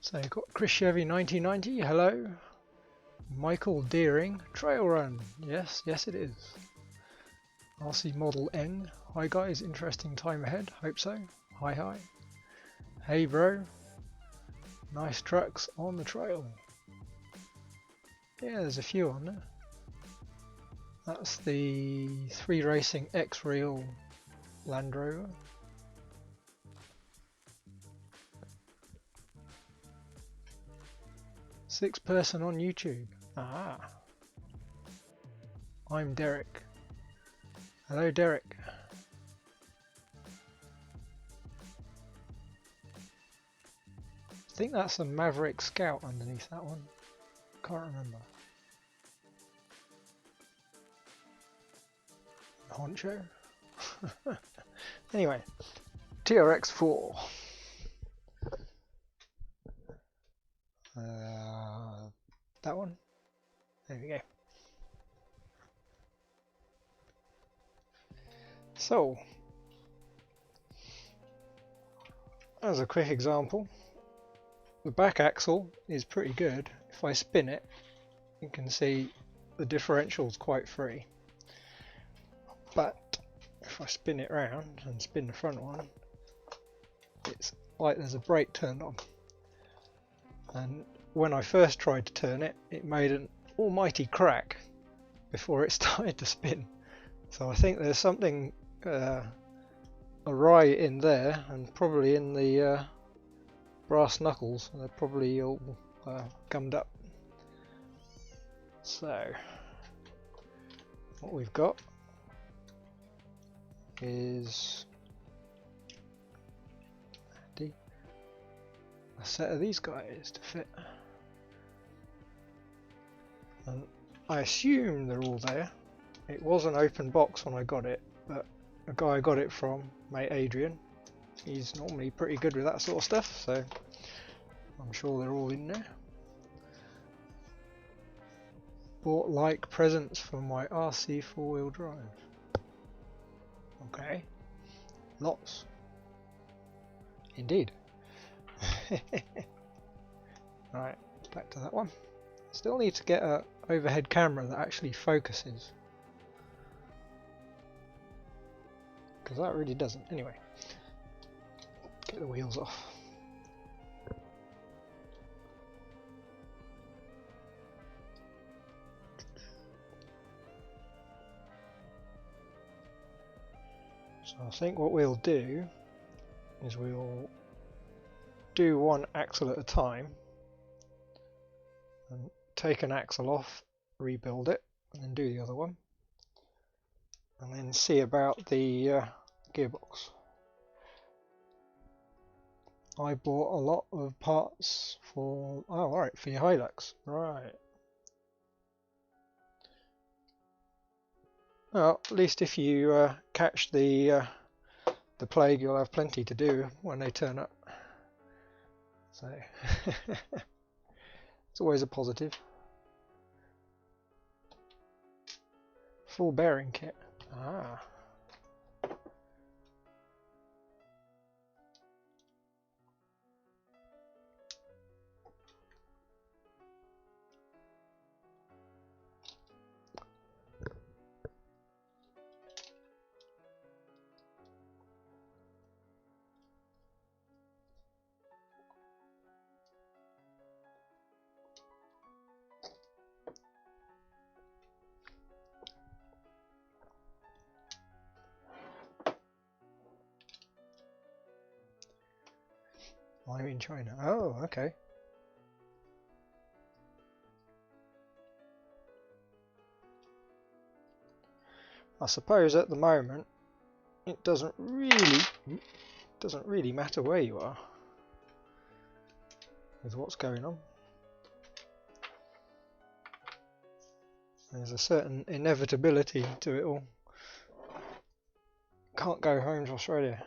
So you've got Chris Chevy 1990, hello. Michael Deering, Trail Run, yes, yes it is. RC Model N, hi guys, interesting time ahead, hope so. Hi hi. Hey bro, nice trucks on the trail. Yeah, there's a few on there. That's the 3 Racing X-Real Land Rover. Six person on YouTube. Ah. I'm Derek. Hello Derek. I think that's a Maverick Scout underneath that one. Can't remember. Honcho? Anyway, TRX4. That one. There we go. So, as a quick example, the back axle is pretty good. If I spin it, you can see the differential's quite free. But if I spin it round and spin the front one, it's like there's a brake turned on. And when I first tried to turn it, it made an almighty crack before it started to spin. So I think there's something awry in there, and probably in the brass knuckles. They're probably all gummed up. So what we've got is a set of these guys to fit, and I assume they're all there. It was an open box when I got it, but a guy I got it from, mate Adrian, he's normally pretty good with that sort of stuff, so I'm sure they're all in there. Bought like presents for my RC 4-wheel drive. Okay, lots. Indeed. Right, back to that one. Still need to get an overhead camera that actually focuses, because that really doesn't. Anyway, get the wheels off. So I think what we'll do is we'll do one axle at a time and take an axle off, rebuild it, and then do the other one, and then see about the gearbox. I bought a lot of parts for, oh alright, for your Hilux, right. Well, at least if you catch the plague, you'll have plenty to do when they turn up. So it's always a positive. Full bearing kit. Ah. I'm in China. Oh, okay. I suppose at the moment it doesn't really matter where you are with what's going on. There's a certain inevitability to it all. Can't go home to Australia.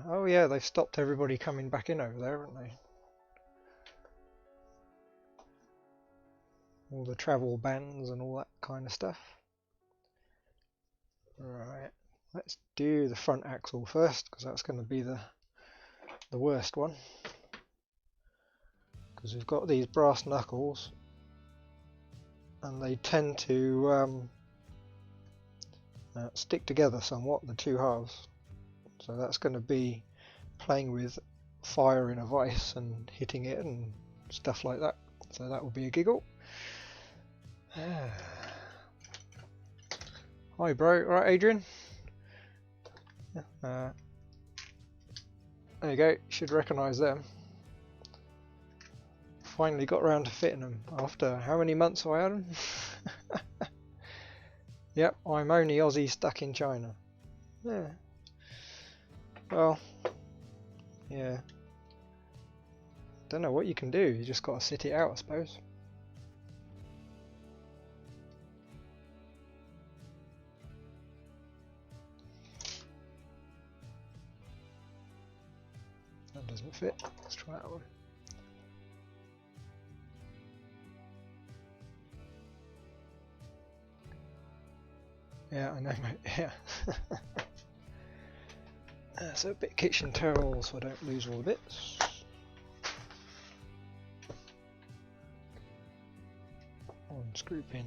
Oh yeah, they've stopped everybody coming back in over there, haven't they? All the travel bans and all that kind of stuff. Right, let's do the front axle first, because that's going to be the worst one. because we've got these brass knuckles and they tend to stick together somewhat, the two halves. So that's going to be playing with fire in a vise and hitting it and stuff like that. So that will be a giggle. Hi bro, right Adrian? There you go, you should recognise them. Finally got around to fitting them after how many months have I had them? Yep, I'm only Aussie stuck in China. Yeah. Well, yeah. Don't know what you can do, you just got to sit it out I suppose. That doesn't fit, let's try that one. Yeah, I know mate, yeah. So a bit of kitchen towel so I don't lose all the bits. One screw pin.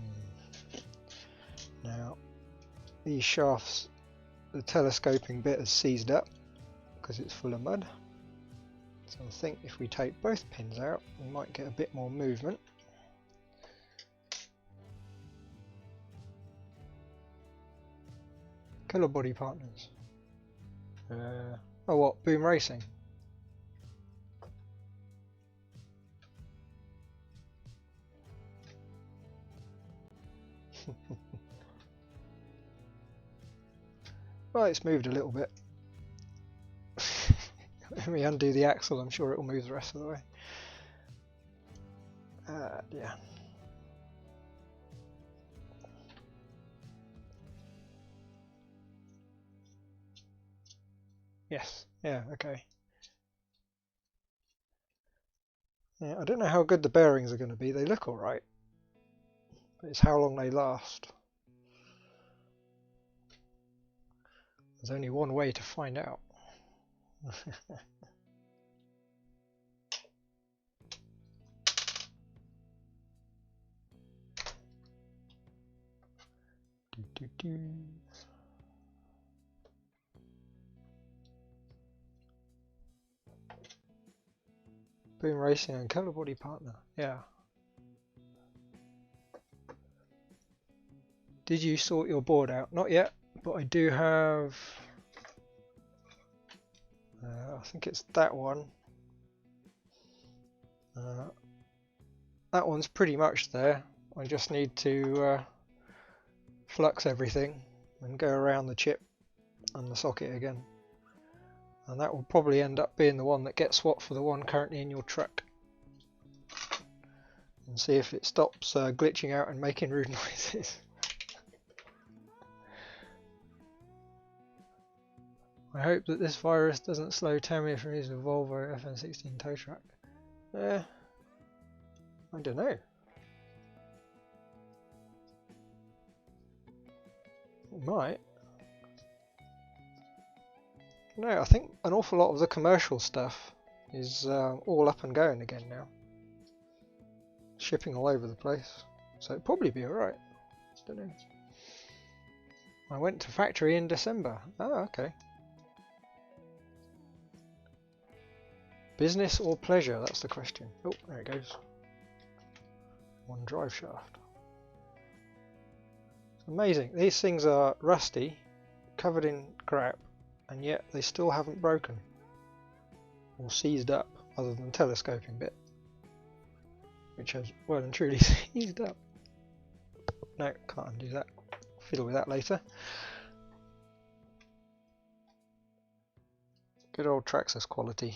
Now these shafts, the telescoping bit is seized up because it's full of mud. So I think if we take both pins out we might get a bit more movement. Colour body partners. Oh what, Boom Racing? Well, it's moved a little bit. Let me undo the axle, I'm sure it will move the rest of the way. Yeah. Yes, yeah, okay. Yeah, I don't know how good the bearings are going to be, they look alright. But it's how long they last. There's only one way to find out. Boom Racing and colour body partner, yeah. Did you sort your board out? Not yet, but I do have, I think it's that one. That one's pretty much there. I just need to flux everything and go around the chip and the socket again. And that will probably end up being the one that gets swapped for the one currently in your truck. And see if it stops glitching out and making rude noises. I hope that this virus doesn't slow Tammy from using a Volvo FN16 tow truck. I don't know. It might. No, I think an awful lot of the commercial stuff is all up and going again now. Shipping all over the place. So it'd probably be alright. Don't know. I went to factory in December. Oh, okay. Business or pleasure? That's the question. Oh, there it goes. One drive shaft. It's amazing. These things are rusty, covered in crap, and yet they still haven't broken or seized up, other than the telescoping bit, which has well and truly seized up. No, can't undo that. Fiddle with that later. Good old Traxxas quality.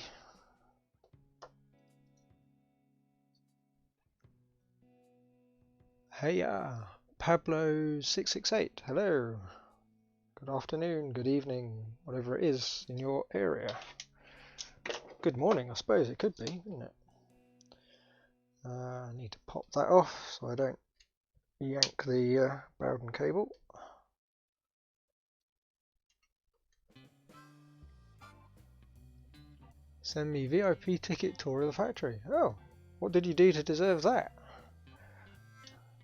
Hey, Pablo668, hello. Good afternoon, good evening, whatever it is in your area. Good morning, I suppose it could be, isn't it? I need to pop that off so I don't yank the Bowden cable. Send me VIP ticket tour of the factory. Oh, What did you do to deserve that?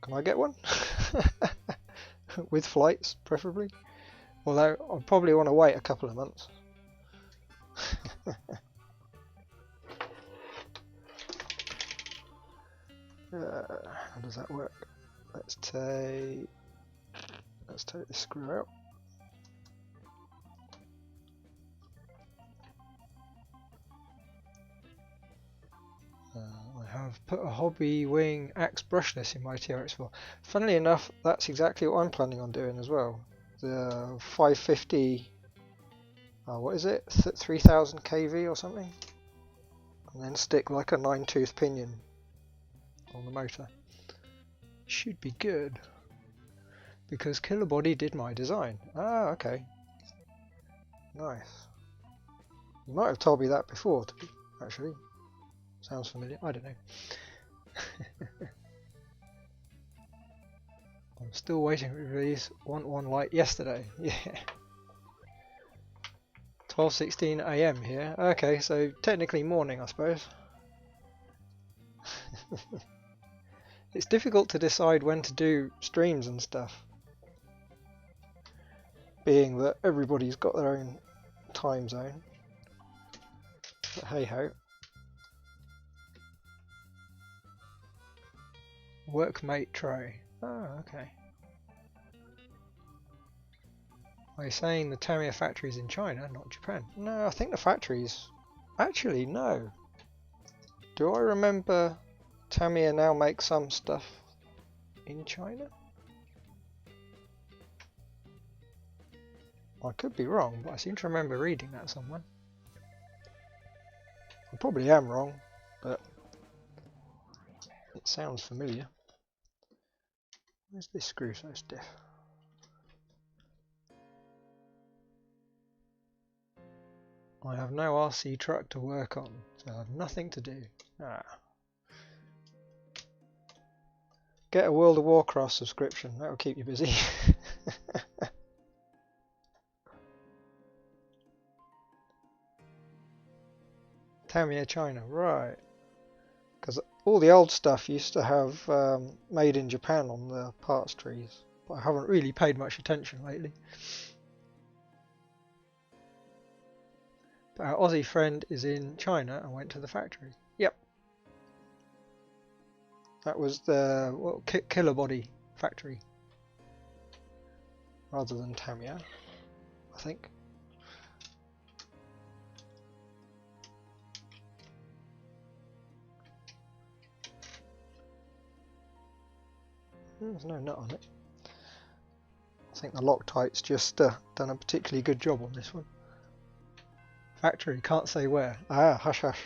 Can I get one? With flights, preferably. Although I'll probably want to wait a couple of months. How does that work? Let's take this screw out. I have put a hobby wing axe brushless in my TRX4. Funnily enough, that's exactly what I'm planning on doing as well. The 550, what is it? 3000 kV or something? And then stick like a 9-tooth pinion on the motor. Should be good. Because Killer Body did my design. Ah, okay. Nice. You might have told me that before, actually. Sounds familiar. I don't know. I'm still waiting for release. Want one like yesterday. Yeah. 12:16 AM here. Okay, so technically morning, I suppose. It's difficult to decide when to do streams and stuff, being that everybody's got their own time zone. But hey ho. Workmate tray. Oh, okay. Are you saying the Tamiya factory is in China, not Japan? No, I think the factory's... Actually, no. Do I remember Tamiya now makes some stuff in China? I could be wrong, but I seem to remember reading that somewhere. I probably am wrong, but it sounds familiar. Where's this screw so stiff? I have no RC truck to work on, so I have nothing to do. Ah. Get a World of Warcraft subscription, that'll keep you busy. Tamiya China, right. Because all the old stuff used to have made in Japan on the parts trees, but I haven't really paid much attention lately. But our Aussie friend is in China and went to the factory. Yep. That was the Killer Body factory, rather than Tamiya, I think. There's no nut on it. I think the Loctite's just done a particularly good job on this one. Factory, can't say where. Ah, hush hush.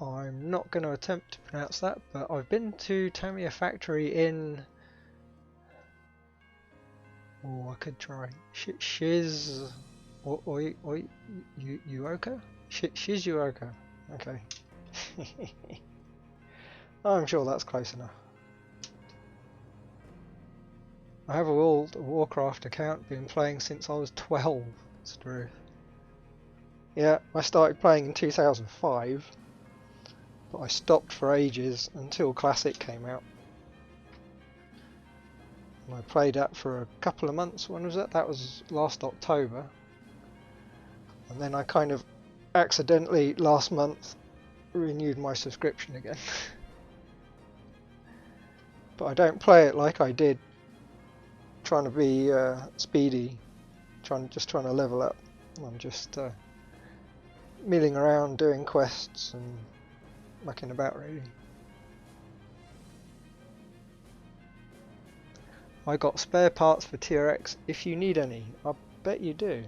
I'm not going to attempt to pronounce that, but I've been to Tamiya factory in... Oh, I could try. Shizuoka? Shizuoka. Okay. I'm sure that's close enough. I have a World of Warcraft account, been playing since I was 12. It's true. Yeah, I started playing in 2005, but I stopped for ages until Classic came out. And I played that for a couple of months. When was that? That was last October. And then I kind of accidentally last month renewed my subscription again. But I don't play it like I did, trying to be speedy, just trying to level up. I'm just milling around doing quests and mucking about really. I got spare parts for TRX if you need any. I bet you do.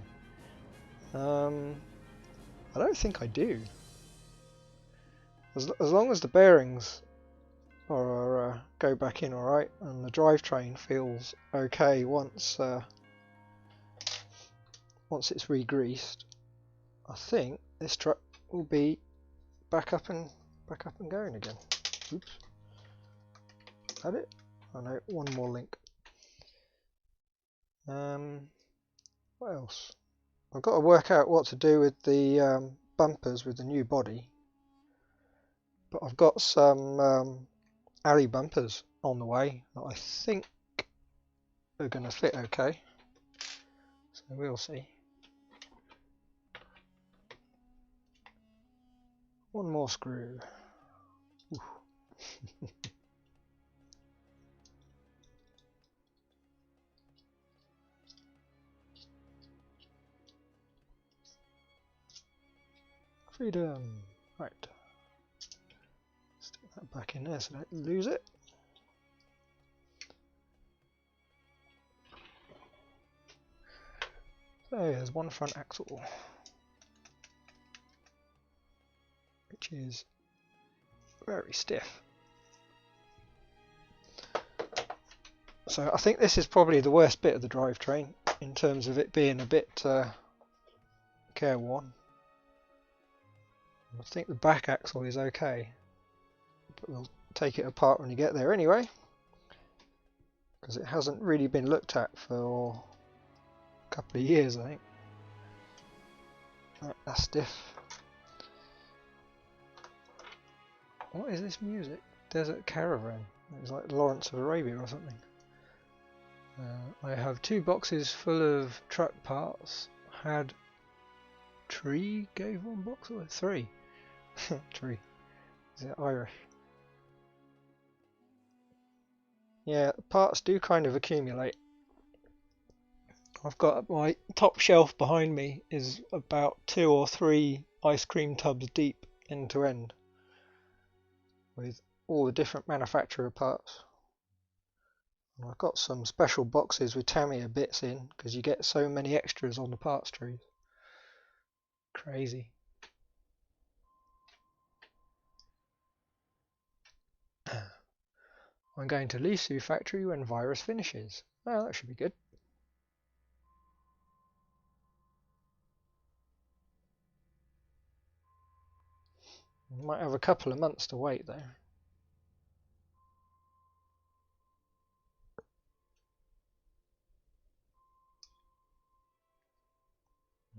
I don't think I do. As long as the bearings are go back in alright and the drivetrain feels okay once it's re-greased, I think this truck will be back up and going again. Oops. Had it? Oh no, one more link. What else? I've got to work out what to do with the bumpers with the new body. But I've got some alley bumpers on the way that I think are going to fit okay. So we'll see. One more screw. Freedom. Right. Stick that back in there so I don't lose it. So there's one front axle, which is very stiff. So I think this is probably the worst bit of the drivetrain in terms of it being a bit careworn. I think the back axle is okay, but we'll take it apart when you get there anyway, because it hasn't really been looked at for a couple of years, I think. Right, that's stiff. What is this music? Desert Caravan. It's like Lawrence of Arabia or something. I have 2 boxes full of truck parts. Had Tree gave 1 box away? 3. Tree. Is it Irish? Yeah, parts do kind of accumulate. I've got my top shelf behind me is about 2 or 3 ice cream tubs deep end to end with all the different manufacturer parts. And I've got some special boxes with Tamiya bits in because you get so many extras on the parts trees. Crazy. I'm going to Lisu factory when virus finishes. Well, that should be good. Might have a couple of months to wait though.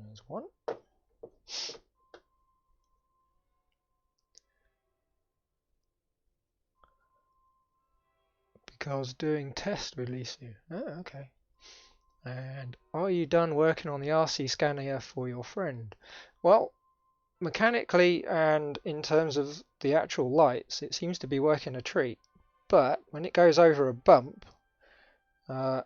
There's one. Because doing test with Lisu. Oh, okay. And are you done working on the RC scanner for your friend? Well, mechanically and in terms of the actual lights, it seems to be working a treat. But when it goes over a bump,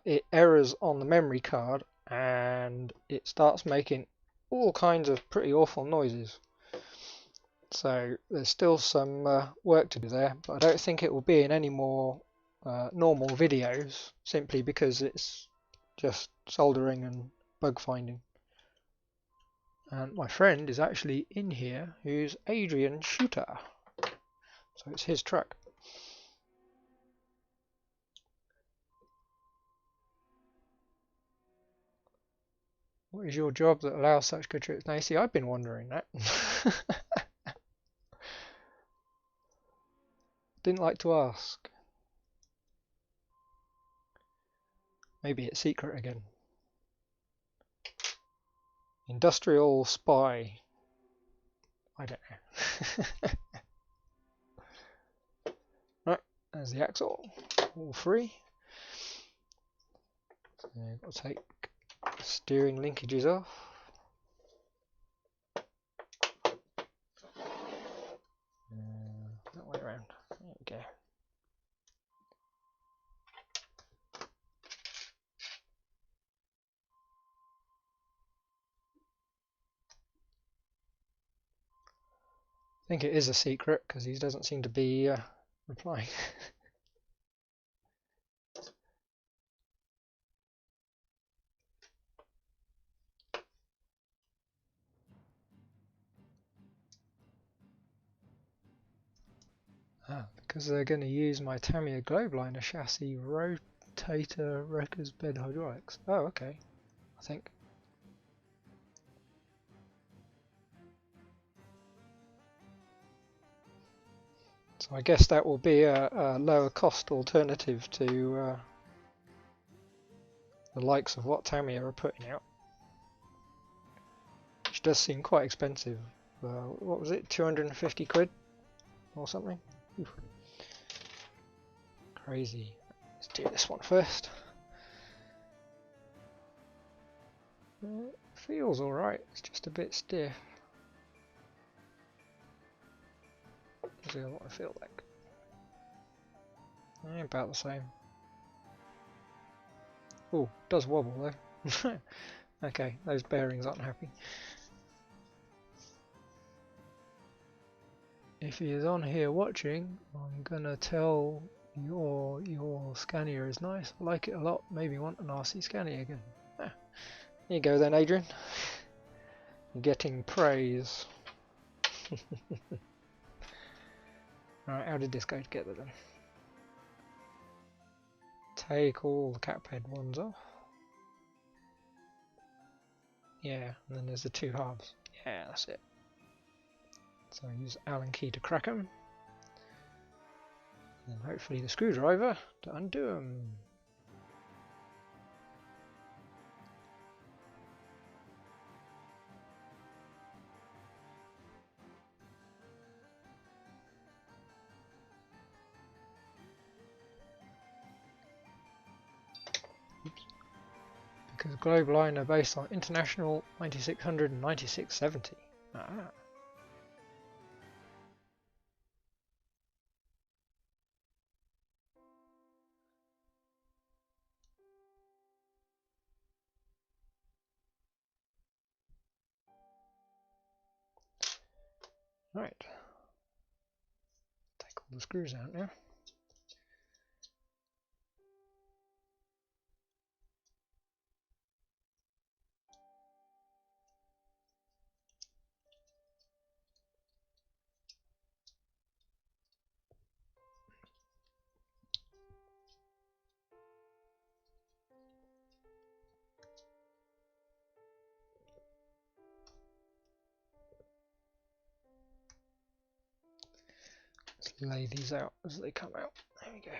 it errors on the memory card and it starts making all kinds of pretty awful noises. So there's still some work to do there, but I don't think it will be in any more normal videos, simply because it's just soldering and bug finding. And my friend is actually in here, who's Adrian Shooter, so it's his truck. What is your job that allows such good trips? Now you see, I've been wondering that. Didn't like to ask. Maybe it's secret again. Industrial spy. I don't know. Right, there's the axle. All 3. So I've got to take steering linkages off. That way around. There we go. I think it is a secret because he doesn't seem to be replying. Because they're going to use my Tamiya Globeliner chassis rotator wreckers bed hydraulics. Oh, okay. I think. So I guess that will be a lower cost alternative to the likes of what Tamiya are putting out. does seem quite expensive. What was it, 250 quid or something? Oof. Crazy. Let's do this one first. Feels alright, it's just a bit stiff. Let's see what I feel like. About the same. Oh, does wobble though. Okay, those bearings aren't happy. If he is on here watching, I'm gonna tell your Scania is nice. I like it a lot. Maybe want an RC Scania again. There you go then, Adrian. You're getting praise. Alright, how did this go together then? Take all the cap head ones off. Yeah, and then there's the two halves. Yeah, that's it. So I use Allen key to crack them. And hopefully the screwdriver to undo them. Because globe line are based on International 9600 and 9670. Ah. Right. Take all the screws out now. Let's lay these out as they come out. There we go.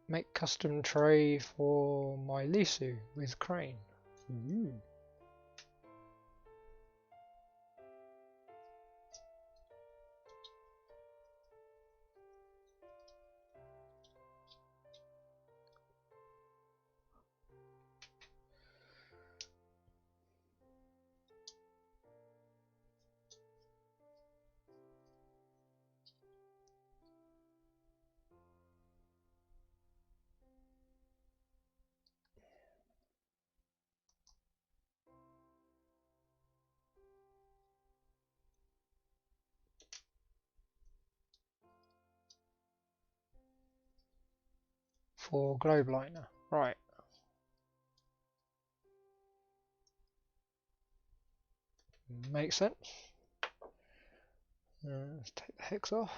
Make custom tray for my Lisu with crane. Ooh. For globe liner, right. Makes sense. Let's take the hex off.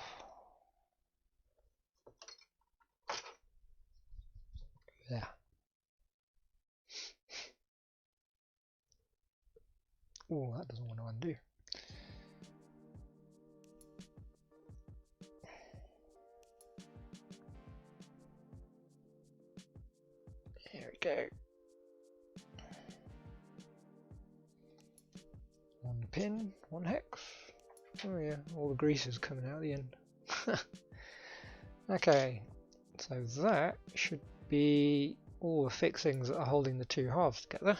Yeah. Oh, that doesn't want to undo. Here we go. One pin, one hex. Oh yeah, all the grease is coming out at the end. Okay, so that should be all the fixings that are holding the two halves together.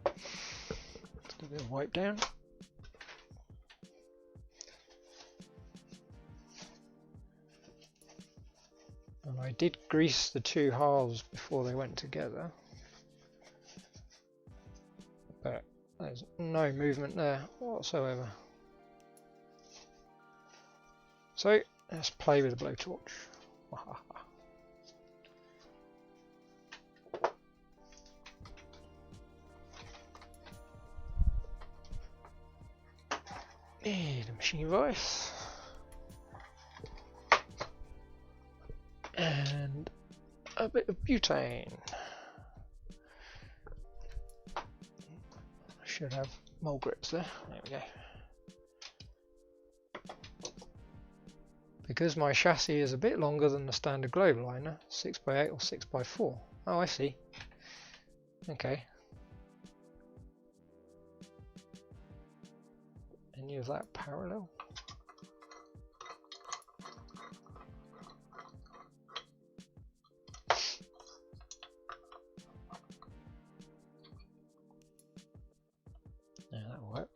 Let's do a bit of wipe down. And I did grease the two halves before they went together, but there's no movement there whatsoever. So let's play with a blowtorch. The machine vice. And a bit of butane. Should have mole grips there. There we go. Because my chassis is a bit longer than the standard globe liner, 6x8 or 6x4. Oh, I see. Okay. Any of that parallel? Yeah, that'll work.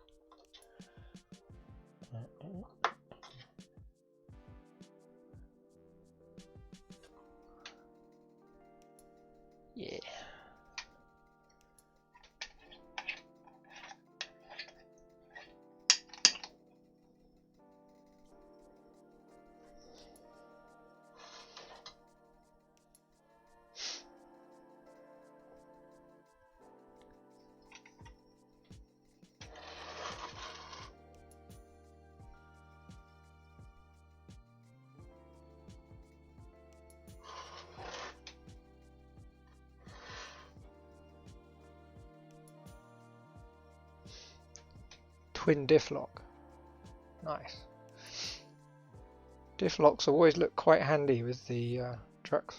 Yeah. Twin diff lock. Nice. Diff locks always look quite handy with the trucks.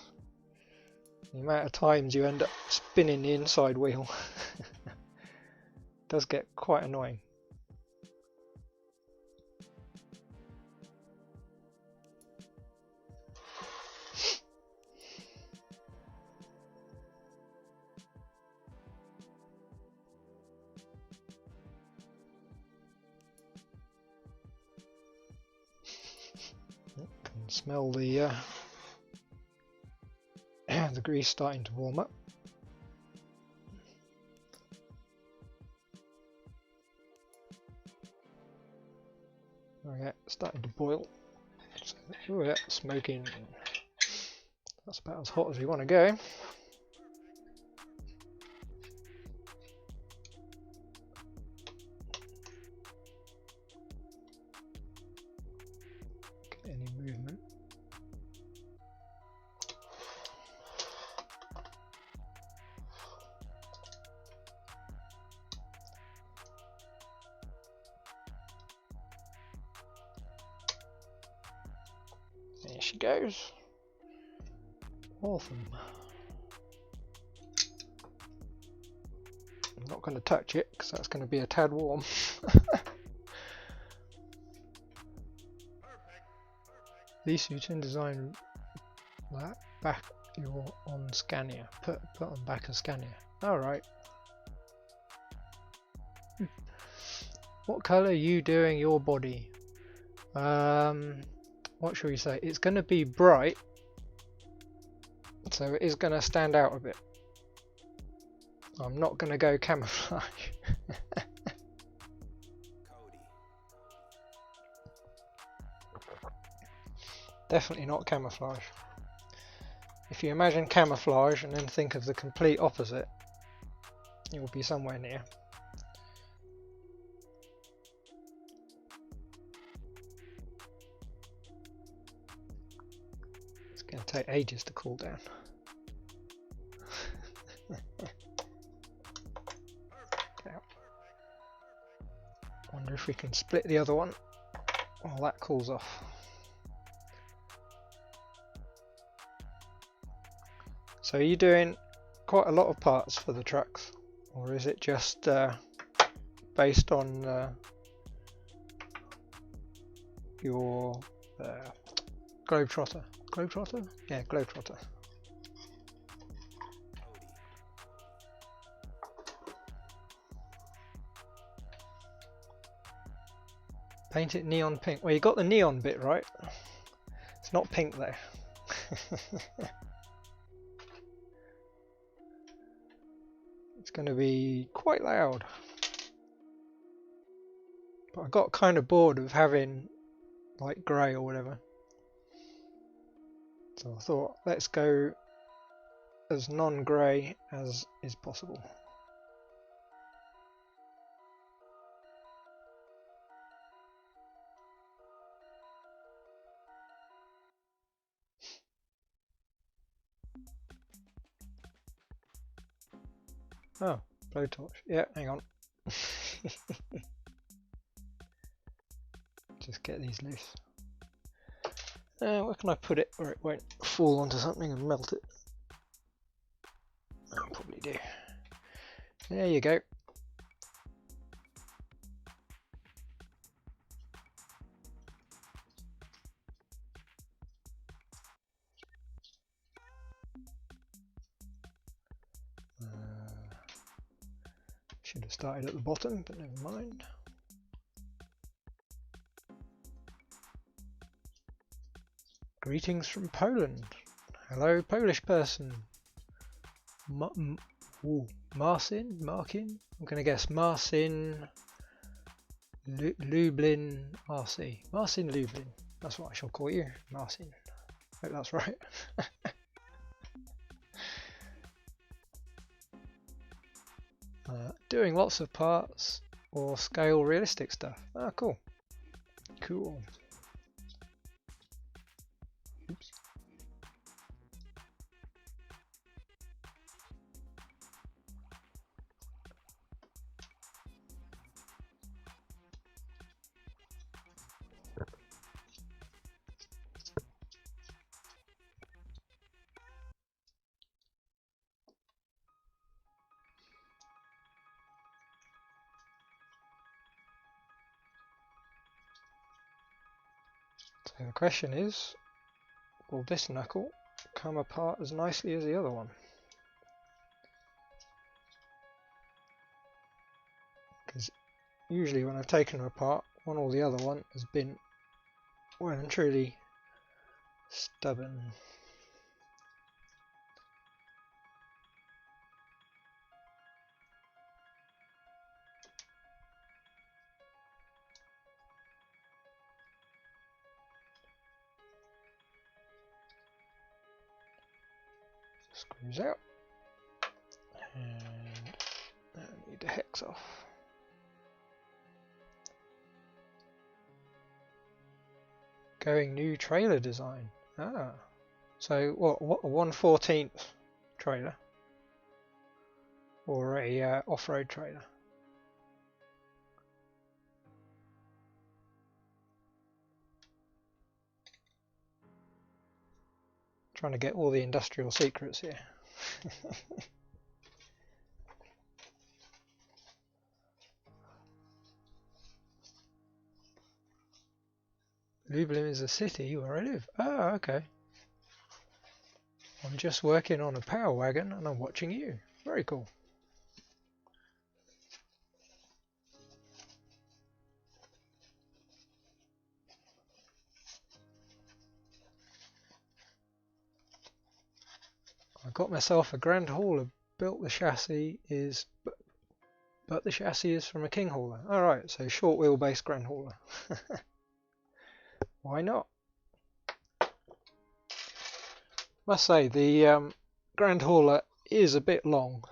The amount of times you end up spinning the inside wheel does get quite annoying. Can smell the the grease starting to warm up. Oh yeah, it's starting to boil. Oh yeah, smoking. That's about as hot as we want to go. Get any movement. There she goes. Awesome. I'm not going to touch it because that's going to be a tad warm. Least you can design that back you're on Scania. Put on back of Scania. Alright. What colour are you doing your body? What should we say? It's going to be bright, so it is going to stand out a bit. I'm not going to go camouflage. Definitely not camouflage. If you imagine camouflage and then think of the complete opposite, you'll be somewhere near. It's going to take ages to cool down. Wonder if we can split the other one while that cools off. So are you doing quite a lot of parts for the trucks, or is it just based on your Globetrotter? Globetrotter? Yeah, Globetrotter. Paint it neon pink. Well, you got the neon bit right. It's not pink though. It's going to be quite loud. But I got kind of bored of having like grey or whatever. So I thought, let's go as non-grey as is possible. Oh, blowtorch. Yeah, hang on. Just get these loose. Where can I put it where it won't fall onto something and melt it? I'll probably do. There you go. Should have started at the bottom, but never mind. Greetings from Poland. Hello, Polish person. Marcin? I'm going to guess Marcin Lublin RC. Marcin Lublin. That's what I shall call you. Marcin. Hope that's right. Doing lots of parts or scale realistic stuff. Ah, cool. Cool. Oops. So the question is, will this knuckle come apart as nicely as the other one? Because usually when I've taken them apart, one or the other one has been well and truly stubborn. Screws out, and I need the hex off. Going new trailer design. Ah, so what a 1/14 trailer or a off-road trailer? Trying to get all the industrial secrets here. Lublin is a city where I live. Ah, okay. I'm just working on a power wagon and I'm watching you. Very cool. I got myself a Grand Hauler. Built the chassis is, but the chassis is from a King Hauler. All right, so short wheelbase Grand Hauler. Why not? Must say the Grand Hauler is a bit long.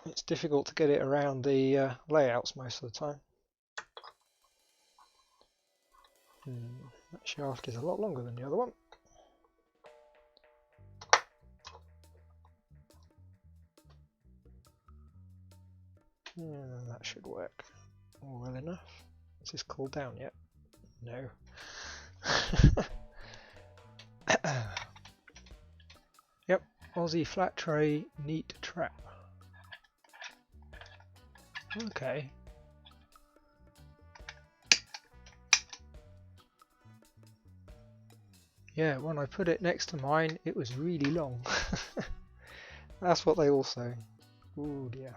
It's difficult to get it around the layouts most of the time. That shaft is a lot longer than the other one. Yeah, that should work well enough. Is this cooled down yet? No. Yep, Aussie flat tray neat trap. Okay. Yeah, when I put it next to mine, it was really long. That's what they all say. Ooh dear.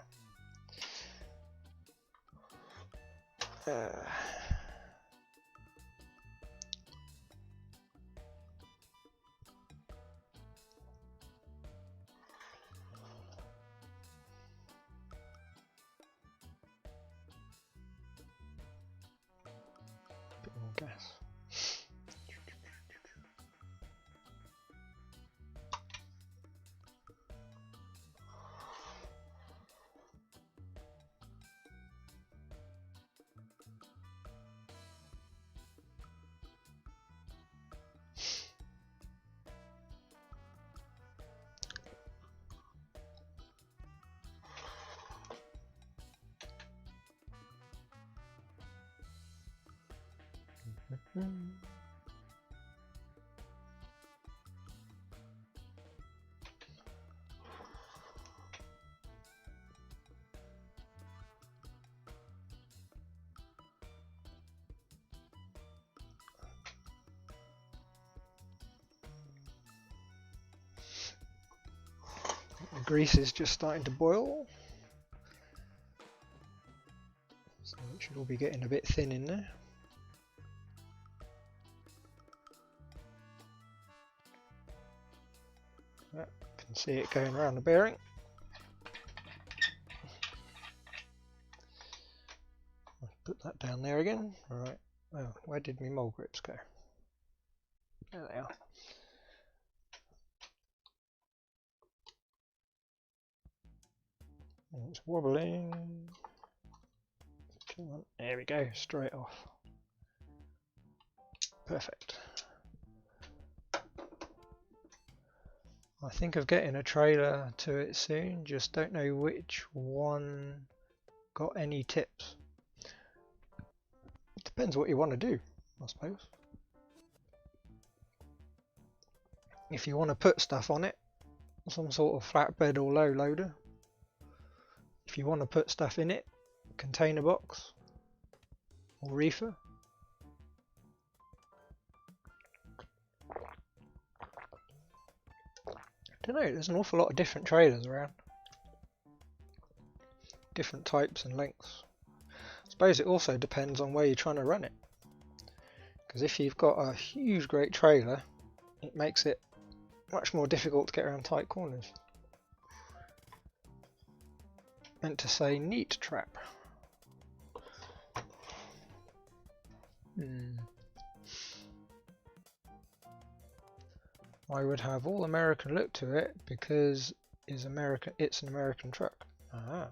Bit more gas. The grease is just starting to boil, so it should all be getting a bit thin in there. I can see it going around the bearing. I'll put that down there again. Alright, oh, where did my mole grips go? There they are. And it's wobbling. Come on, there we go, straight off. Perfect. I think of getting a trailer to it soon, just don't know which one got any tips. It depends what you want to do, I suppose. If you want to put stuff on it, some sort of flatbed or low loader. If you want to put stuff in it, container box or reefer. I don't know, there's an awful lot of different trailers around. Different types and lengths. I suppose it also depends on where you're trying to run it. Because if you've got a huge great trailer, it makes it much more difficult to get around tight corners. Meant to say neat trap. I would have all American look to it because it's an American truck. Ah.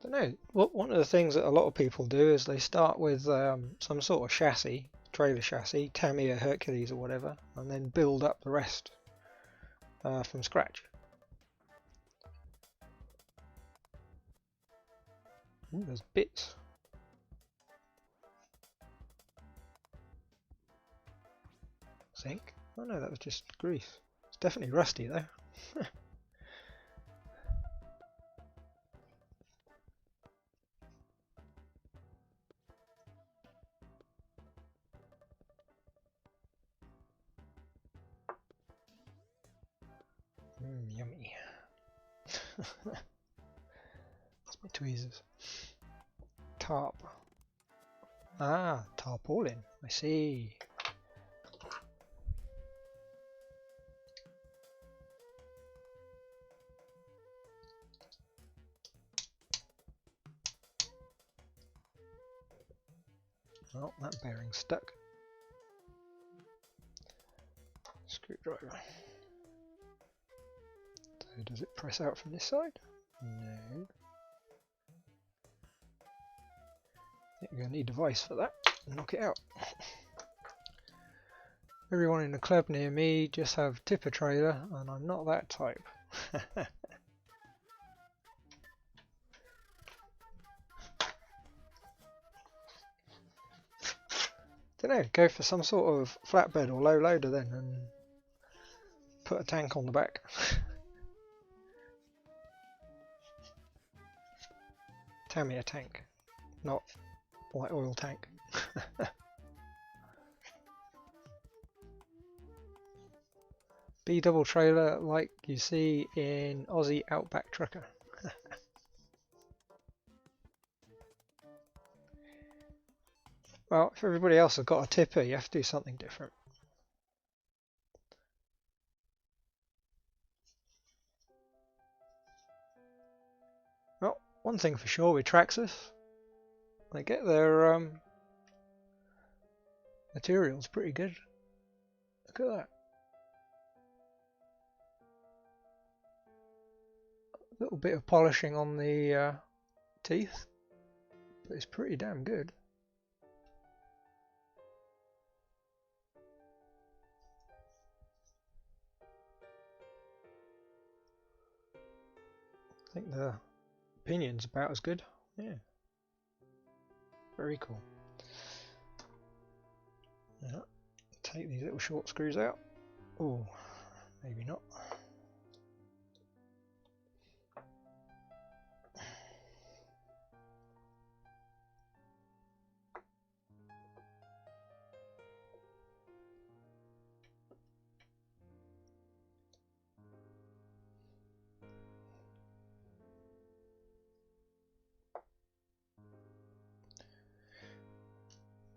Don't know. One of the things that a lot of people do is they start with some sort of chassis, trailer chassis, Tamiya, Hercules or whatever, and then build up the rest from scratch. Ooh, there's bits. Zinc? Oh no, that was just grease. It's definitely rusty though. Yummy. That's my tweezers. Tarp. Ah, tarpaulin. I see. Oh, that bearing's stuck. Screwdriver. So does it press out from this side? No. I think you're going to need a device for that. Knock it out. Everyone in the club near me just have tipper trailer, and I'm not that type. Don't know, go for some sort of flatbed or low loader then and put a tank on the back. Tamiya tank, not light oil tank. B double trailer like you see in Aussie Outback Trucker. Well, if everybody else has got a tipper, you have to do something different. Well, one thing for sure with Traxxas, they get their materials pretty good. Look at that. A little bit of polishing on the teeth, but it's pretty damn good. I think the opinion's about as good. Yeah. Very cool. Yeah. Take these little short screws out. Oh, maybe not.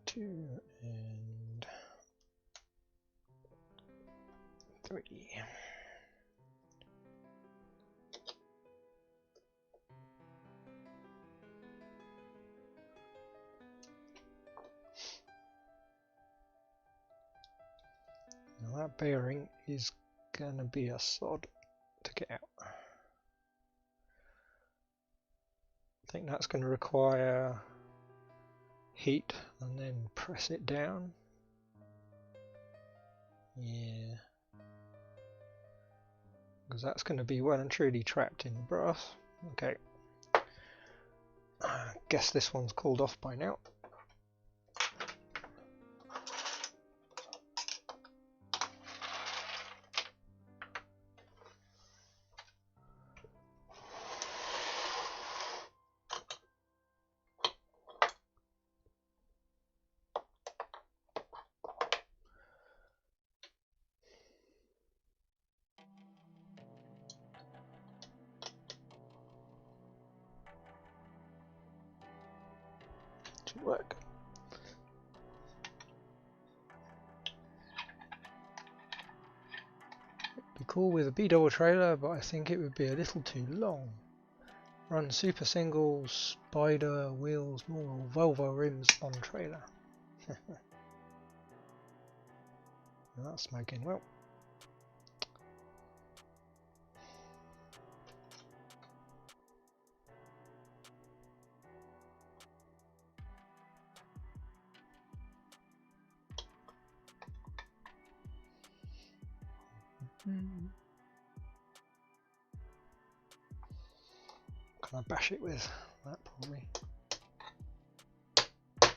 Two and three. Now that bearing is gonna be a sod to get out. I think that's going to require heat and then press it down. Yeah, because that's going to be well and truly trapped in the brass. Okay, I guess this one's cooled off by now. Should work. Be cool with a B-double trailer, but I think it would be a little too long. Run super single, spider wheels, more Volvo rims on trailer. That's smoking well. Can I bash it with that? Probably. Have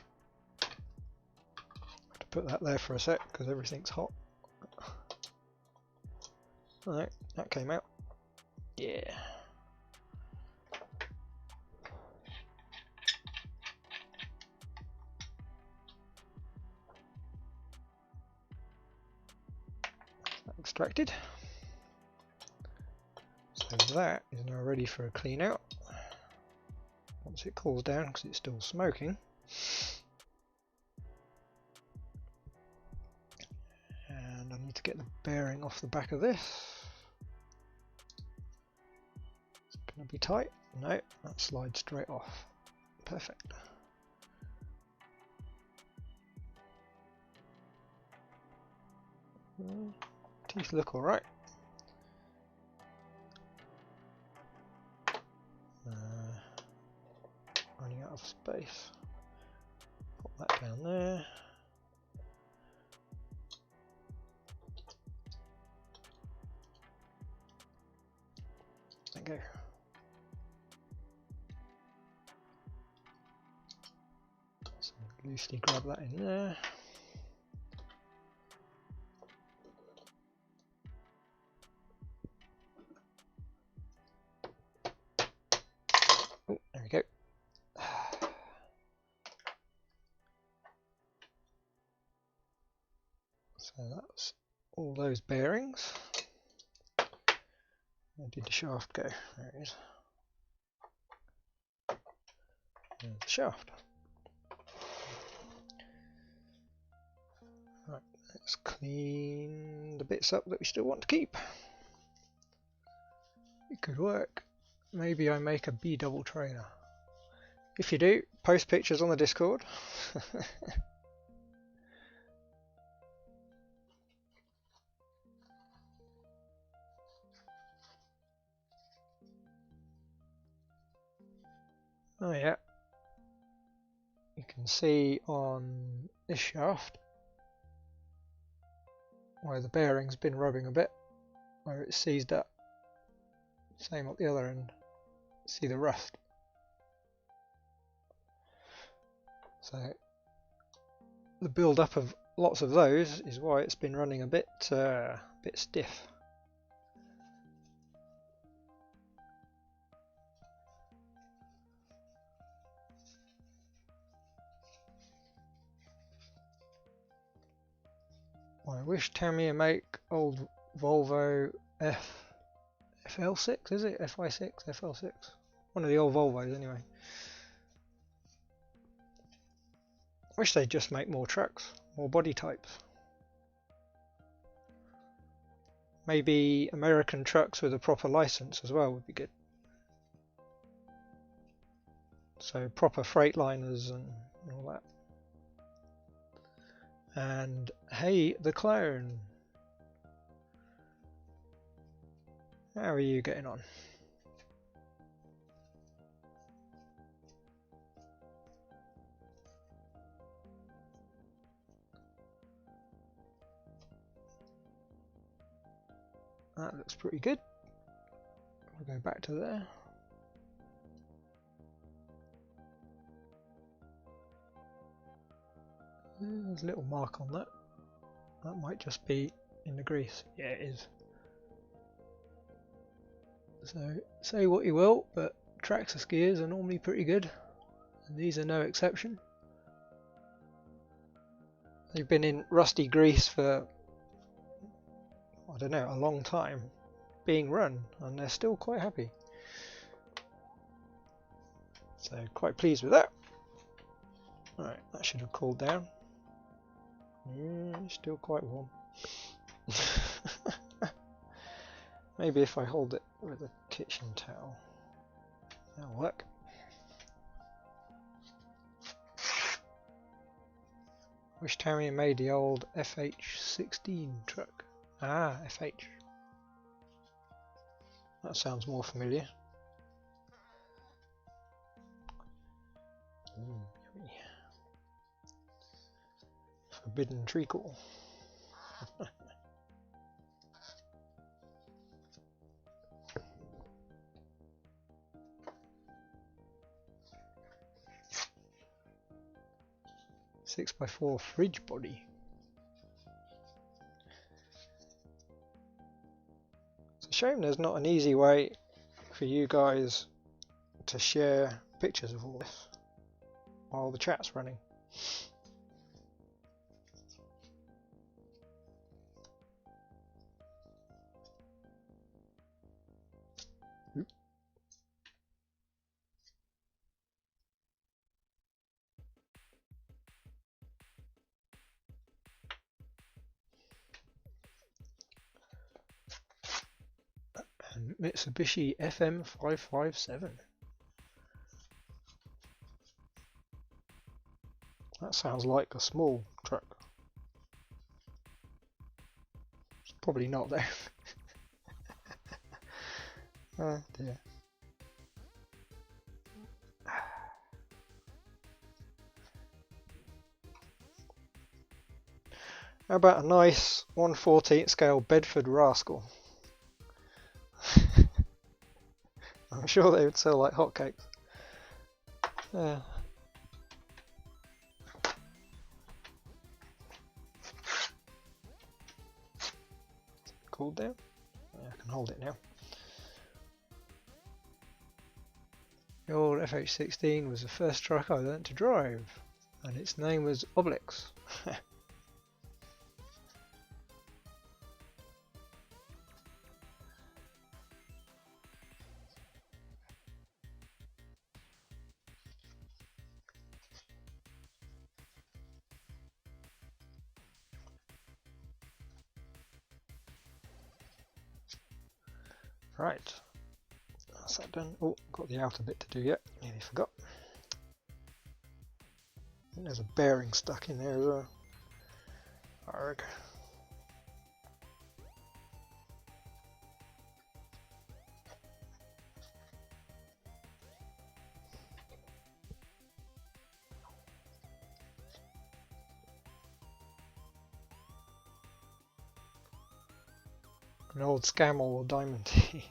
to put that there for a sec because everything's hot. Alright, that came out. Yeah. That extracted. So that is now ready for a clean out. Once it cools down, because it's still smoking. And I need to get the bearing off the back of this. It's going to be tight. No, that slides straight off. Perfect. Teeth look alright. Running out of space. Pop that down there. There you go. So loosely grab that in there. Oh, there we go. So that's all those bearings. Where did the shaft go? There it is. There's the shaft. Right, let's clean the bits up that we still want to keep. It could work. Maybe I make a B-double trailer. If you do, post pictures on the Discord. Oh yeah, you can see on this shaft where the bearing's been rubbing a bit, where it's seized up. Same at the other end, see the rust. So the build up of lots of those is why it's been running a bit stiff. I wish Tamiya make old Volvo FL6, is it? FI6, FL6? One of the old Volvos anyway. Wish they'd just make more trucks, more body types. Maybe American trucks with a proper license as well would be good. So proper Freightliners and all that. And hey, the clone. How are you getting on? That looks pretty good. We'll go back to there. There's a little mark on that. That might just be in the grease. Yeah, it is. So, say what you will, but Traxxas gears are normally pretty good, and these are no exception. They've been in rusty grease for, I don't know, a long time, being run, and they're still quite happy. So, quite pleased with that. Alright, that should have cooled down. Yeah, still quite warm. Maybe if I hold it with a kitchen towel, that'll work. Wish Tamiya made the old FH16 truck. Ah, FH. That sounds more familiar. Yummy. Forbidden treacle. 6x4 fridge body. It's a shame there's not an easy way for you guys to share pictures of all this while the chat's running. And Mitsubishi FM557. That sounds like a small truck. It's probably not though. Oh dear. How about a nice 1/14 scale Bedford Rascal? I'm sure they would sell like hotcakes. Yeah. Cooled down? Yeah, I can hold it now. The old FH16 was the first truck I learnt to drive, and its name was Obelix. Right, that's that done. Oh, got the outer bit to do yet. Nearly forgot. I think there's a bearing stuck in there as well. Arg. An old Scamel or Diamond T.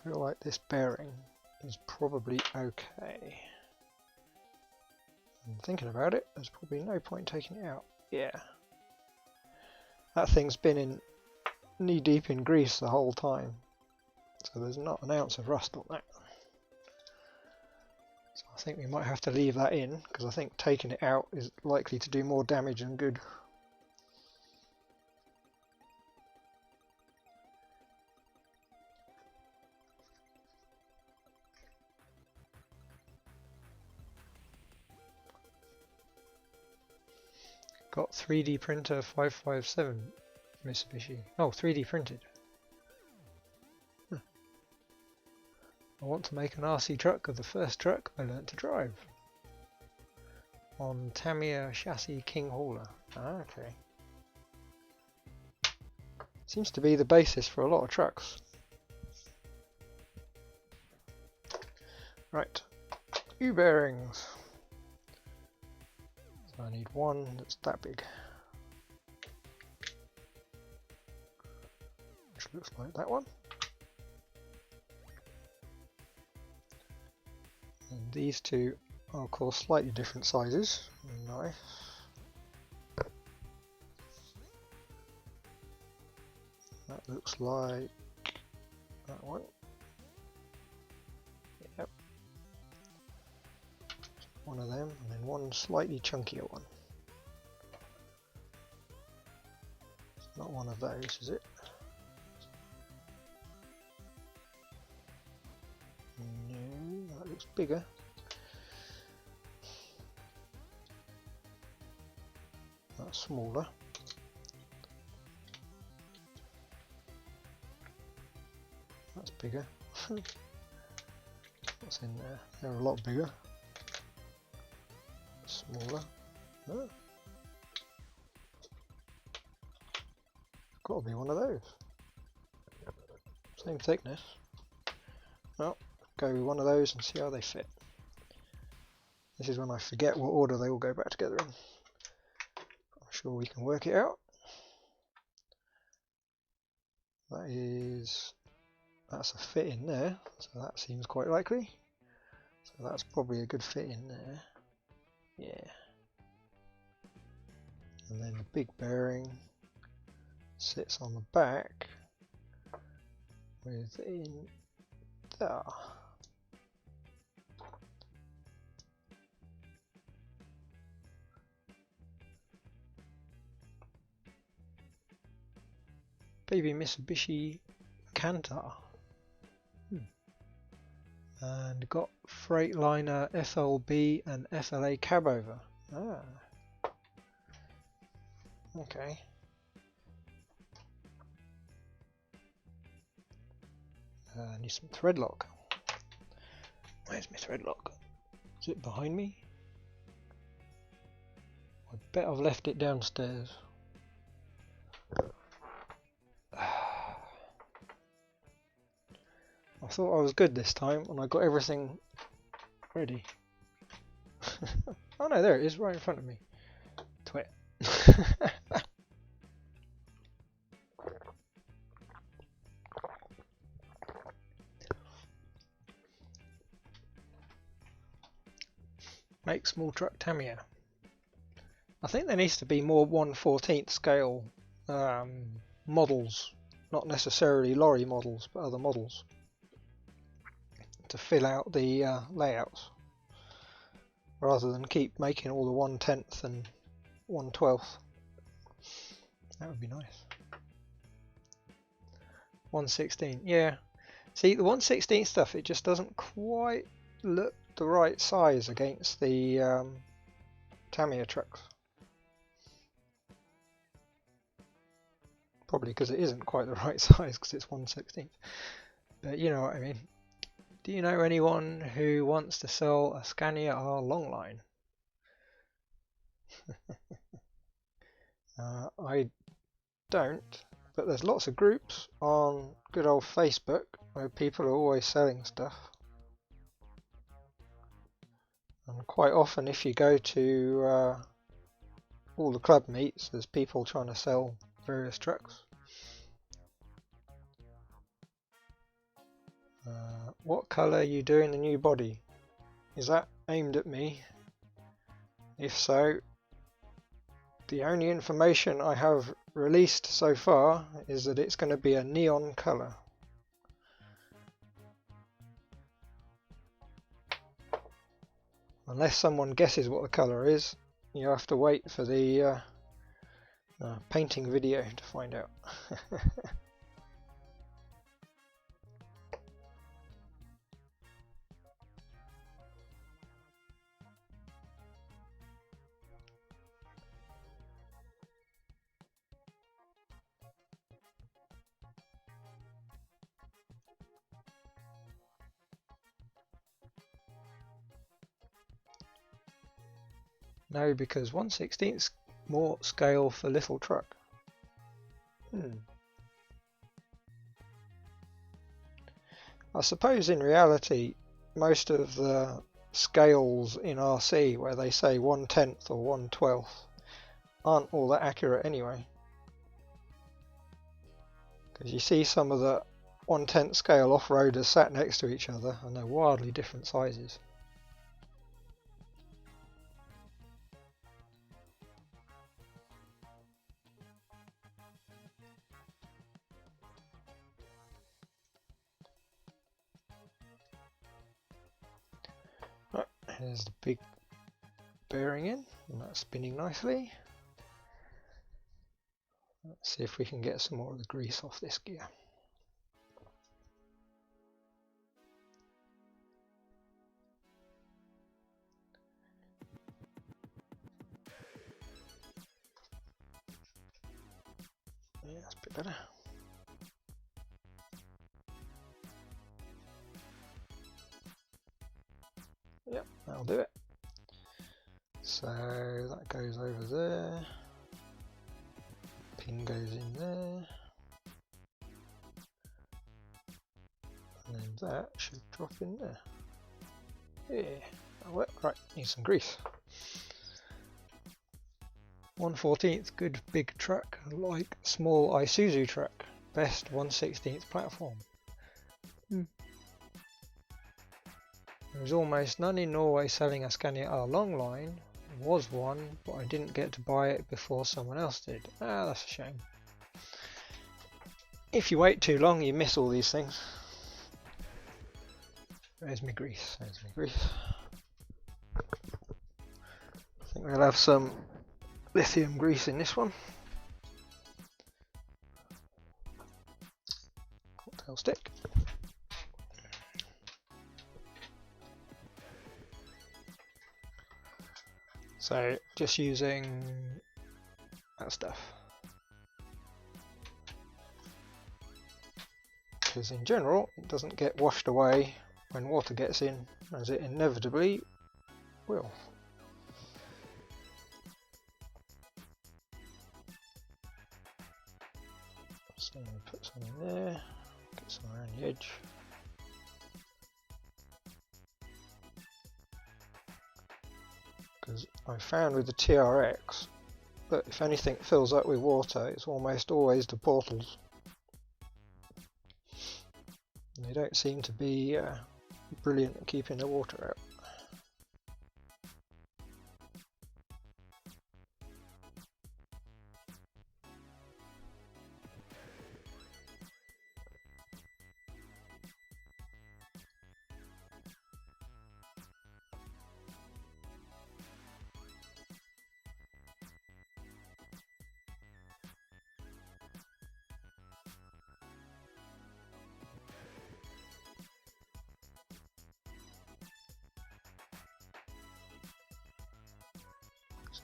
I feel like this bearing is probably okay. And thinking about it, there's probably no point taking it out. Yeah. That thing's been in knee deep in grease the whole time. So there's not an ounce of rust on that. So I think we might have to leave that in, because I think taking it out is likely to do more damage than good. Got 3D printer 557 Mitsubishi. Oh, 3D printed. I want to make an RC truck of the first truck I learnt to drive. On Tamiya chassis King Hauler. Ah, okay. Seems to be the basis for a lot of trucks. Right, U-bearings. So I need one that's that big. Which looks like that one. And these two are of course slightly different sizes. Nice. That looks like that one. Yep. One of them, and then one slightly chunkier one. It's not one of those, is it? No, that looks bigger. That's smaller. That's bigger. What's in there? They're a lot bigger. Smaller. Oh. Got to be one of those. Same thickness. Well, go with one of those and see how they fit. This is when I forget what order they all go back together in. I'm sure we can work it out. That's a fit in there, so that seems quite likely. So that's probably a good fit in there. Yeah. And then the big bearing sits on the back within there. Baby Mitsubishi Cantar. And got Freightliner FLB and FLA cab over. Ah. Okay. I need some thread lock. Where's my thread lock? Is it behind me? I bet I've left it downstairs. I thought I was good this time and I got everything ready. Oh no, there it is, right in front of me. Twit. Make small truck Tamiya. I think there needs to be more 1/14 scale models, not necessarily lorry models, but other models, to fill out the layouts, rather than keep making all the 1/10 and 1/12. That would be nice. 1/16, yeah. See, the 1/16 stuff, it just doesn't quite look the right size against the Tamiya trucks. Probably because it isn't quite the right size because it's 1/16. But you know what I mean. Do you know anyone who wants to sell a Scania R Longline? I don't, but there's lots of groups on good old Facebook where people are always selling stuff. And quite often if you go to all the club meets, there's people trying to sell various trucks. What colour are you doing the new body? Is that aimed at me? If so, the only information I have released so far is that it's going to be a neon colour. Unless someone guesses what the colour is, you have to wait for the painting video to find out. No, because 1/16 more scale for little truck. I suppose in reality most of the scales in RC where they say 1/10 or 1/12 aren't all that accurate anyway. Because you see some of the 1/10 scale off-roaders sat next to each other and they're wildly different sizes. Right, here's the big bearing in, and that's spinning nicely. Let's see if we can get some more of the grease off this gear. Yeah, that's a bit better. Yep, that'll do it. So that goes over there. Pin goes in there. And then that should drop in there. Yeah, that'll work. Right, need some grease. 1/14 good big truck, like small Isuzu truck. Best 1/16 platform. There is almost none in Norway selling a Scania R long line. There was one, but I didn't get to buy it before someone else did. Ah, that's a shame. If you wait too long, you miss all these things. There's my grease. There's my grease. I think we'll have some lithium grease in this one. Cocktail stick. So just using that stuff. Because in general it doesn't get washed away when water gets in, as it inevitably will. So put some in there, get some around the edge. Because I found with the TRX that if anything fills up with water, it's almost always the portals. And they don't seem to be brilliant at keeping the water out.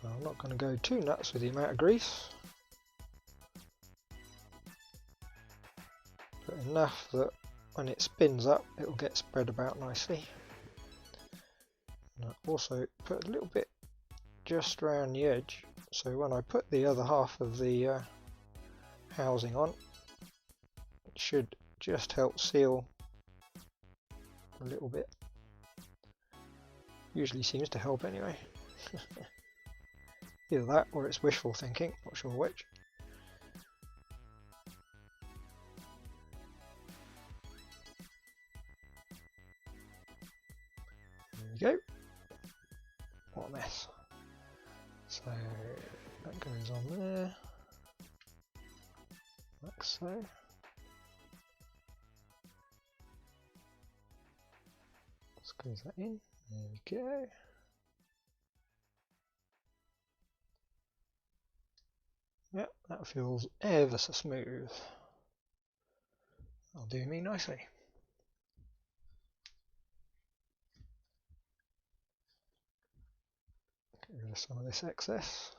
So I'm not going to go too nuts with the amount of grease, but enough that when it spins up it will get spread about nicely. And I also put a little bit just around the edge, so when I put the other half of the housing on, it should just help seal a little bit. Usually seems to help anyway. Either that or it's wishful thinking, not sure which. So that goes on there, like so. Squeeze that in, there we go. Yep, that feels ever so smooth. That'll do me nicely. Get rid of some of this excess.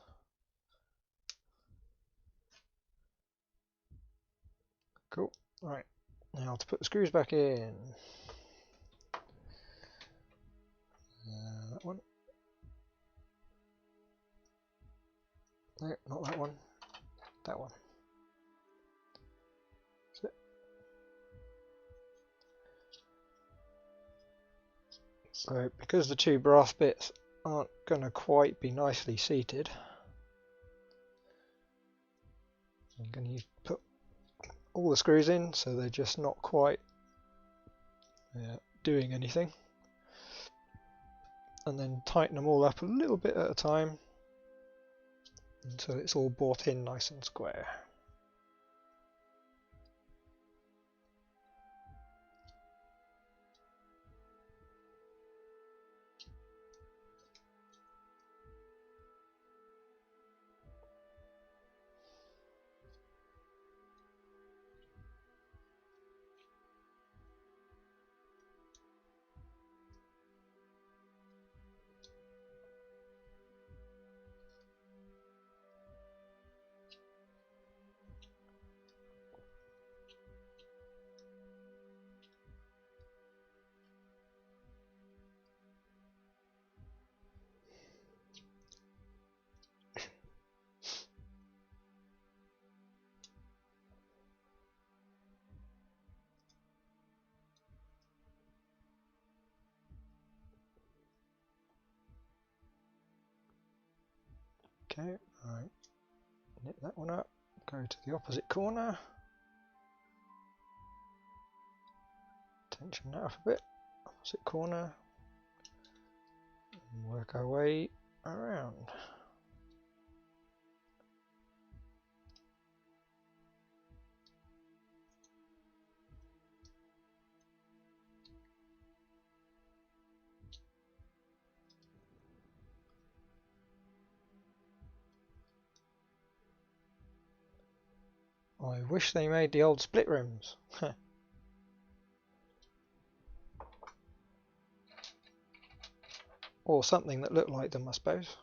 Cool. Right, now to put the screws back in. That one. No, not that one. That one. That's it. So, because the two brass bits aren't going to quite be nicely seated, I'm going to put all the screws in so they're just not quite doing anything, and then tighten them all up a little bit at a time until it's all brought in nice and square. Okay, right, knit that one up, go to the opposite corner, tension that up a bit, opposite corner, and work our way around. I wish they made the old split rims. Or something that looked like them, I suppose.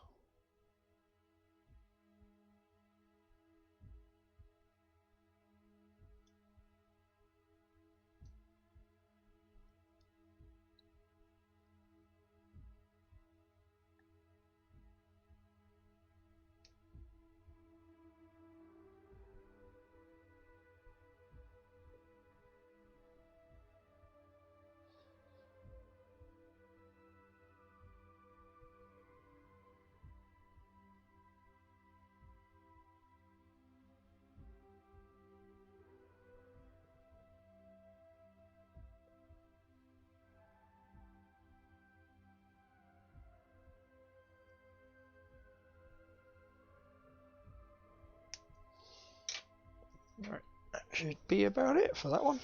Right, that should be about it for that one.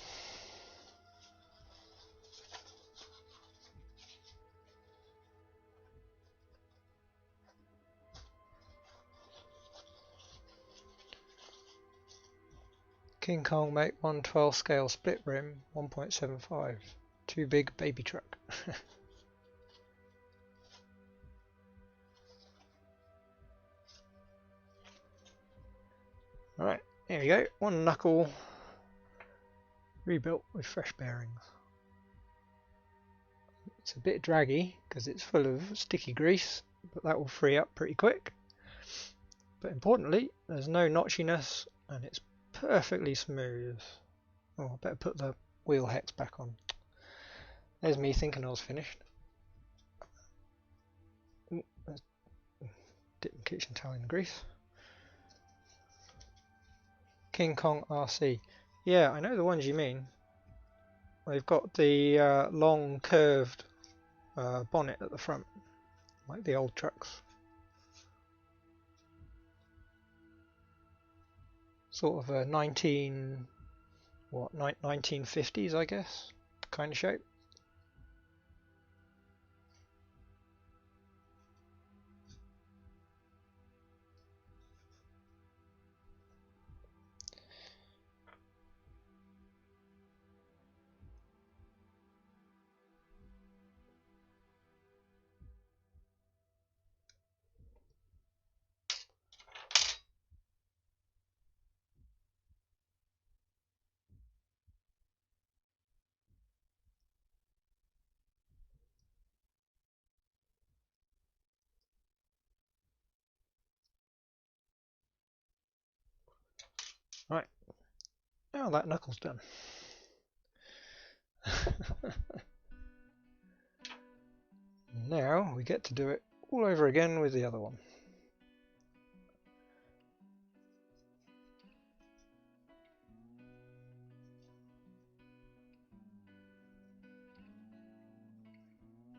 King Kong make 1/12 scale split rim 1.75. Too big baby truck. Alright, here we go. One knuckle rebuilt with fresh bearings. It's a bit draggy because it's full of sticky grease, but that will free up pretty quick. But importantly, there's no notchiness and it's perfectly smooth. Oh, I better put the wheel hex back on. There's me thinking I was finished. Dip the kitchen towel in the grease. King Kong RC. Yeah, I know the ones you mean. They've got the long curved bonnet at the front, like the old trucks. Sort of a 1950s, I guess, kind of shape. Right, now that knuckle's done. Now we get to do it all over again with the other one.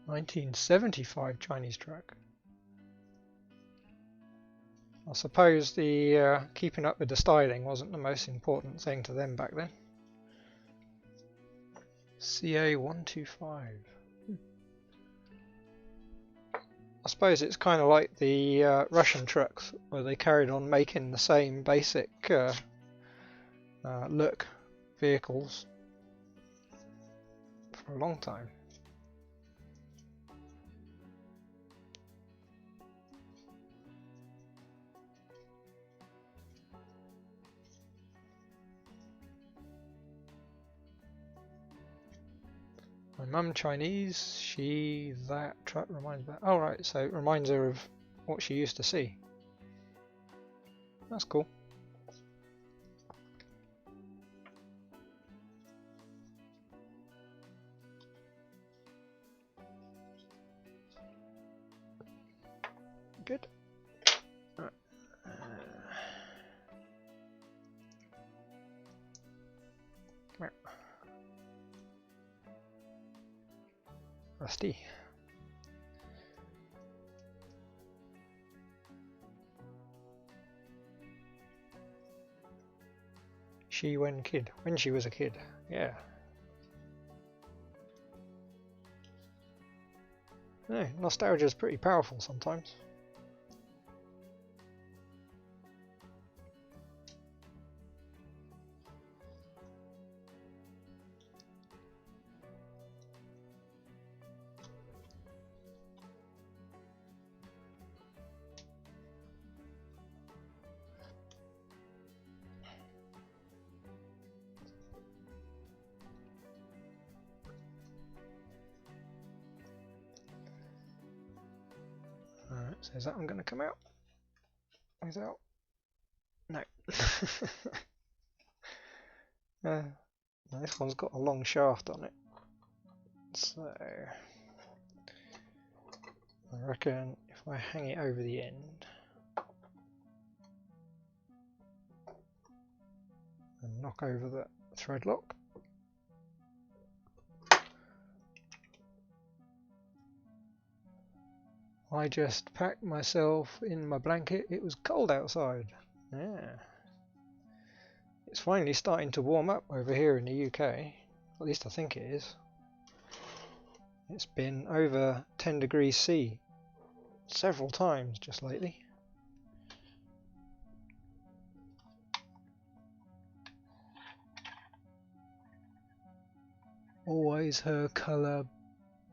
(1975) Chinese truck. I suppose the keeping up with the styling wasn't the most important thing to them back then. CA125. I suppose it's kind of like the Russian trucks, where they carried on making the same basic look vehicles for a long time. My mum Chinese, that truck reminds her. Oh right, so it reminds her of what she used to see. That's cool. Good. Right. Come here. Rusty. When she was a kid, yeah. No, nostalgia's pretty powerful sometimes. Alright, so is that one going to come out? Without? No. This one's got a long shaft on it. So I reckon if I hang it over the end and knock over the thread lock, I just packed myself in my blanket. It was cold outside. Yeah. It's finally starting to warm up over here in the UK. At least I think it is. It's been over 10 degrees C several times just lately. Always her colour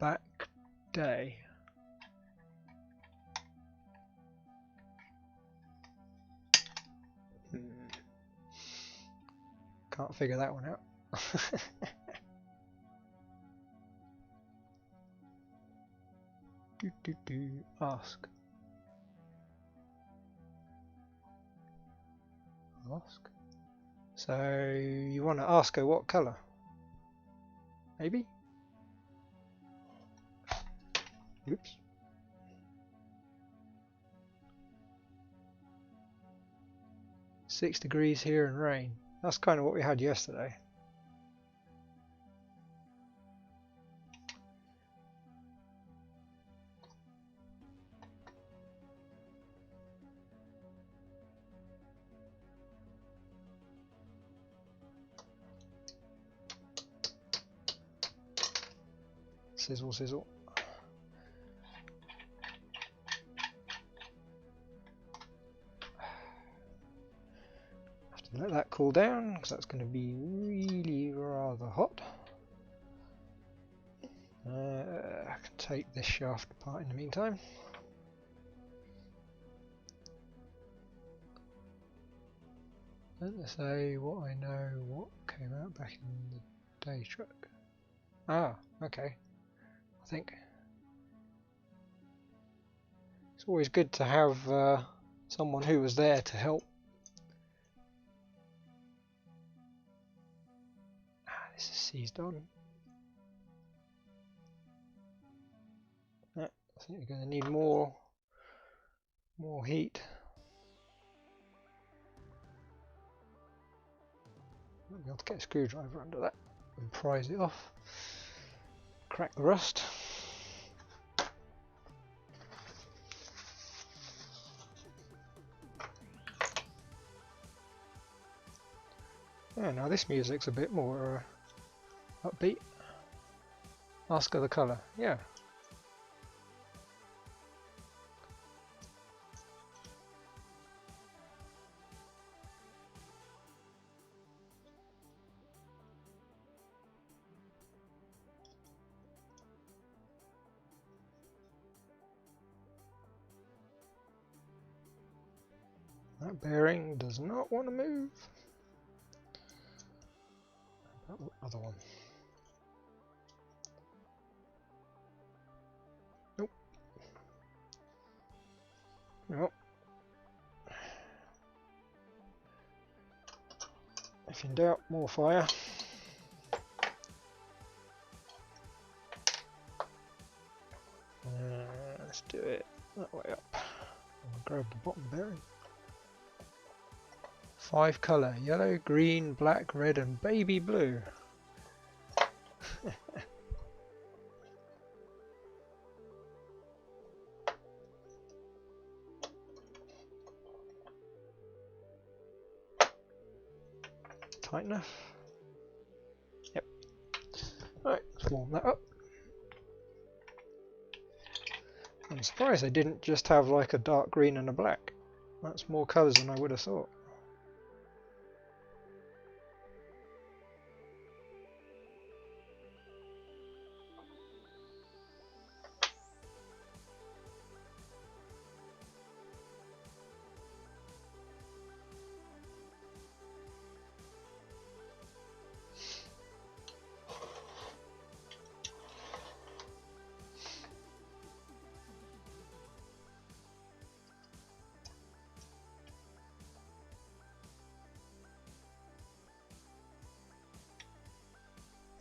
back day. Can't figure that one out. Ask. So you want to ask her what colour? Maybe? Oops. (6 degrees here and rain. That's kind of what we had yesterday. Sizzle, sizzle. Have to let that cool down because that's going to be really rather hot. I can take this shaft apart in the meantime. Let's say what I know what came out back in the day truck. Ah, okay. I think it's always good to have someone who was there to help. Ah, this is seized on. I think you're going to need more heat. Might be able to get a screwdriver under that and prise it off. Crack the rust. Yeah, now this music's a bit more upbeat. Ask her the colour. Yeah. That bearing does not want to move. That other one. Nope. Nope. If in doubt, more fire. Let's do it that way up. I'll grab the bottom bearing. 5 colour: yellow, green, black, red and baby blue. Tight enough? Yep. Alright, let's warm that up. I'm surprised they didn't just have like a dark green and a black. That's more colours than I would have thought.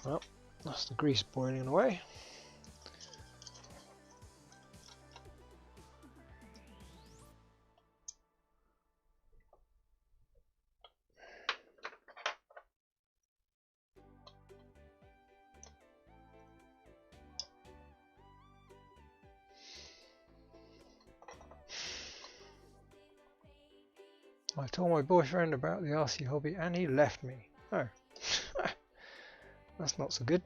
Well, that's the grease boiling away. I told my boyfriend about the RC hobby and he left me. Oh, that's not so good.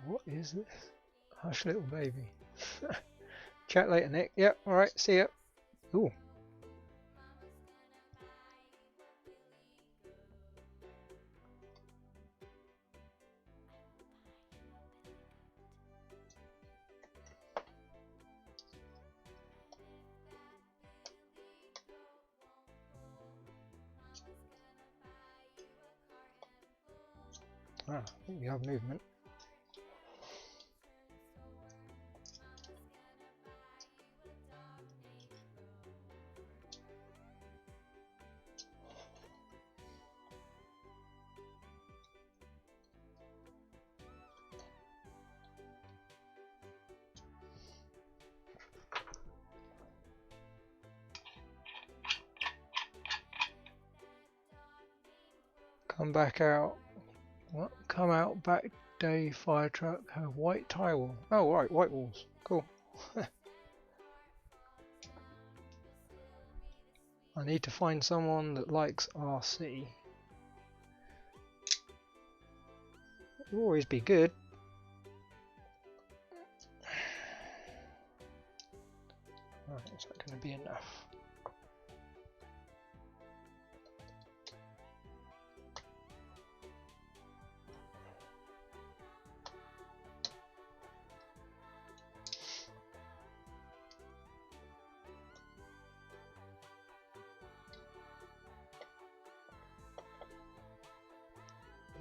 What is this? Hush little baby. Chat later, Nick. Yep, alright, see ya. Ooh. Ah, I think we have movement. Come back out. What? Come out back day fire truck. Have white tie wall. Oh right, white walls. Cool. I need to find someone that likes RC. It'll always be good. Right, is that going to be enough?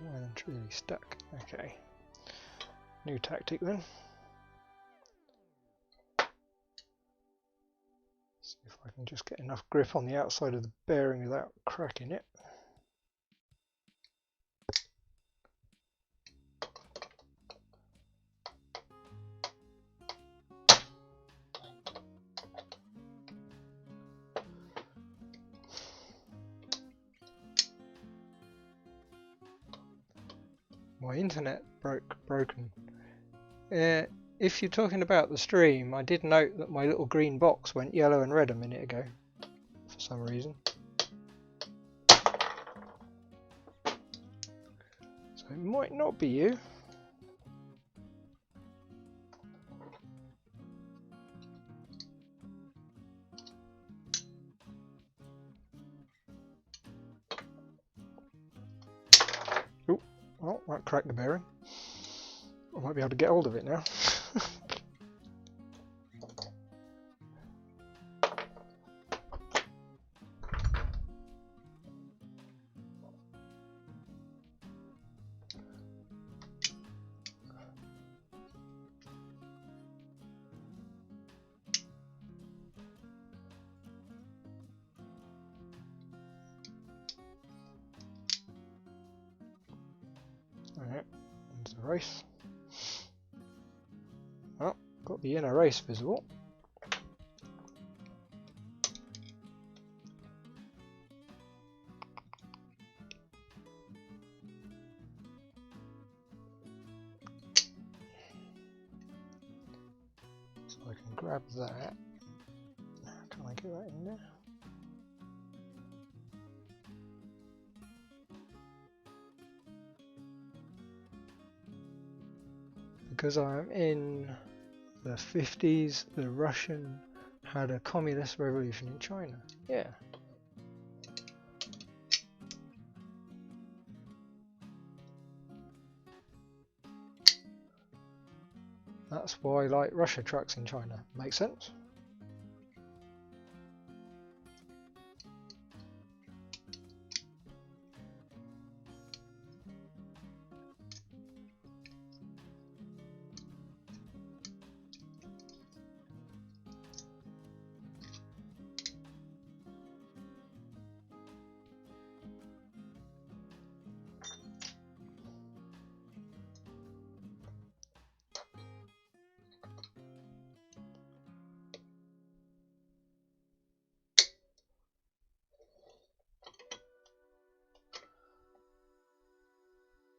Well, it's really stuck. Okay. New tactic then. See if I can just get enough grip on the outside of the bearing without cracking it. My internet broken. If you're talking about the stream, I did note that my little green box went yellow and red a minute ago for some reason. So it might not be you. Oh, well, that cracked the bearing. I might be able to get hold of it now. Alright, there's the race. Oh, got the inner race visible. So I can grab that. Can I get that in there? Because I'm in the 50s, the Russian had a communist revolution in China. Yeah. That's why I like Russia trucks in China. Makes sense?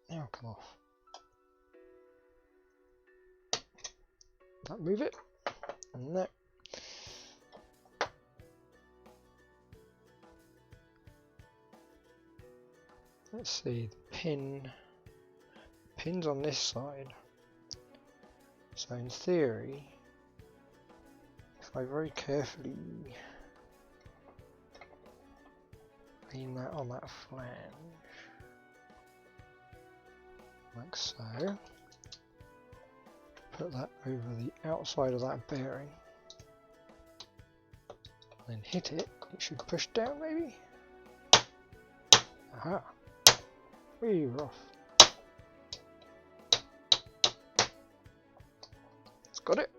Now come off. That move it? No. Let's see, the pin's on this side. So in theory, if I very carefully aim that on that flange, like so, put that over the outside of that bearing, then hit it, it should push down maybe? Aha! Wee, we're off. It's got it.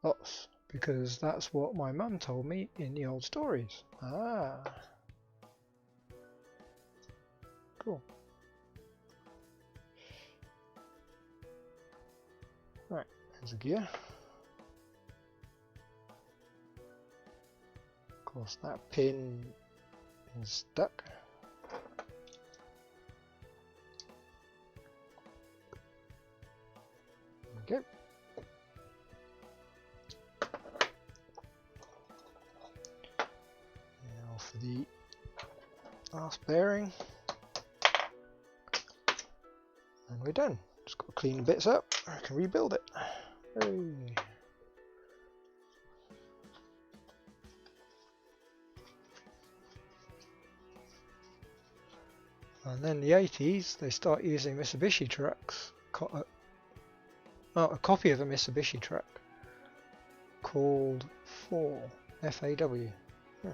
Lots, because that's what my mum told me in the old stories. Ah. Cool. Right, there's a gear. course, that pin is stuck. There we go. Now for the last bearing, and we're done. Just got to clean the bits up. I can rebuild it. Hey. And then the 80s, they start using Mitsubishi trucks. A copy of a Mitsubishi truck called FAW. F-A-W. Yeah.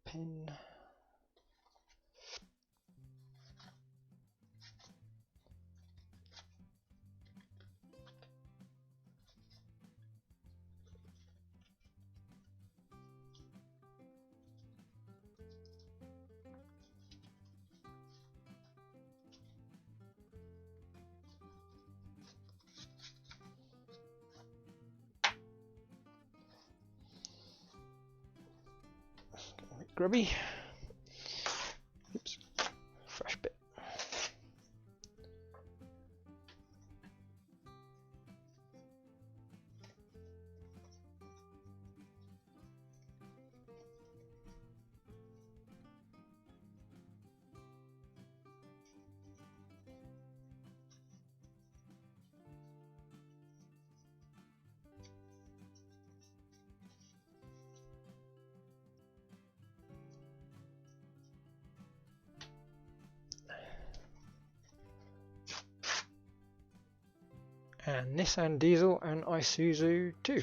Pin. Grubby. Oops. Fresh bit. And Nissan Diesel and Isuzu too.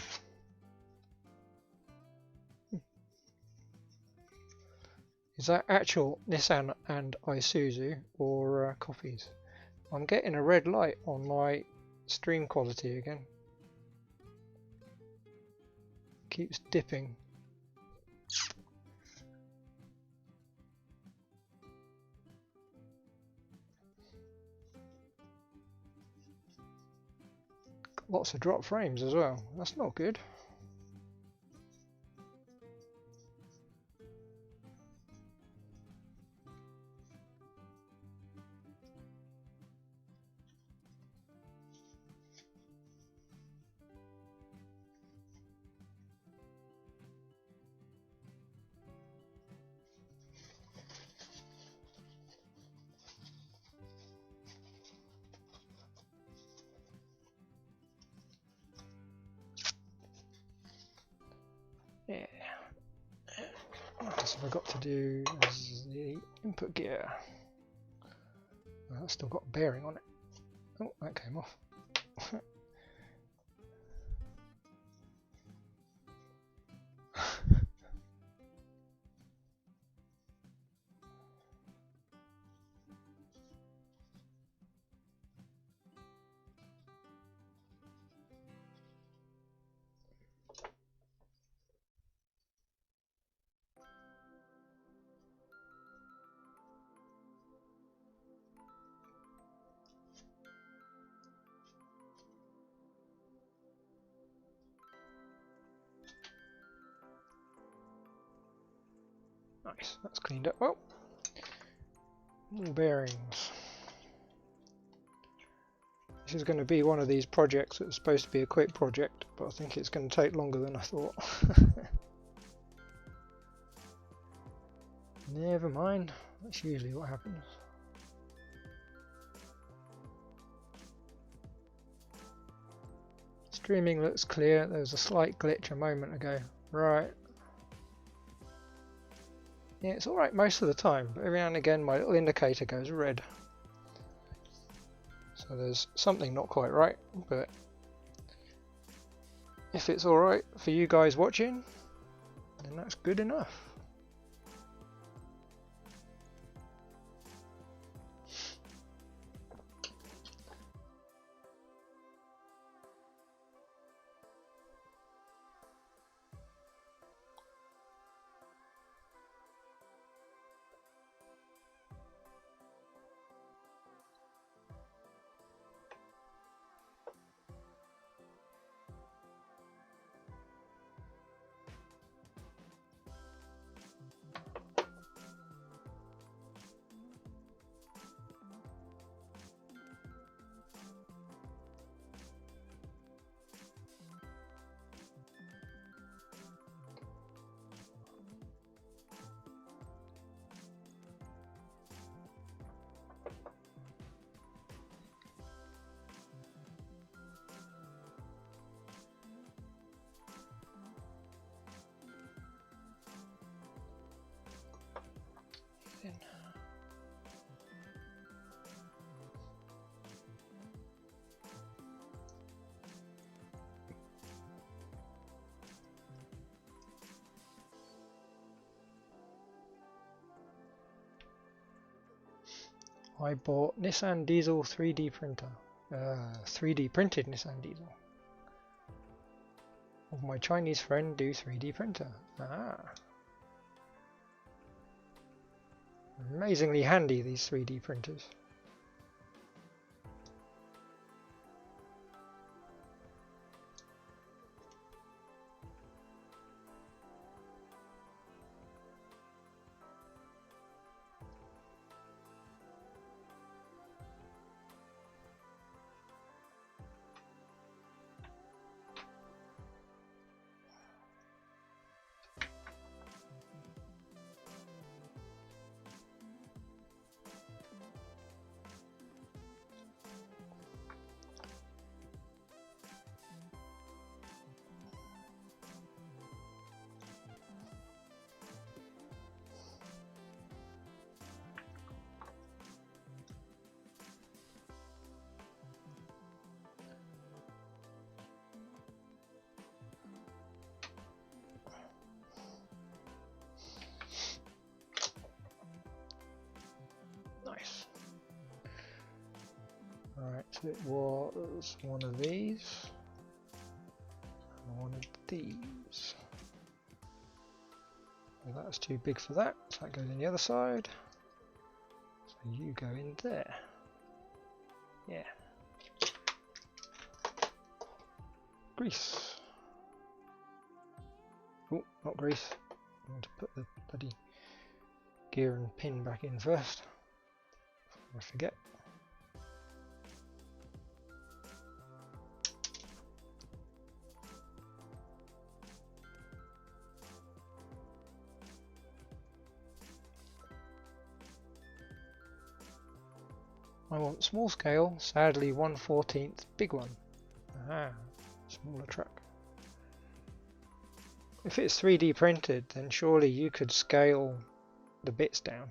Is that actual Nissan and Isuzu or copies? I'm getting a red light on my stream quality again. Keeps dipping. Lots of drop frames as well. That's not good. Yeah. What else have I got to do? This is the input gear. Well, that's still got a bearing on it. Oh, that came off. Nice, that's cleaned up well. More bearings. This is going to be one of these projects that's supposed to be a quick project, but I think it's going to take longer than I thought. Never mind, that's usually what happens. Streaming looks clear, there was a slight glitch a moment ago. Right. Yeah, it's alright most of the time, but every now and again my little indicator goes red. So there's something not quite right, but if it's alright for you guys watching, then that's good enough. in. I bought Nissan Diesel 3D printer. 3D printed Nissan Diesel. Of my Chinese friend do 3D printer. Ah. Amazingly handy, these 3D printers. Nice. Alright, so it was one of these and one of these. Well, that's too big for that, so that goes in the other side. So you go in there. Yeah. Grease. Oh, not grease. I want to put the bloody gear and pin back in first. Before I forget. I want small scale, sadly 1/14 big one. Ah, smaller truck. If it's 3D printed, then surely you could scale the bits down.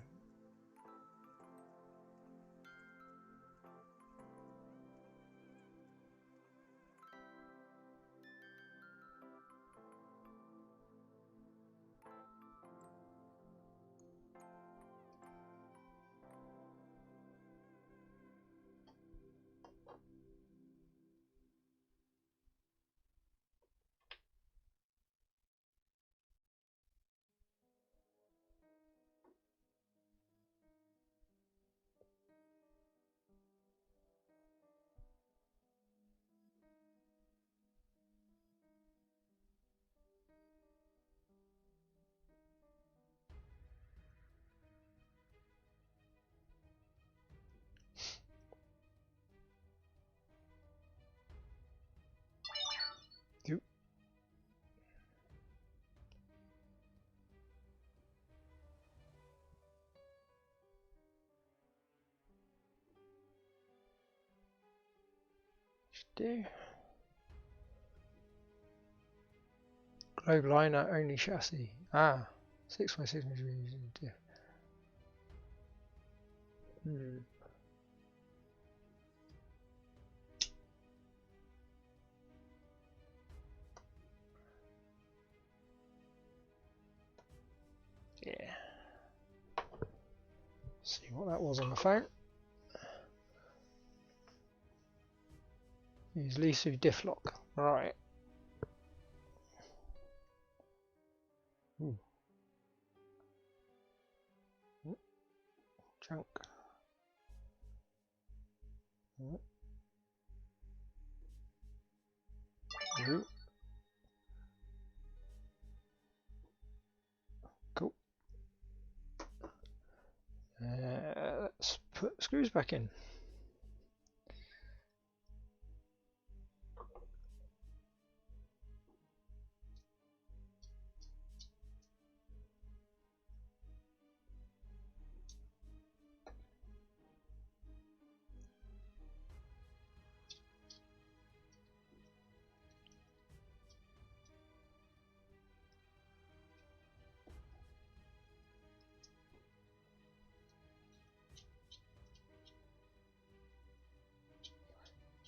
Do globe liner only chassis. Ah, 6x6 meters. Yeah. See what that was on the phone. Use Lisu diff lock. Right. Ooh. Junk. Ooh. Cool. Let's put screws back in.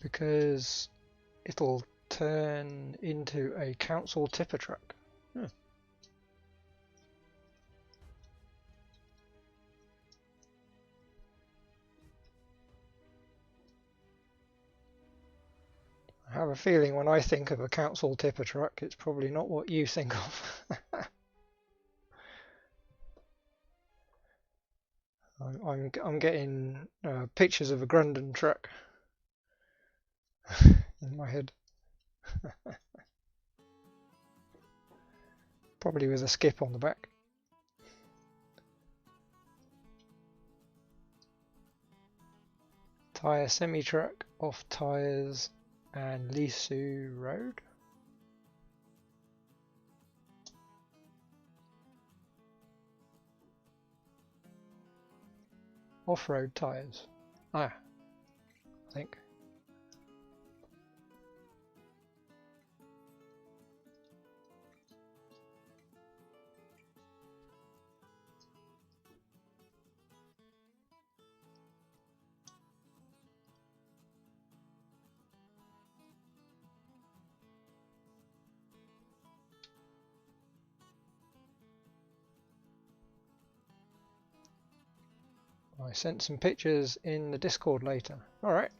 because it'll turn into a council tipper truck. I have a feeling when I think of a council tipper truck, it's probably not what you think of. I'm getting pictures of a Grundon truck in my head. Probably with a skip on the back. Tyre semi-truck off tyres and Lisu Road. Off-road tyres. I think. I sent some pictures in the Discord later. Alright.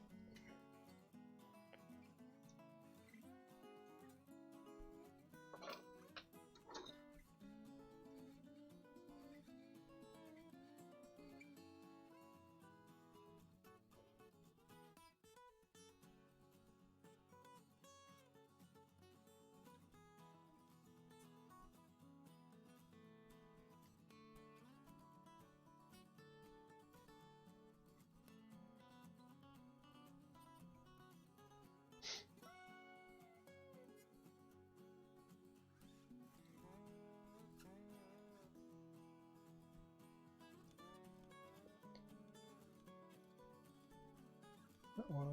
That one.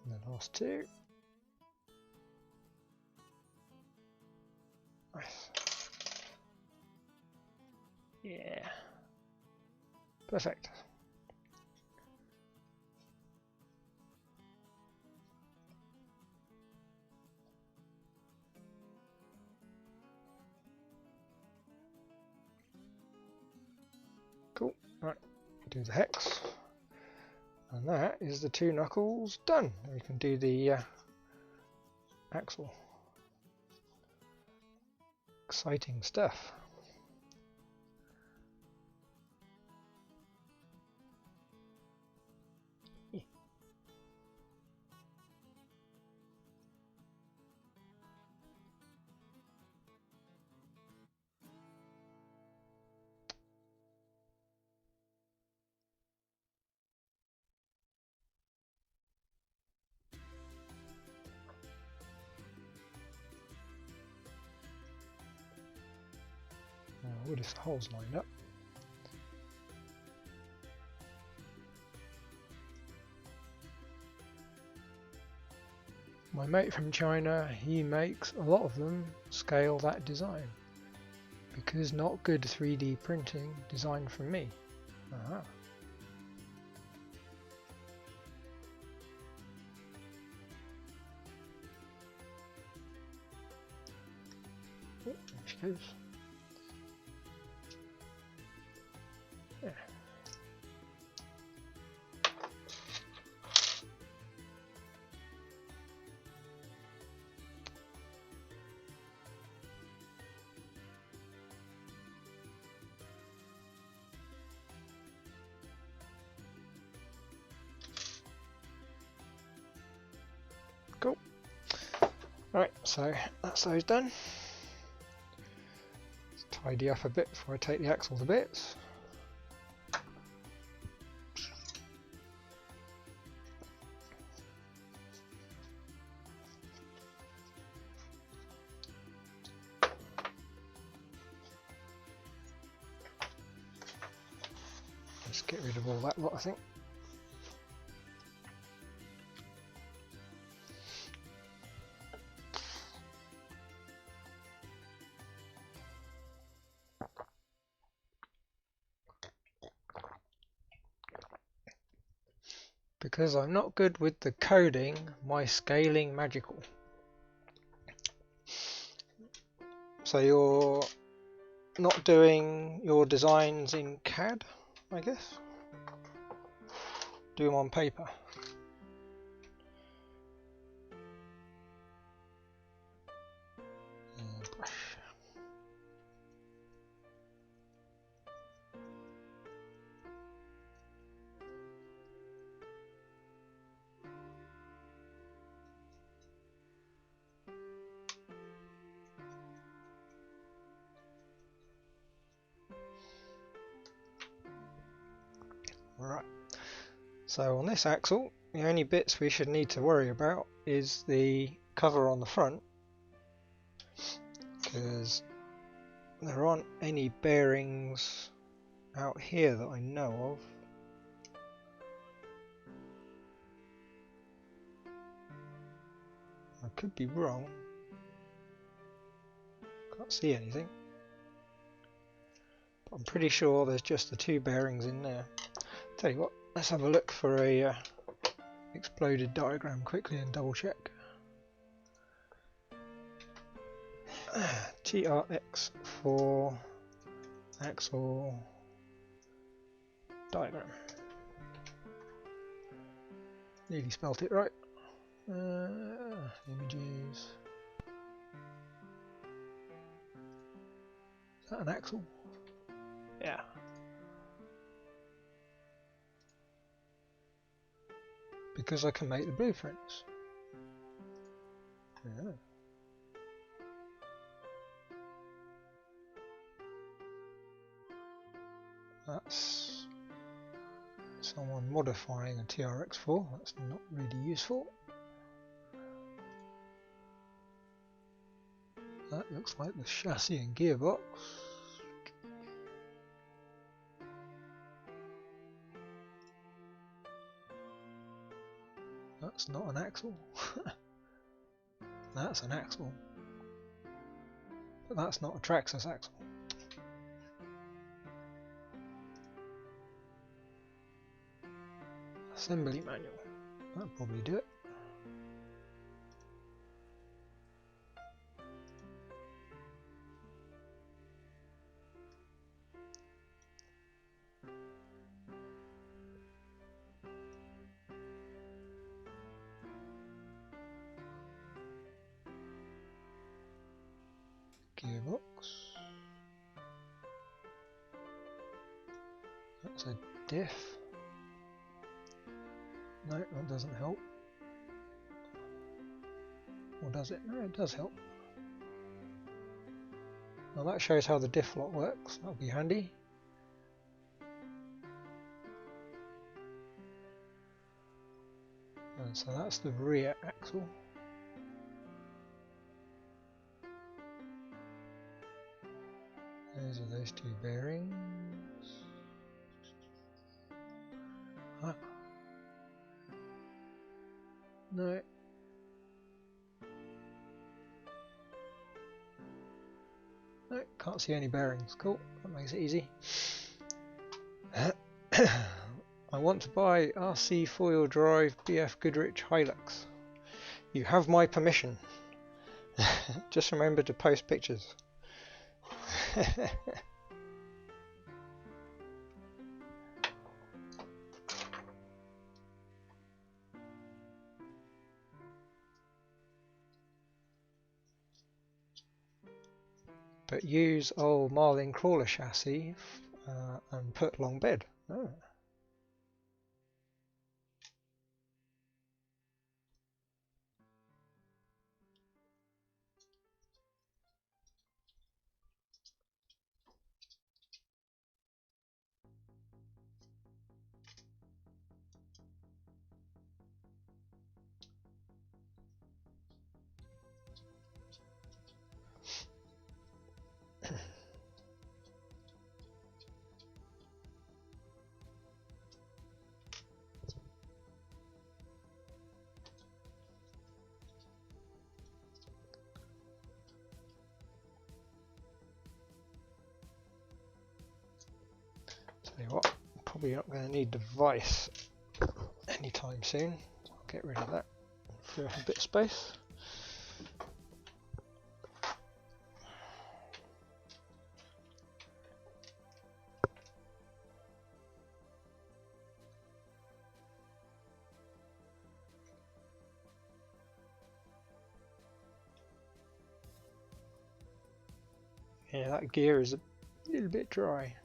And the last two. Nice. Yeah. Perfect. Cool. Right. Do the hex. And that is the two knuckles done. We can do the axle. Exciting stuff. Yeah. What if the holes lined up? My mate from China, he makes a lot of them scale that design because not good 3D printing designed from me. Aha. Oh, there she goes. Yeah. Cool. Right, so that's those done. Let's tidy up a bit before I take the axle to bits. Let's get rid of all that lot, I think. because I'm not good with the coding, my scaling magical. So you're not doing your designs in CAD, I guess? Do them on paper. Brush. Right. So on this axle, the only bits we should need to worry about is the cover on the front, because there aren't any bearings out here that I know of. I could be wrong. Can't see anything. But I'm pretty sure there's just the two bearings in there. Tell you what, let's have a look for a exploded diagram quickly and double check. TRX4 Axle diagram. Nearly spelt it right. Images. Is that an axle? Yeah. Because I can make the blueprints. Yeah. That's someone modifying a TRX4. That's not really useful. That looks like the chassis and gearbox. That's not an axle. That's an axle. But that's not a Traxxas axle. Assembly manual. That'll probably do it. Gearbox. That's a diff. No, that doesn't help. Or does it? No, it does help. Well, that shows how the diff lock works. That'll be handy. And so that's the rear axle. Those are those two bearings. Ah. No. No, can't see any bearings. Cool, that makes it easy. I want to buy RC four-wheel drive BF Goodrich Hilux. You have my permission. Just remember to post pictures. But use old Marlin crawler chassis and put long bed. Oh. Tell you what, I'm probably not going to need the vice anytime soon. So I'll get rid of that, free up a bit of space. Yeah, that gear is a little bit dry.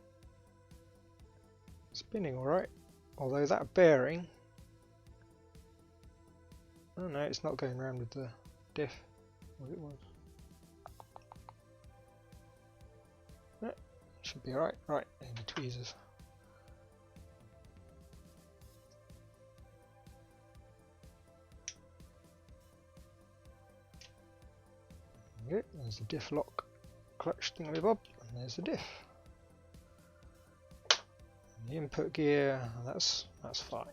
Spinning alright, although that bearing, oh no, it's not going around with the diff, what it was. No, should be alright. Right, and the tweezers. Okay, there's the diff lock clutch thingamabob, and there's the diff. And the input gear, that's fine.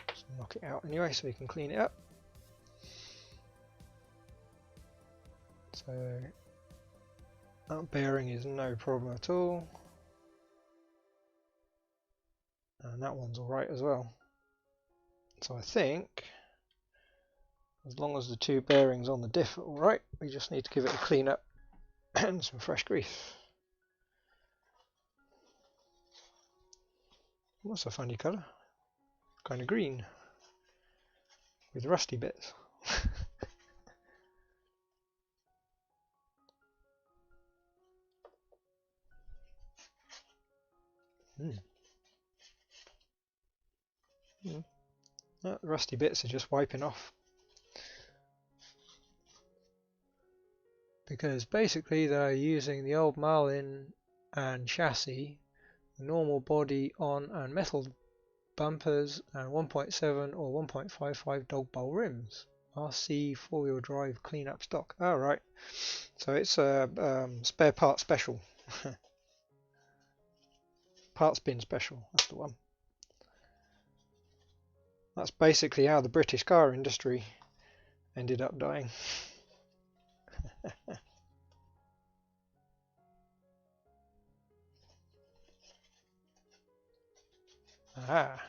Just knock it out anyway so we can clean it up. So that bearing is no problem at all, and that one's alright as well. So I think as long as the two bearings on the diff are alright, we just need to give it a clean up and some fresh grease. That's a funny colour, kind of green with rusty bits. The rusty bits are just wiping off, because basically they're using the old Marlin and chassis, the normal body on and metal bumpers, and 1.7 or 1.55 dog bowl rims. RC 4-wheel drive clean-up stock. Oh right, so it's a spare part special. Parts bin special, that's the one. That's basically how the British car industry ended up dying. Aha,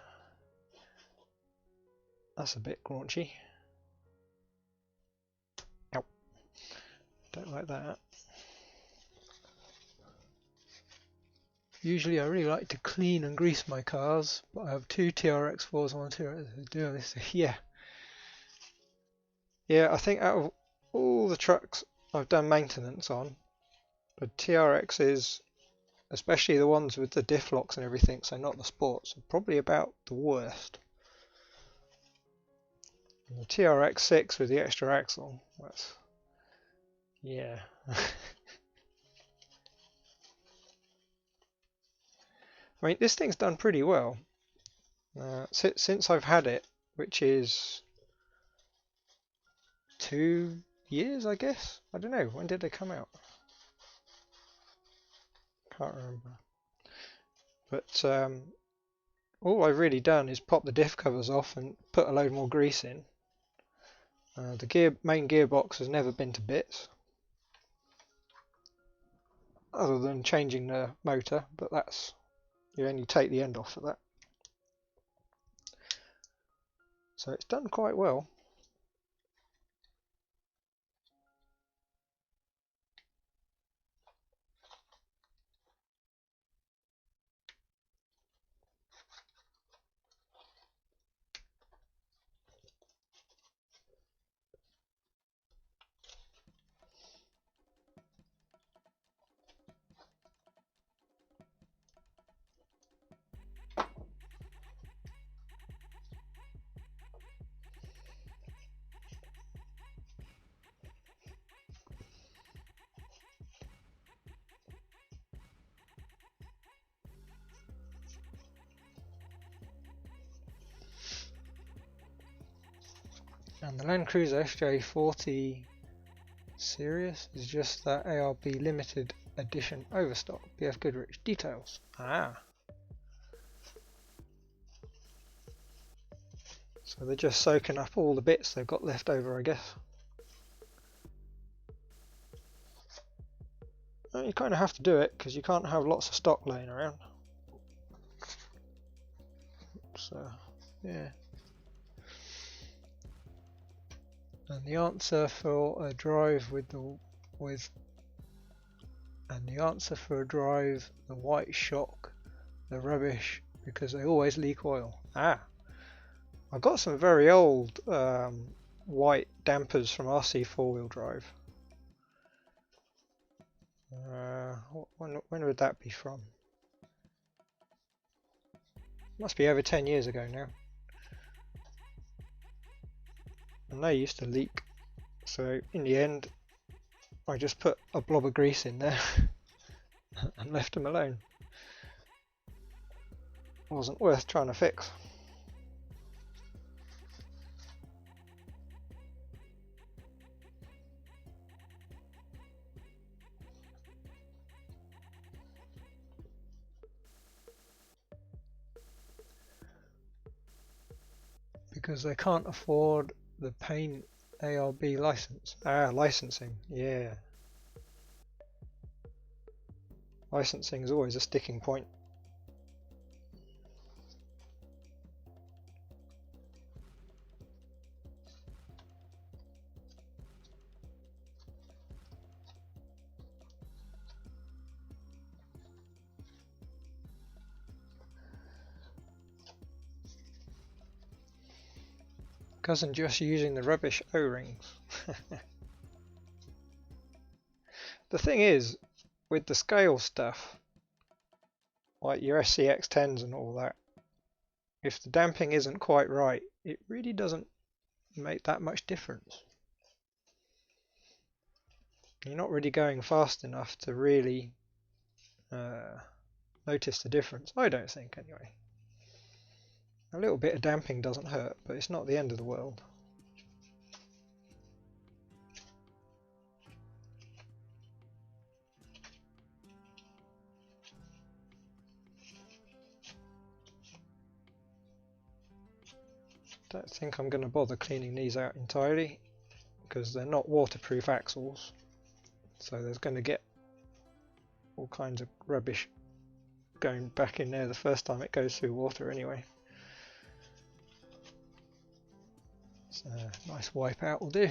that's a bit raunchy. Ow. Don't like that. Usually I really like to clean and grease my cars, but I have two TRX4s on TRX doing this. Yeah, I think out of all the trucks I've done maintenance on, the TRXs, especially the ones with the diff locks and everything, so not the sports, are probably about the worst. And the TRX6 with the extra axle, that's, yeah. I mean, this thing's done pretty well since I've had it, which is 2 years, I guess. I don't know, when did they come out? Can't remember. But all I've really done is pop the diff covers off and put a load more grease in. The main gearbox has never been to bits, other than changing the motor, but that's, you only take the end off for that. So it's done quite well. And the Land Cruiser SJ40 Series is just that ARB limited edition overstock. BF Goodrich details. Ah. So they're just soaking up all the bits they've got left over, I guess. Well, you kind of have to do it because you can't have lots of stock laying around. So, yeah. And the answer for a drive the white shock, the rubbish, because they always leak oil. Ah, I've got some very old white dampers from RC four-wheel drive. When would that be from? Must be over 10 years ago now. And they used to leak, so in the end I just put a blob of grease in there and left them alone. Wasn't worth trying to fix. Because they can't afford the paint ARB license. Ah, licensing, yeah. Licensing is always a sticking point. Cousin just using the rubbish O-rings. The thing is, with the scale stuff, like your SCX10s and all that, if the damping isn't quite right, it really doesn't make that much difference. You're not really going fast enough to really notice the difference, I don't think anyway. A little bit of damping doesn't hurt, but it's not the end of the world. Don't think I'm going to bother cleaning these out entirely because they're not waterproof axles, so there's going to get all kinds of rubbish going back in there the first time it goes through water anyway. So nice wipe out will do.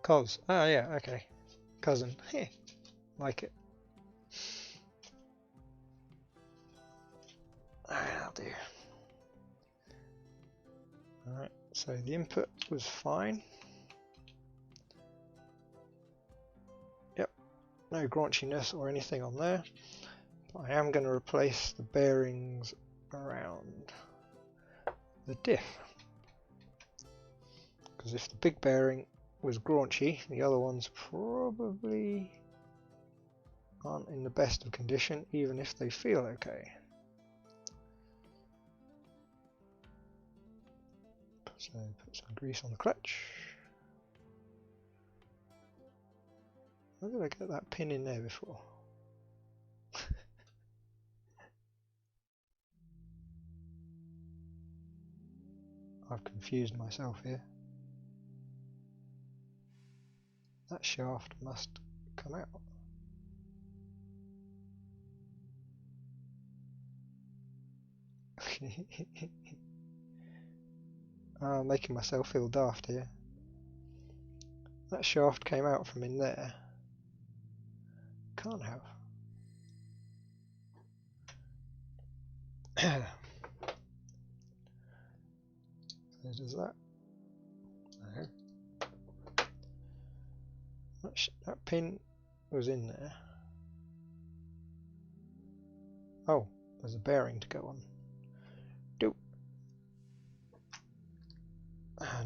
Cos, ah yeah, okay, cousin, like it. That'll do. Alright, so the input was fine. Yep, no graunchiness or anything on there. But I am going to replace the bearings around the diff. Because if the big bearing was graunchy, the other ones probably aren't in the best of condition, even if they feel okay. So put some grease on the clutch. How did I get that pin in there before? I've confused myself here. That shaft must come out. I'm making myself feel daft here. That shaft came out from in there. Can't have. So does that? No. That pin was in there. Oh, there's a bearing to go on. Doop.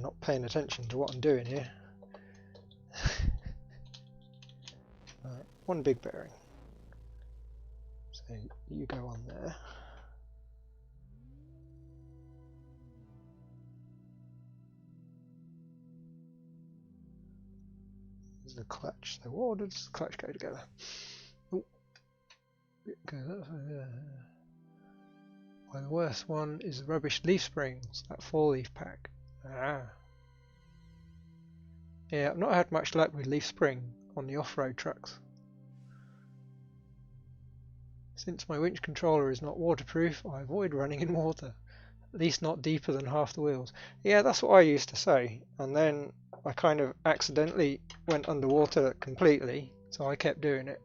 Not paying attention to what I'm doing here. Right, one big bearing. So you go on there. There's the clutch. So what does the clutch go together? Oh. Well, the worst one is the rubbish leaf springs, that 4-leaf pack. Ah. Yeah, I've not had much luck with leaf spring on the off-road trucks. Since my winch controller is not waterproof, I avoid running in water, at least not deeper than half the wheels. Yeah, that's what I used to say, and then I kind of accidentally went underwater completely, so I kept doing it.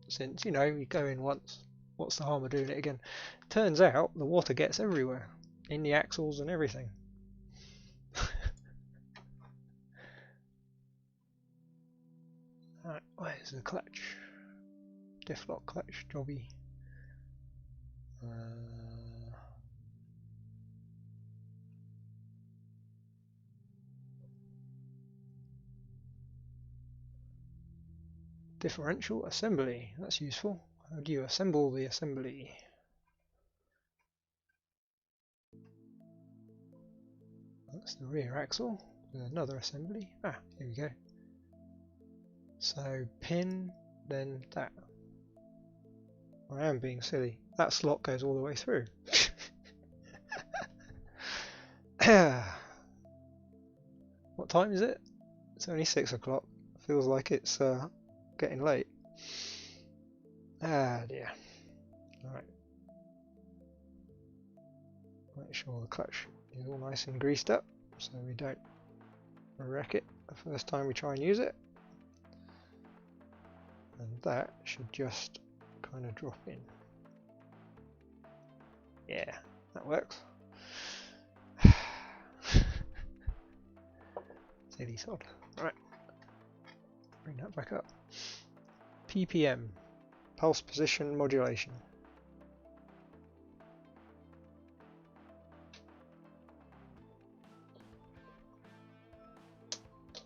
Since, you know, you go in once, what's the harm of doing it again? Turns out the water gets everywhere, in the axles and everything. Alright, where's the clutch? Diff lock clutch, jobby. Differential assembly, that's useful. How do you assemble the assembly? That's the rear axle with another assembly. Ah, here we go. So pin, then that. I am being silly. That slot goes all the way through. What time is it? It's only 6 o'clock. Feels like it's getting late. Ah dear. Alright. Make sure the clutch is all nice and greased up so we don't wreck it the first time we try and use it. And that should just kind of drop in. Yeah, that works. Silly sod. Right, bring that back up. PPM, pulse position modulation.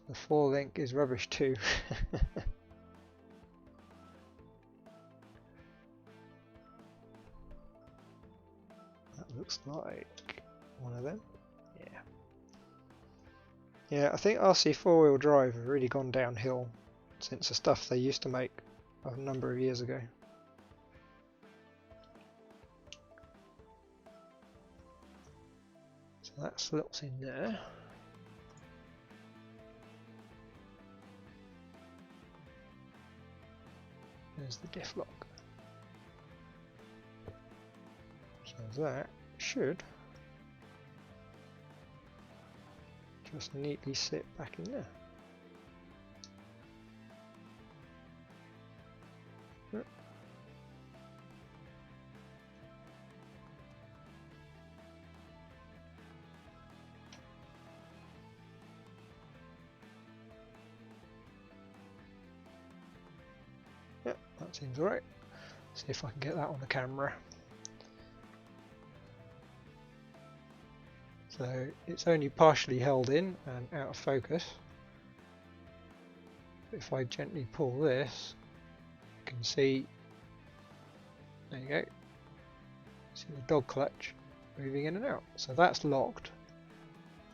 The 4-link is rubbish too. That looks like one of them. Yeah. Yeah, I think RC 4-wheel drive have really gone downhill since the stuff they used to make a number of years ago. So that slots in there. There's the diff lock. So that should just neatly sit back in there. Yep. Yep, that seems alright. See if I can get that on the camera. So it's only partially held in and out of focus. If I gently pull this, you can see, there you go, see the dog clutch moving in and out. So that's locked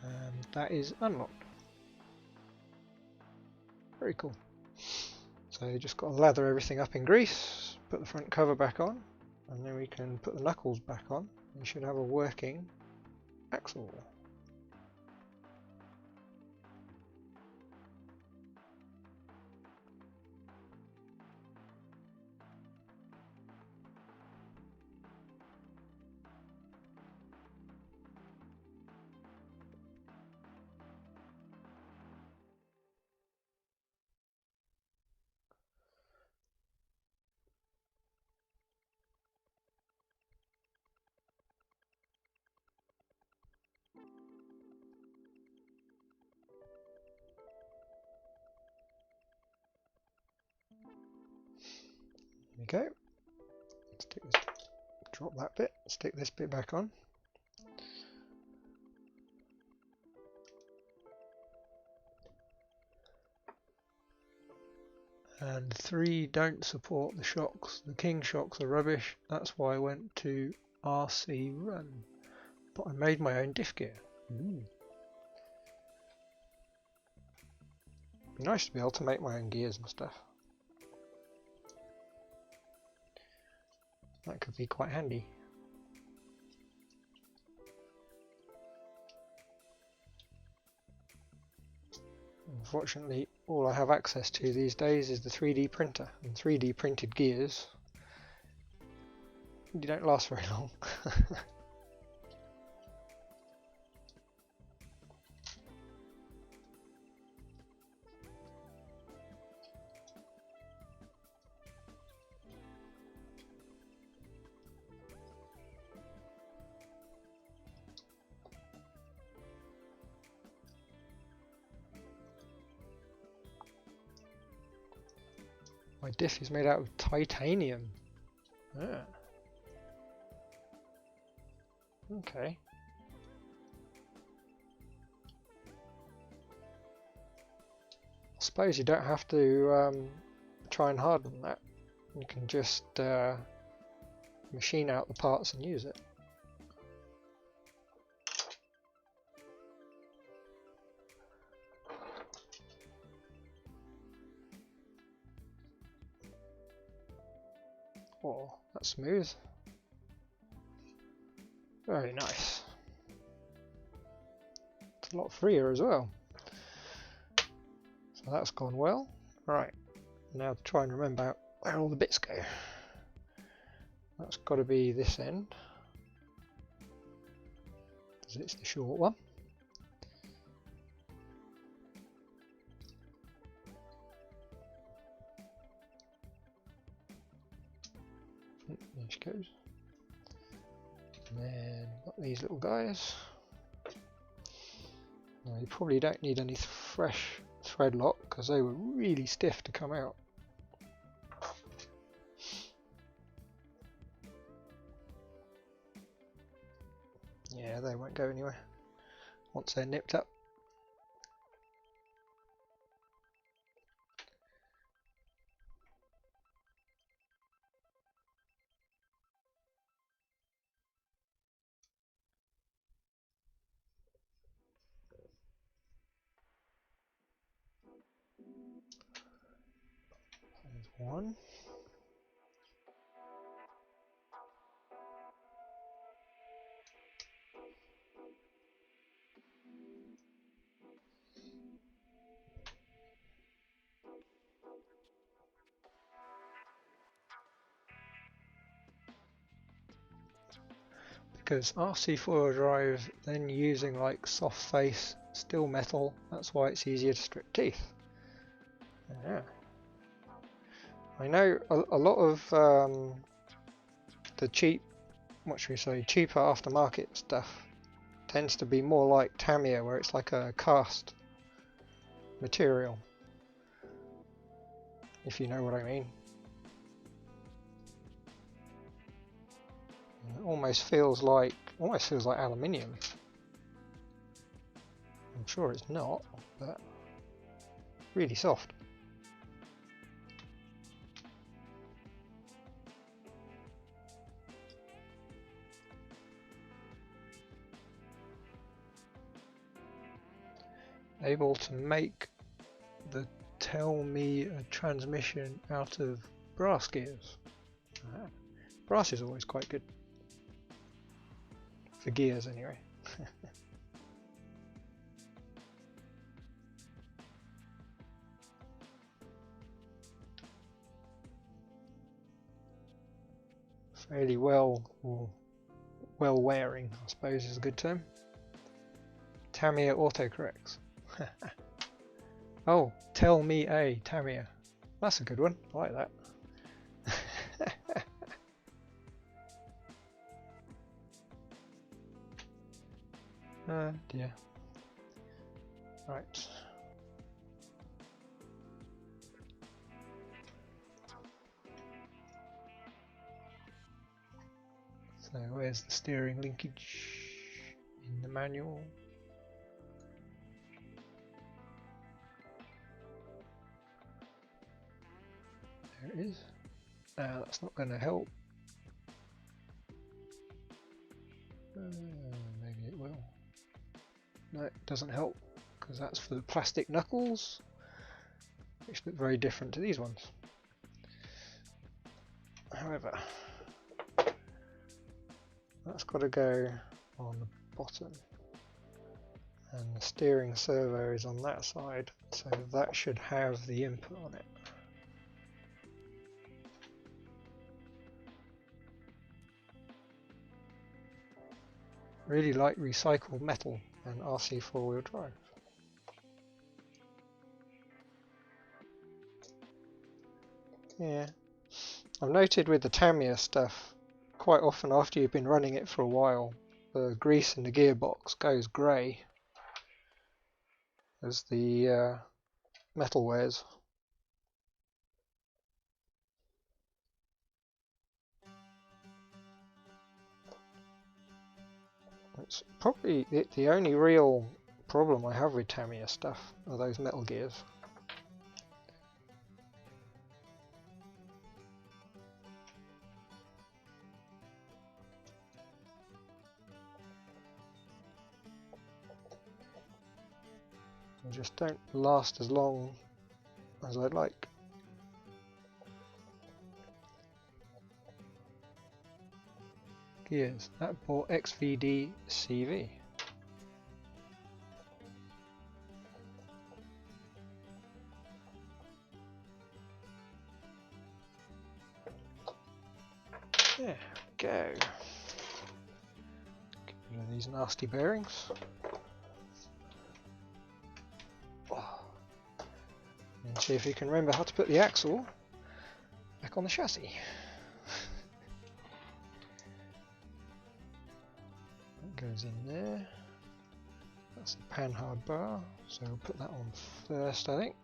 and that is unlocked. Very cool. So you just got to lather everything up in grease, put the front cover back on, and then we can put the knuckles back on. You should have a working axle. There we go. Stick this, drop that bit, stick this bit back on. And 3 don't support the shocks. The King shocks are rubbish. That's why I went to RC Run. But I made my own diff gear. Ooh. Be nice to be able to make my own gears and stuff. That could be quite handy. Unfortunately, all I have access to these days is the 3D printer, and 3D printed gears, you don't last very long. My diff is made out of titanium. Ah. Okay. I suppose you don't have to try and harden that. You can just machine out the parts and use it. Oh, that's smooth. Very nice. It's a lot freer as well. So that's gone well. Right, now to try and remember where all the bits go. That's got to be this end, because it's the short one. There she goes. And then we've got these little guys. Now you probably don't need any fresh thread lock because they were really stiff to come out. Yeah, they won't go anywhere once they're nipped up. There's one. Because RC4 drive then using like soft face steel metal, that's why it's easier to strip teeth. Yeah. I know a lot of the cheap, what should we say, cheaper aftermarket stuff tends to be more like Tamiya, where it's like a cast material, if you know what I mean. It almost feels like aluminium. I'm sure it's not, but really soft. Able to make the tell me a transmission out of brass gears. Brass is always quite good. For gears anyway. Fairly well wearing, I suppose is a good term. Tamiya autocorrects. Oh, tell me a Tamiya. That's a good one. I like that. Dear. Right. So where's the steering linkage in the manual? There it is. That's not going to help. Maybe it will. No, it doesn't help because that's for the plastic knuckles, which look very different to these ones. However, that's got to go on the bottom. And the steering servo is on that side, so that should have the input on it. Really like recycled metal and RC four-wheel drive. Yeah, I've noted with the Tamiya stuff, quite often after you've been running it for a while, the grease in the gearbox goes grey as the metal wears. It's probably the only real problem I have with Tamiya stuff are those metal gears. They just don't last as long as I'd like. Gears, that bought XVD CV. There we go. Get rid of these nasty bearings. And see if you can remember how to put the axle back on the chassis. That goes in there. That's the panhard bar, so we'll put that on first, I think.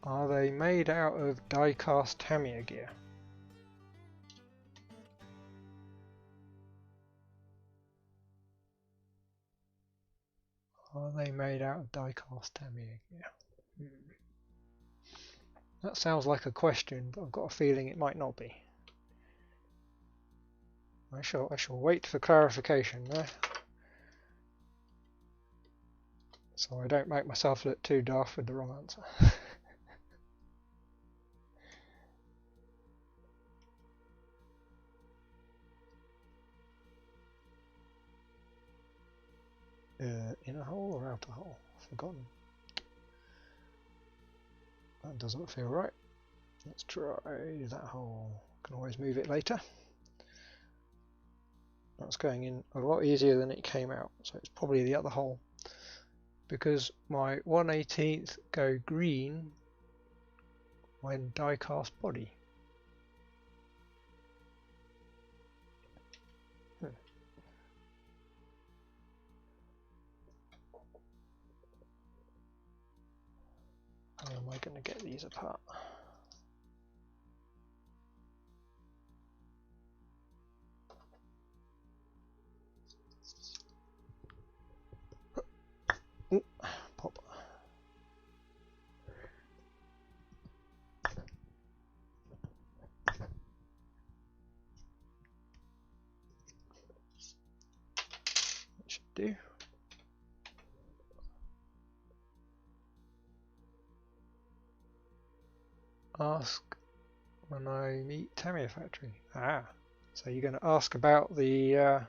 Are they made out of die-cast Tamiya gear? Are they made out of die-cast Tamiya gear? That sounds like a question, but I've got a feeling it might not be. I shall wait for clarification there, so I don't make myself look too daft with the wrong answer. Inner hole or outer hole? I've forgotten. That doesn't feel right. Let's try that hole. Can always move it later. That's going in a lot easier than it came out, so it's probably the other hole. Because my 1/18th go green when die-cast body. How am I going to get these apart? Ooh, pop. That should do. Ask when I meet Tamiya factory. Ah, so you're going to ask about the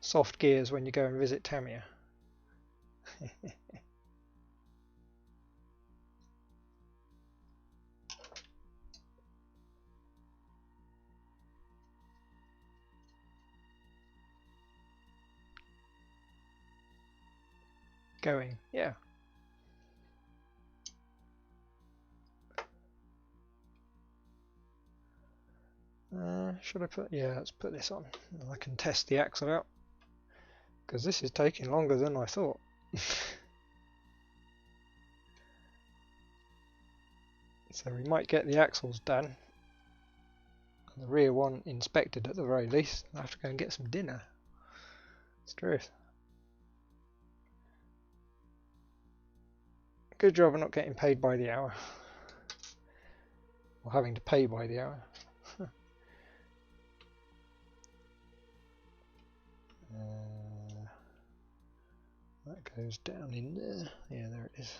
soft gears when you go and visit Tamiya. Going, yeah. Should I put, yeah, let's put this on. I can test the axle out, because this is taking longer than I thought. So we might get the axles done, and the rear one inspected at the very least. I'll have to go and get some dinner. It's truth. Good job of not getting paid by the hour. or having to pay by the hour. That goes down in there. Yeah, there it is.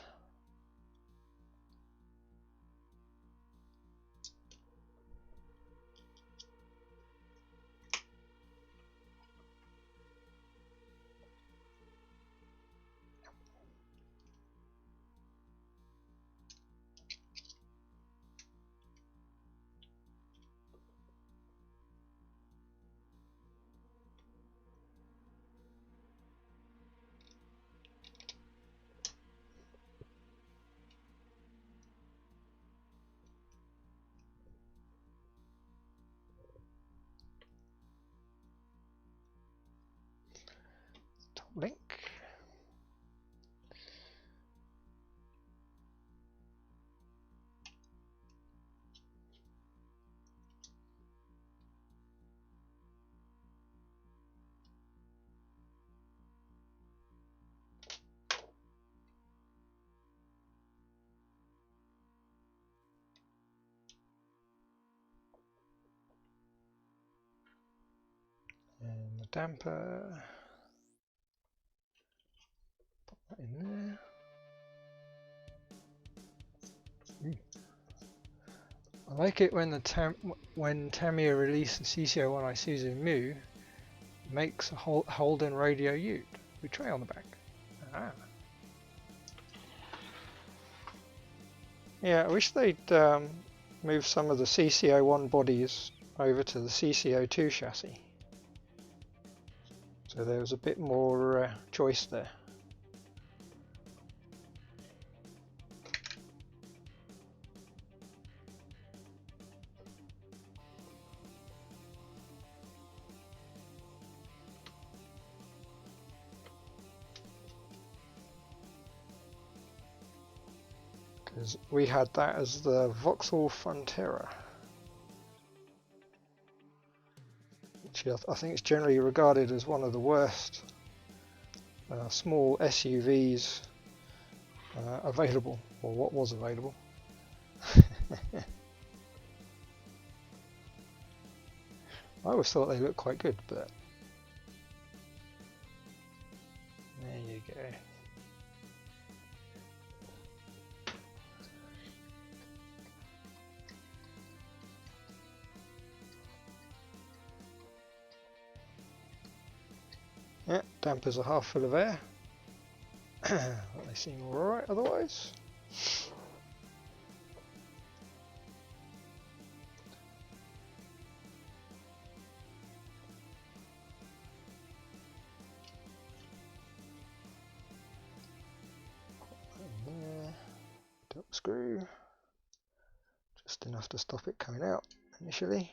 Link. And the damper. Pop that in there. I like it when when Tamiya released the CC01 Isuzu Mu, makes a Holden radio ute with tray on the back. Ah. Yeah, I wish they'd move some of the CC01 bodies over to the CC02 chassis, so there was a bit more choice there. Because we had that as the Vauxhall Frontera, which I think is generally regarded as one of the worst small SUVs available, or what was available. I always thought they looked quite good, but there you go. Yeah, dampers are half full of air. They seem alright otherwise. There. Top screw. Just enough to stop it coming out initially.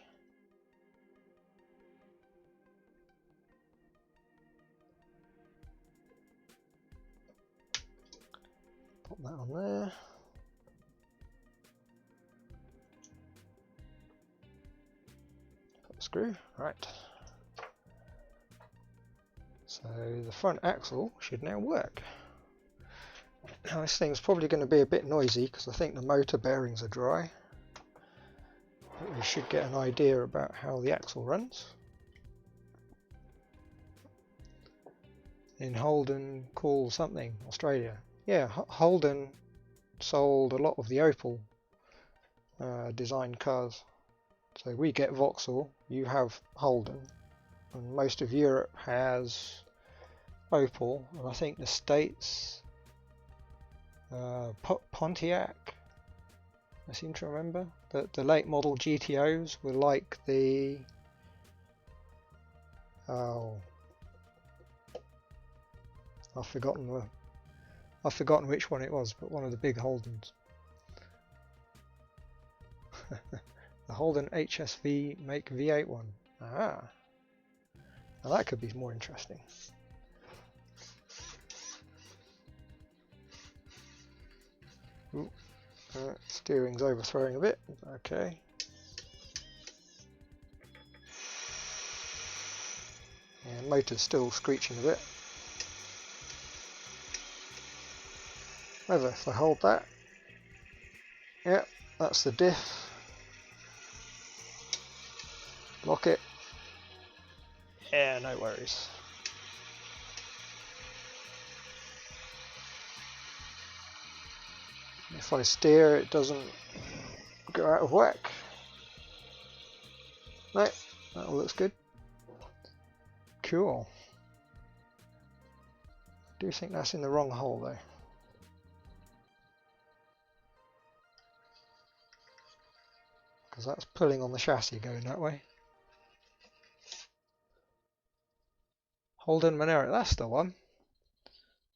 Pop that on there. Pop the screw, right. So the front axle should now work. Now this thing's probably going to be a bit noisy because I think the motor bearings are dry. But we should get an idea about how the axle runs. In Holden call something, Australia. Yeah, Holden sold a lot of the Opel designed cars. So we get Vauxhall, you have Holden, and most of Europe has Opel, and I think the States, Pontiac, I seem to remember that the late model GTOs were like the I've forgotten which one it was, but one of the big Holdens. The Holden HSV make V8 one. Ah, now that could be more interesting. Ooh, steering's overthrowing a bit. Okay. And motor's still screeching a bit. However, if I hold that, yeah, that's the diff. Lock it. Yeah, no worries. If I steer, it doesn't go out of whack. No, that all looks good. Cool. I do think that's in the wrong hole though. Because that's pulling on the chassis going that way. Holden Monero, that's the one.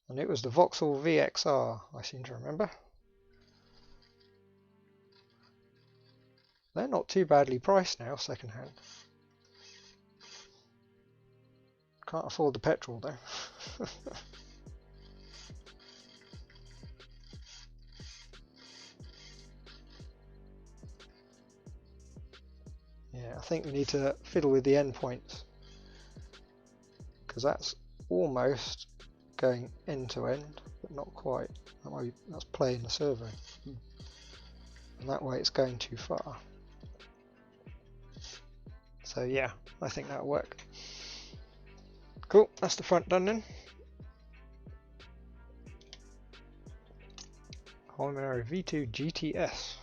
And it was the Vauxhall VXR, I seem to remember. They're not too badly priced now, second hand. Can't afford the petrol though. Yeah, I think we need to fiddle with the endpoints. Because that's almost going end to end, but not quite. That's playing the servo. And that way it's going too far. So yeah, I think that'll work. Cool, that's the front done then. Holden V2 GTS.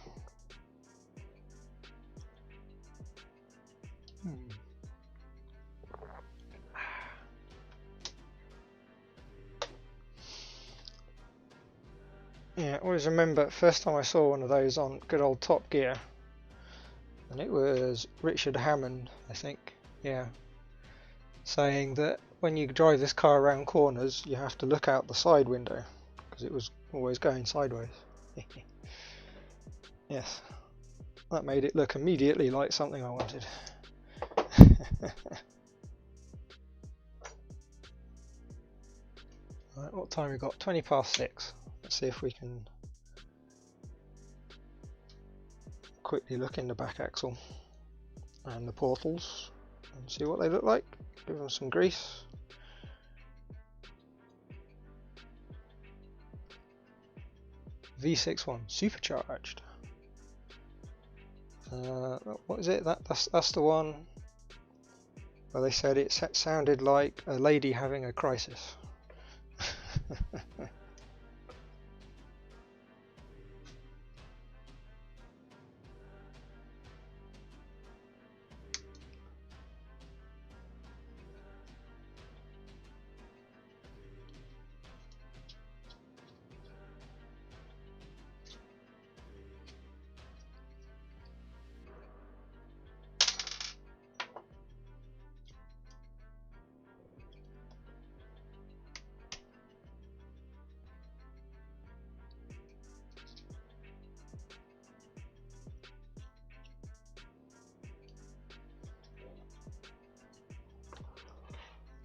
Yeah, always remember first time I saw one of those on good old Top Gear, and it was Richard Hammond, I think, yeah, saying that when you drive this car around corners you have to look out the side window because it was always going sideways. Yes, that made it look immediately like something I wanted. Right, what time we got? 20 past 6. Let's see if we can quickly look in the back axle and the portals and see what they look like. Give them some grease. V61 supercharged. What is it? That's the one where they said it sounded like a lady having a crisis.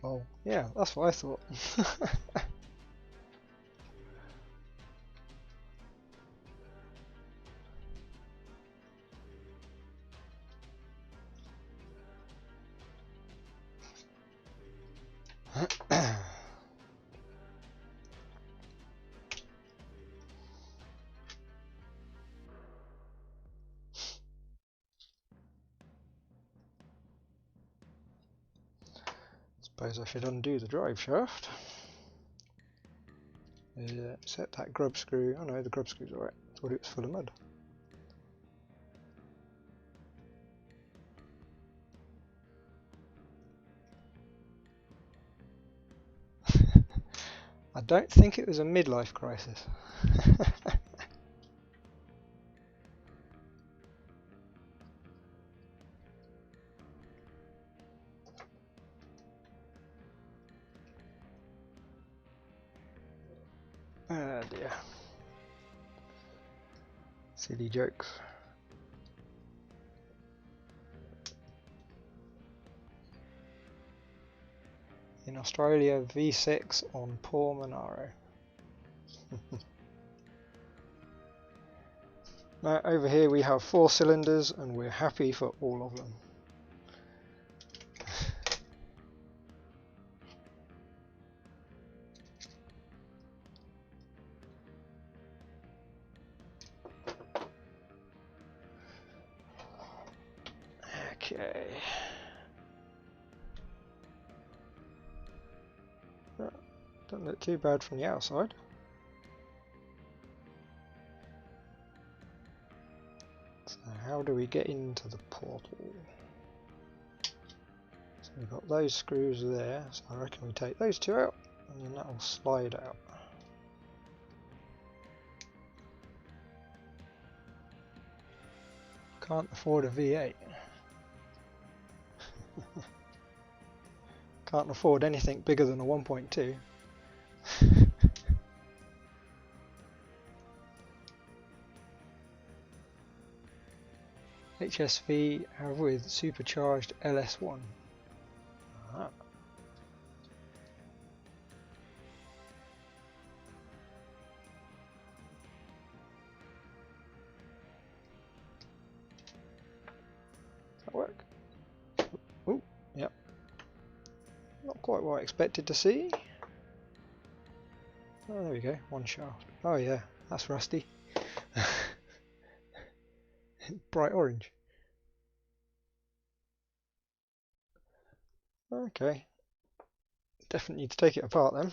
Oh, yeah, that's what I thought. Suppose I should undo the drive shaft. Set that grub screw. Oh no, the grub screw's alright. I thought it was full of mud. I don't think it was a midlife crisis. Oh dear. Silly jokes. In Australia, V6 on poor Monaro. Now over here we have 4 cylinders and we're happy for all of them. Okay. Doesn't look too bad from the outside. So how do we get into the portal? So we've got those screws there, so I reckon we take those two out and then that will slide out. Can't afford a V8. Can't afford anything bigger than a 1.2. HSV have with supercharged LS1. Ah. Does that work? Oh, yep. Not quite what I expected to see. Oh, there we go, one shaft. Oh yeah, that's rusty. Bright orange. Okay. Definitely need to take it apart then.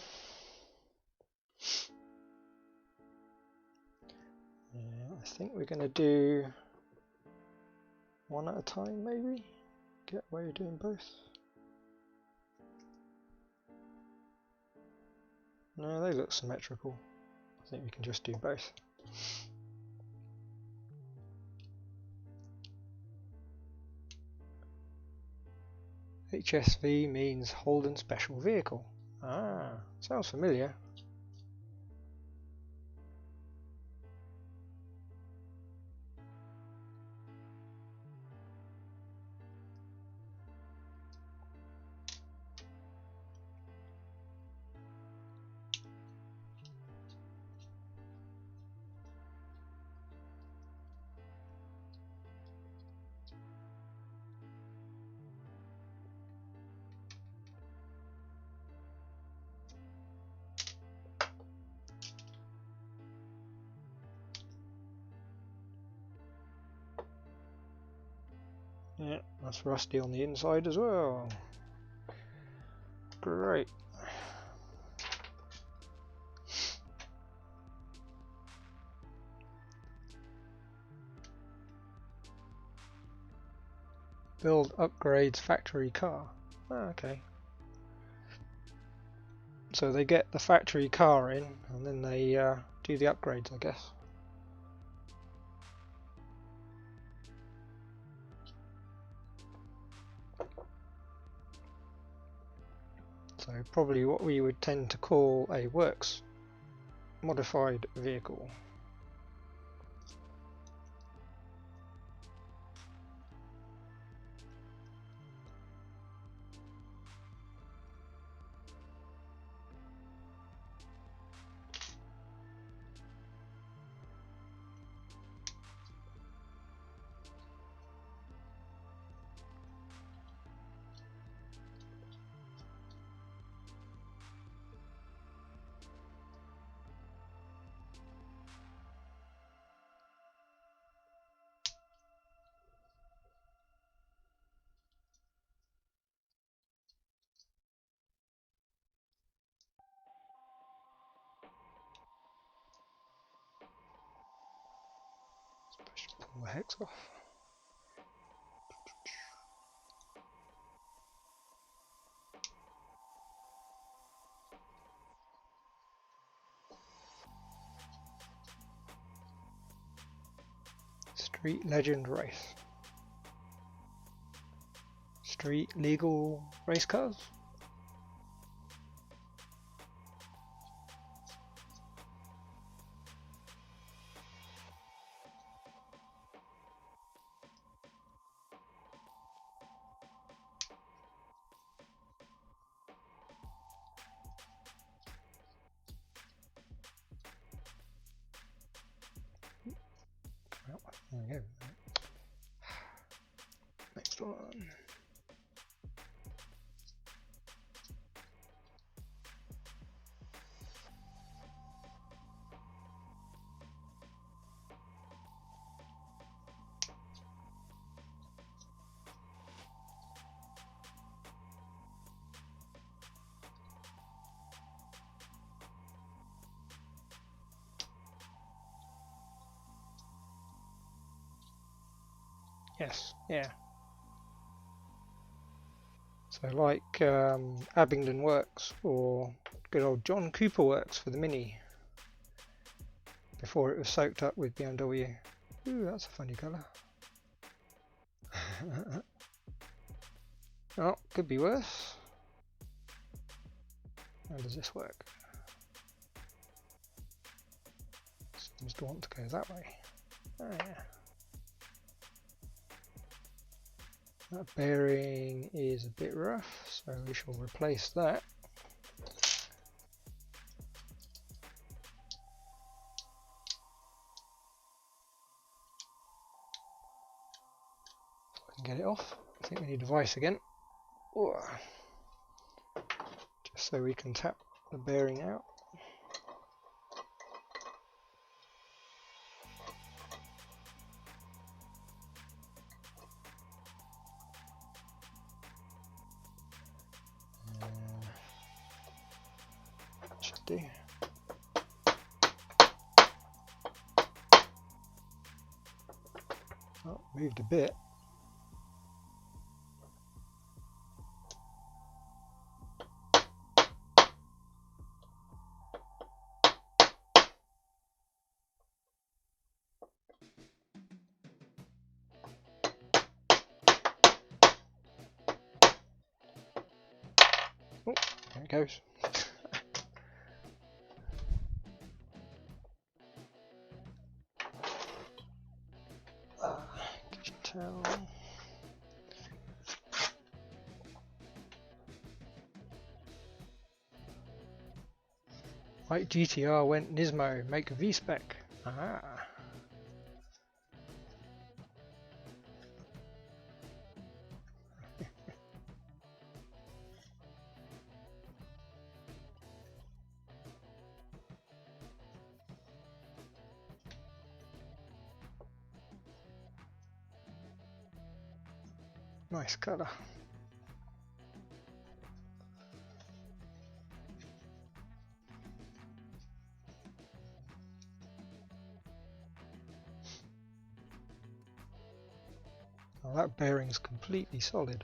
Yeah, I think we're going to do one at a time maybe? Get away with doing both. No, they look symmetrical. I think we can just do both. HSV means Holden Special Vehicle. Ah, sounds familiar. Yeah, that's rusty on the inside as well. Great. Build upgrades factory car. Oh, okay. So they get the factory car in and then they do the upgrades, I guess. So probably what we would tend to call a works modified vehicle. Pull the hex off. Street Legend Race. Street legal race cars? There we go. Next one. Yes, yeah. So like Abingdon Works or good old John Cooper Works for the Mini before it was soaked up with BMW. Ooh, that's a funny colour. Oh, could be worse. How does this work? Seems to want to go that way. Oh yeah. That bearing is a bit rough, so we shall replace that. If I can get it off. I think we need a vise again. Ooh. Just so we can tap the bearing out. Should do. Oh, moved a bit. Oh, there it goes. Kitchen towel. Like GTR went Nismo, make a V-spec. Ah. Nice colour. Well, that bearing's completely solid.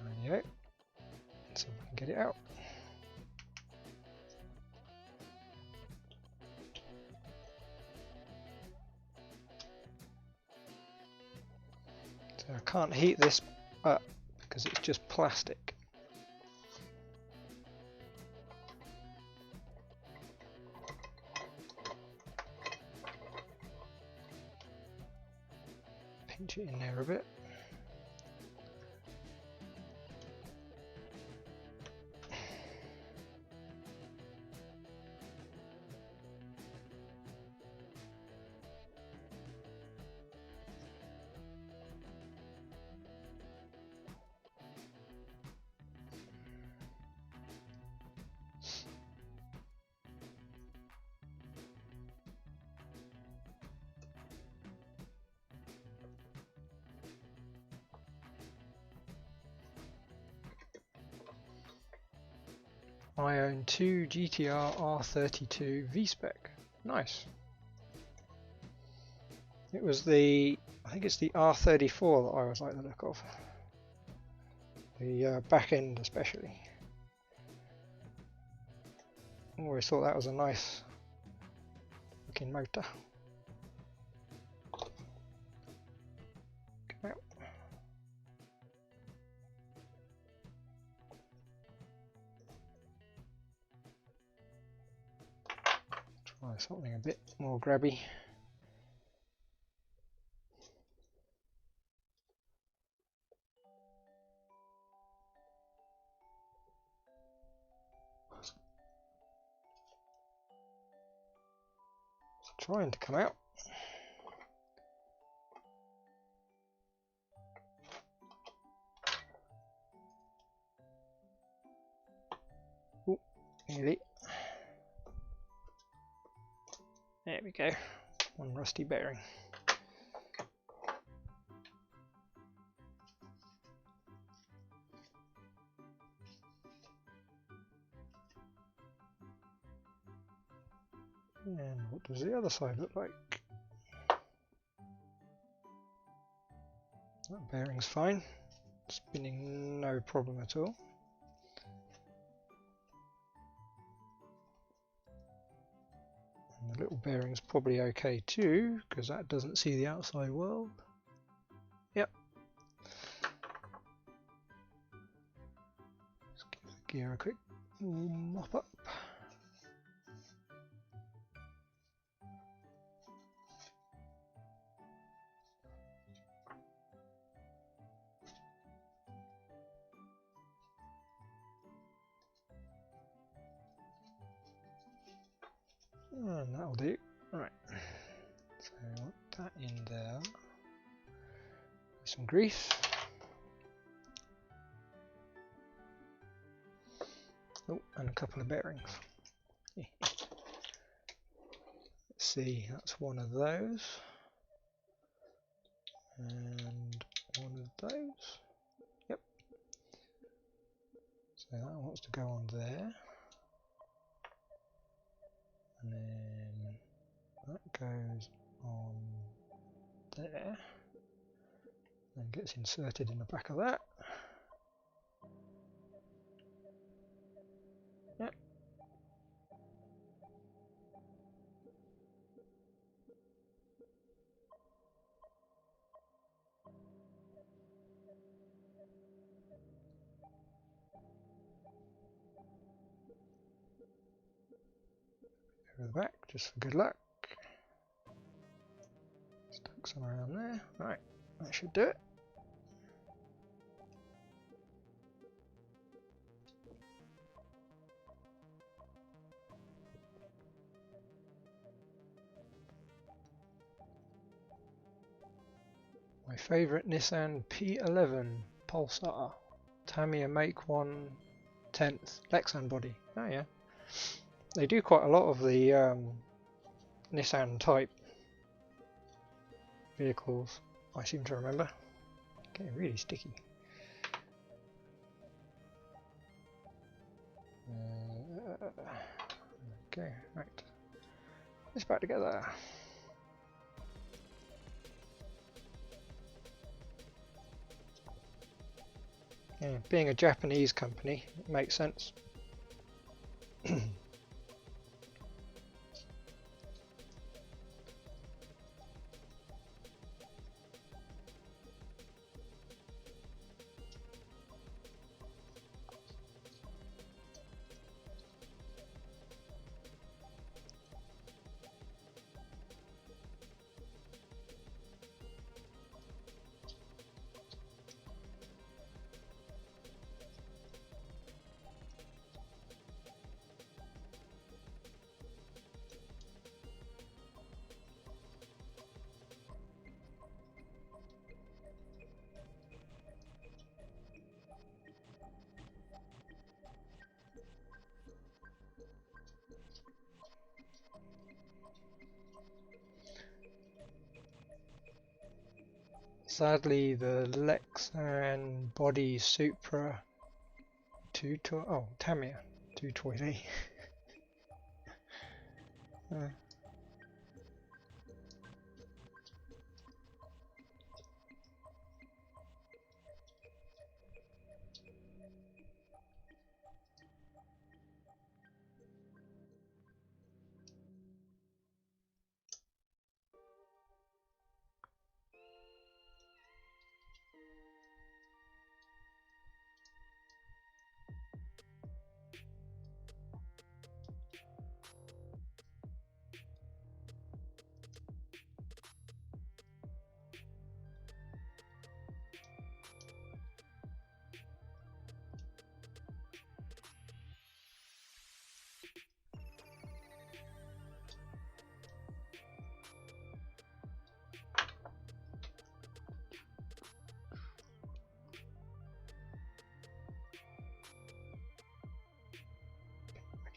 There you go. So we can get it out. So I can't heat this up because it's just plastic. Pinch it in there a bit. I own two GTR R32 V-spec. Nice. It was the, I think it's the R34 that I always like the look of. The back end especially. I always thought that was a nice looking motor. Come out. Try something a bit more grabby. It's trying to come out. Ooh, nearly. There we go. One rusty bearing. And what does the other side look like? Bearing's fine. Spinning no problem at all. And the little bearing's probably okay too, because that doesn't see the outside world. Yep. Let's give the gear a quick mop up. And that'll do. Right. So I want that in there. Some grease. Oh, and a couple of bearings. Let's see, that's one of those. And one of those. Yep. So that wants to go on there. And then that goes on there. And gets inserted in the back of that. Yep. Over the back, just for good luck. Stuck some around there. Right, that should do it. My favourite Nissan P11 Pulsar. Tamiya make 1/10 Lexan body. Oh yeah. They do quite a lot of the Nissan type vehicles, I seem to remember. Getting really sticky. Okay, right. It's back together. Yeah, being a Japanese company, it makes sense. Sadly, the Lexan body Supra Tamiya 220.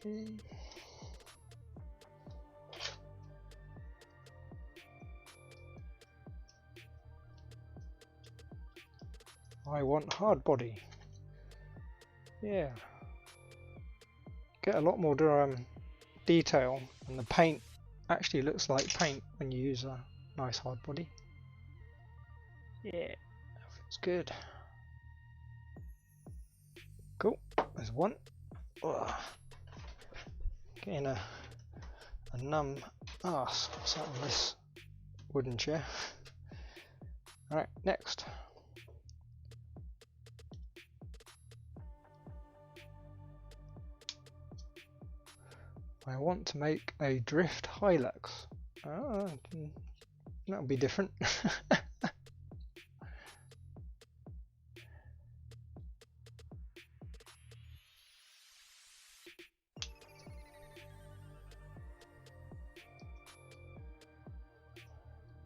Okay. I want hard body. Yeah. Get a lot more detail, and the paint actually looks like paint when you use a nice hard body. Yeah. It's good. Cool. There's one. Ugh. Getting a numb arse sat on this wooden chair. Alright, next. I want to make a drift Hilux. That'll be different.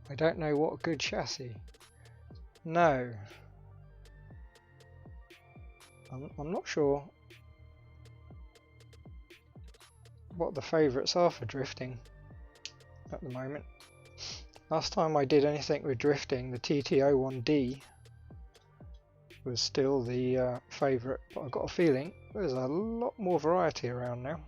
I don't know what a good chassis. No. I'm not sure what the favourites are for drifting at the moment. Last time I did anything with drifting, the TT01D was still the favourite, but I've got a feeling there's a lot more variety around now.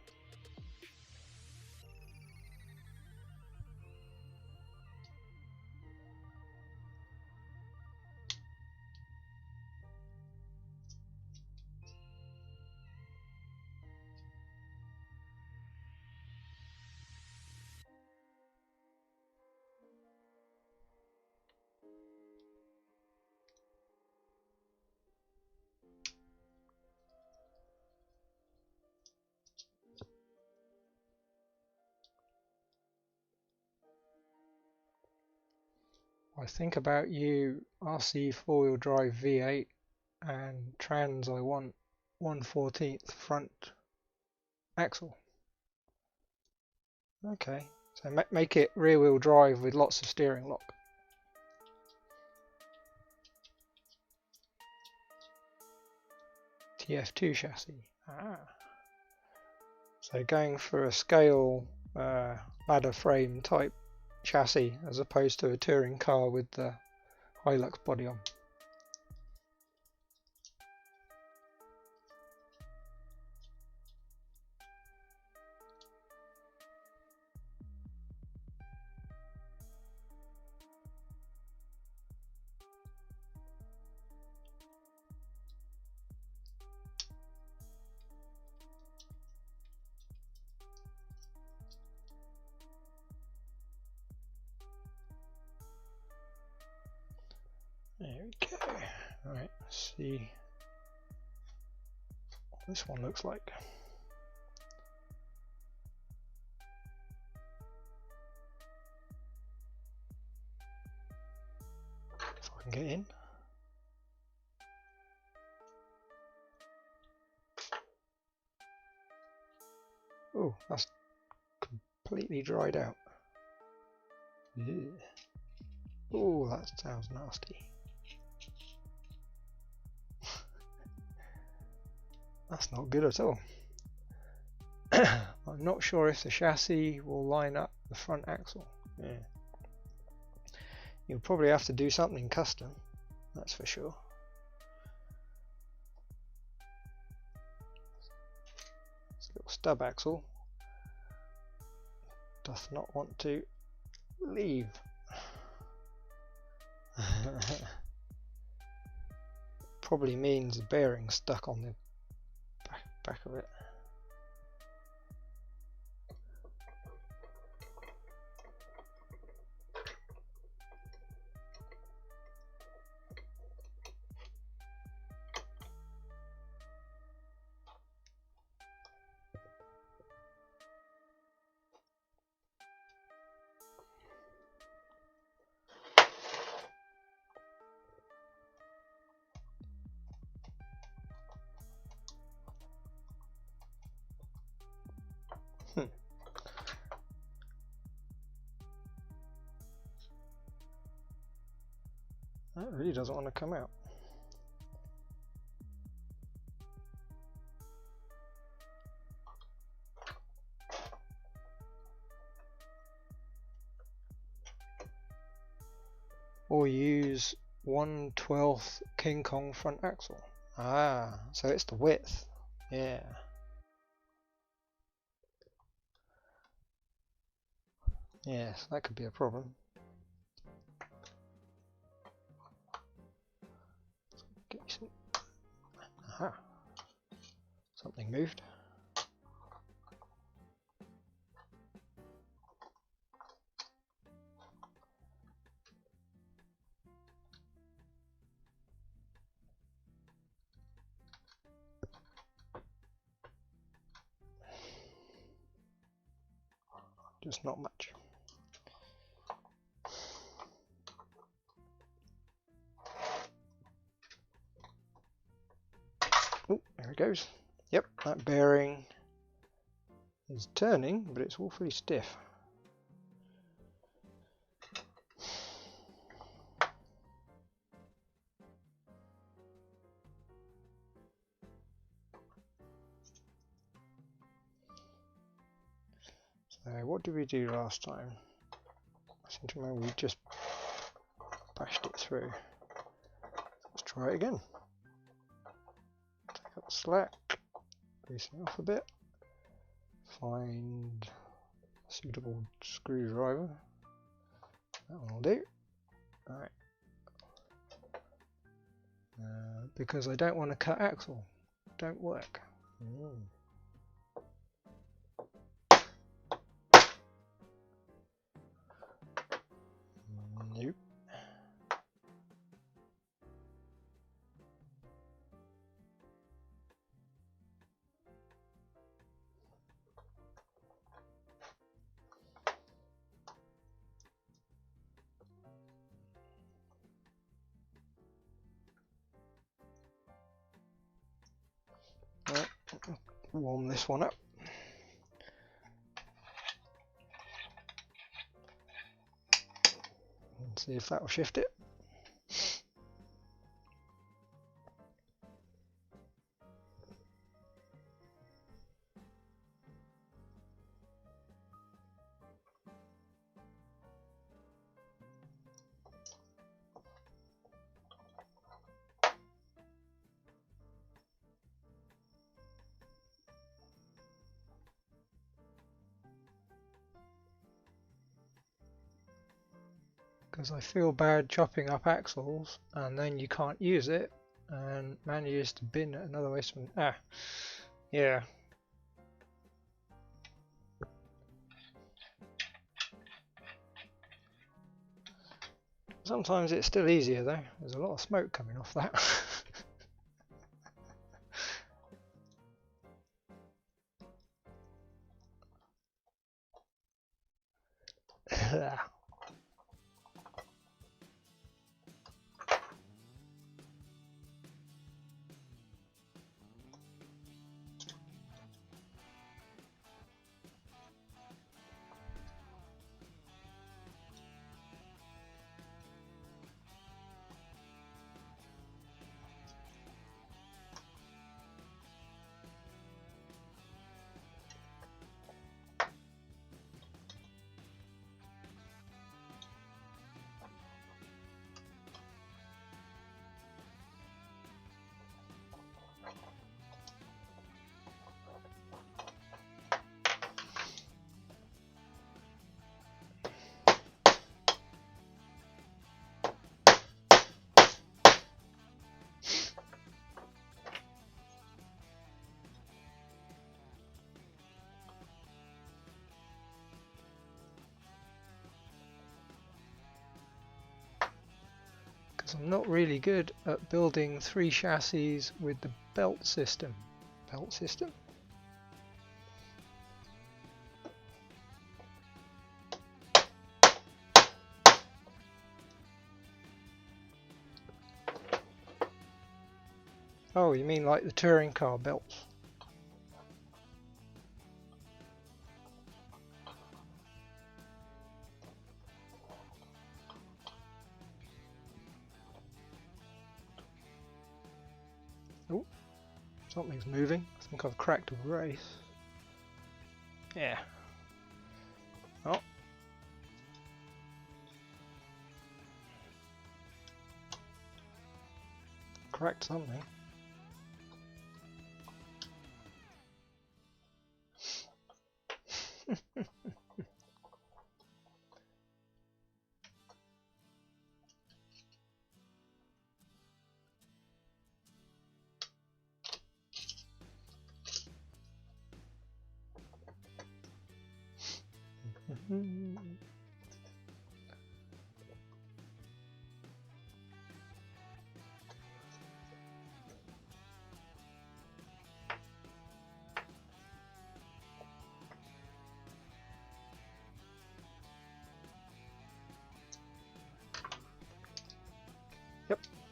I think about you, RC 4-wheel drive V8 and trans I want 1/14 front axle. Okay, so make it rear wheel drive with lots of steering lock. TF2 chassis. So going for a scale ladder frame type chassis as opposed to a touring car with the Hilux body on. There we go. Alright, let's see what this one looks like. If I can get in. Oh, that's completely dried out. Oh, that sounds nasty. That's not good at all. I'm not sure if the chassis will line up the front axle. Yeah. You'll probably have to do something custom, that's for sure. This little stub axle doth not want to leave. Probably means the bearing stuck on the back of it. That really doesn't want to come out. Or use 1/12 King Kong front axle. Ah, so it's the width. Yeah. Yes, that could be a problem. Something moved. Just not much. Oh, there it goes. Yep, that bearing is turning, but it's awfully stiff. So what did we do last time? I seem to remember we just bashed it through. Let's try it again. Take up the slack, loosen it off a bit, find a suitable screwdriver. That one will do. Alright. Because I don't want to cut axle. Don't work. Nope. Right, warm this one up. And see if that will shift it. Because I feel bad chopping up axles and then you can't use it, and man used to bin at another waste from yeah. Sometimes it's still easier though. There's a lot of smoke coming off that. I'm not really good at building 3 chassis with the belt system. Belt system? Oh, you mean like the touring car belts? Oh, something's moving. I think I've cracked a race. Yeah. Oh. Cracked something. Yep,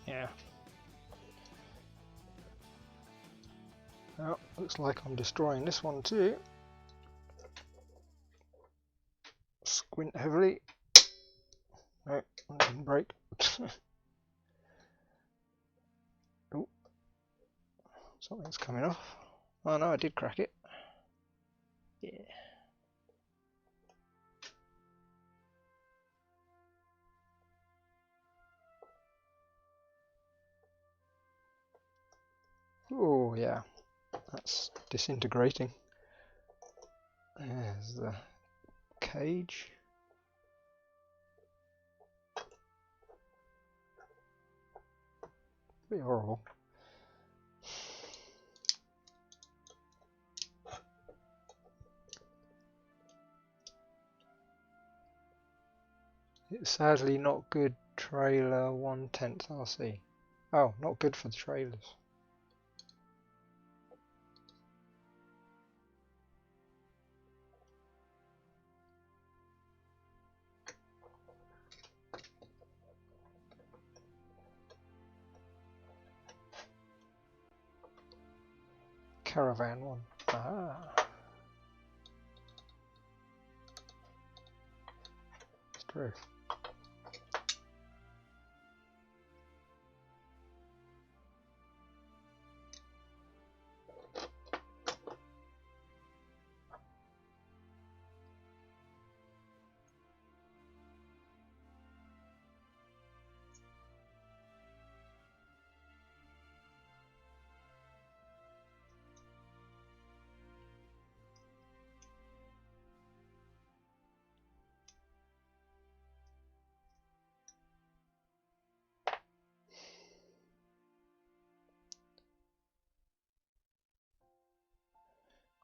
yeah. Well, looks like I'm destroying this one too. Squint heavily. No, that didn't break. Oh, something's coming off. Oh no, I did crack it. Yeah. Oh yeah, that's disintegrating. There's the cage. Pretty horrible. It's sadly not good trailer 1/10 RC. Oh, not good for the trailers. Caravan one. Ah. It's true.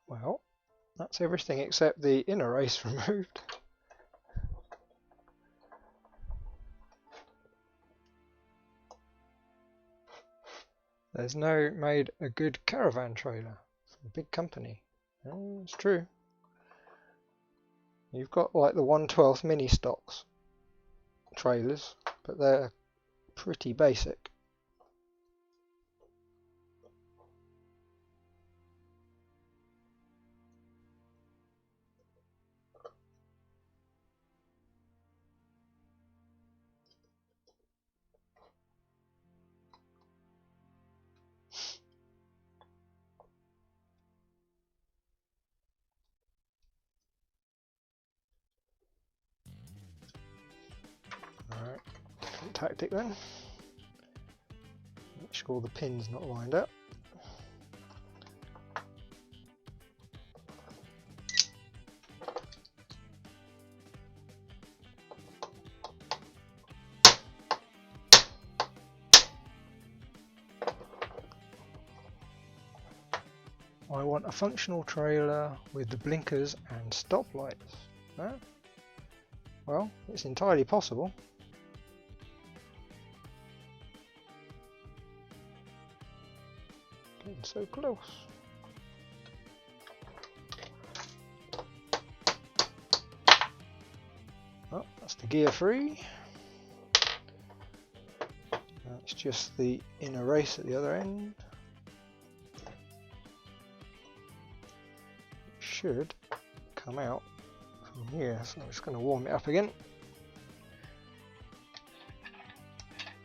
Well, that's everything except the inner race removed. There's no made a good caravan trailer from a big company. Oh, it's true. You've got like the 1/12 mini stocks trailers, but they're pretty basic. Alright, different tactic then. Make sure the pin's not lined up. I want a functional trailer with the blinkers and stoplights. Huh? Well, it's entirely possible. Getting so close. Oh, that's the gear free. That's just the inner race at the other end. It should come out from here, so I'm just going to warm it up again.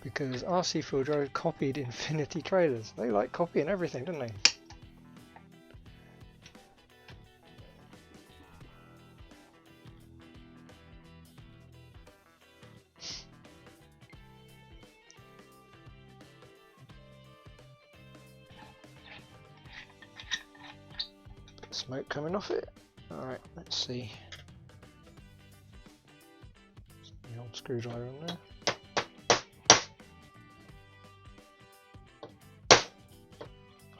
Because RC Field Road copied Infinity trailers. They like copying everything, don't they? Smoke coming off it. Alright, let's see. The old screwdriver on there.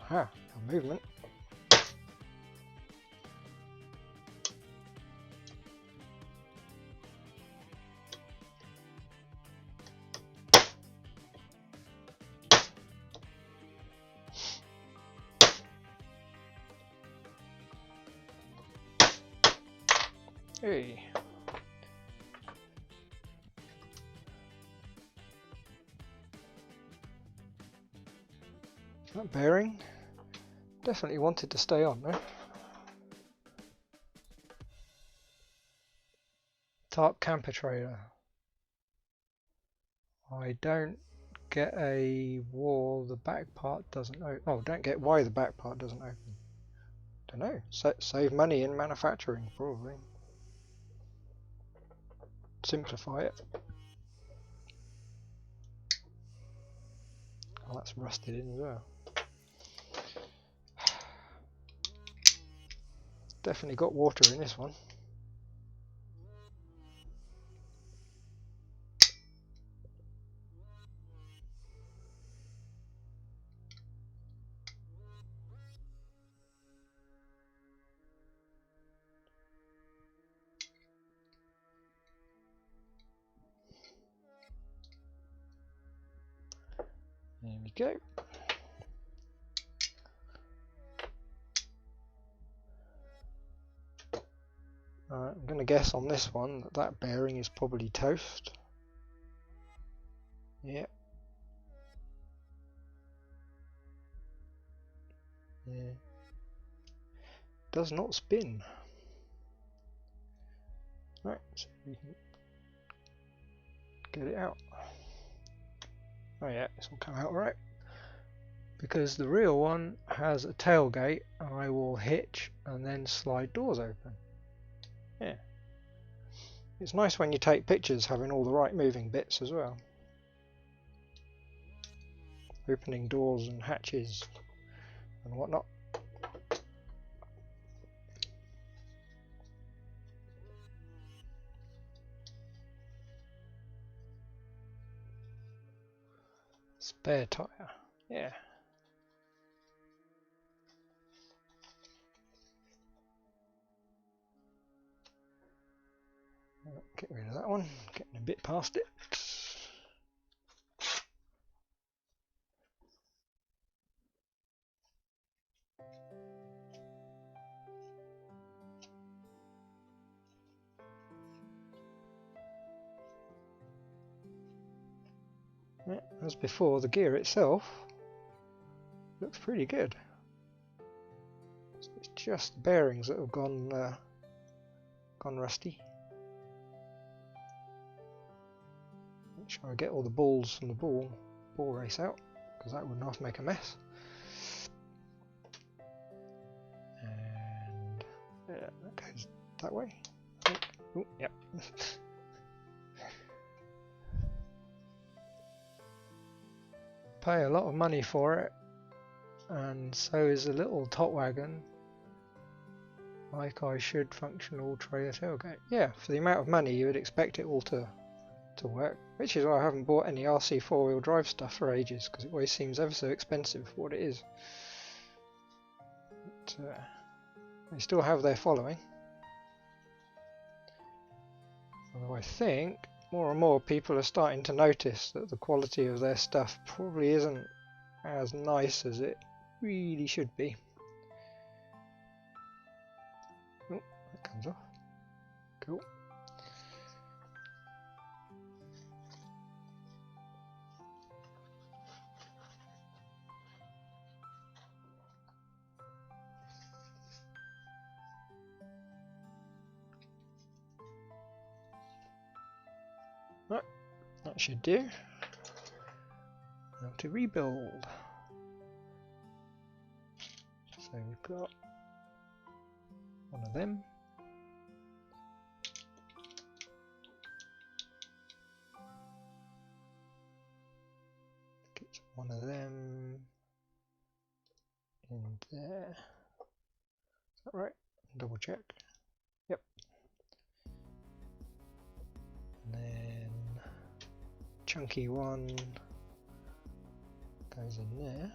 Aha, a movement. Hey. That bearing definitely wanted to stay on there. Tarp camper trailer. I don't get a wall the back part doesn't open. Oh, don't get why the back part doesn't open. Don't know. Save money in manufacturing, probably. Simplify it. Oh, that's rusted in as well. Definitely got water in this one. There we go. I'm going to guess on this one that that bearing is probably toast. Yeah. Yeah. Does not spin. Right, so we can get it out. Oh yeah, this will come out right. Because the real one has a tailgate, and I will hitch and then slide doors open. Yeah. It's nice when you take pictures having all the right moving bits as well. Opening doors and hatches and whatnot. Spare tyre, yeah. Get rid of that one, getting a bit past it. Yeah, as before, the gear itself looks pretty good. It's just the bearings that have gone rusty. Make sure I get all the balls from the ball race out, because that would not make a mess. And yeah, that goes that way. Oh, yep. Pay a lot of money for it, and so is a little top wagon. Like I should functional trailer tailgate. Yeah, for the amount of money you would expect it all to work, which is why I haven't bought any RC four-wheel drive stuff for ages, because it always seems ever so expensive for what it is. But, they still have their following. Although I think more and more people are starting to notice that the quality of their stuff probably isn't as nice as it really should be. Oh, that comes off. Cool. Right, that should do. Now to rebuild. So we've got one of them. Get one of them in there. Is that right? Double check. Yep. And then chunky one goes in there.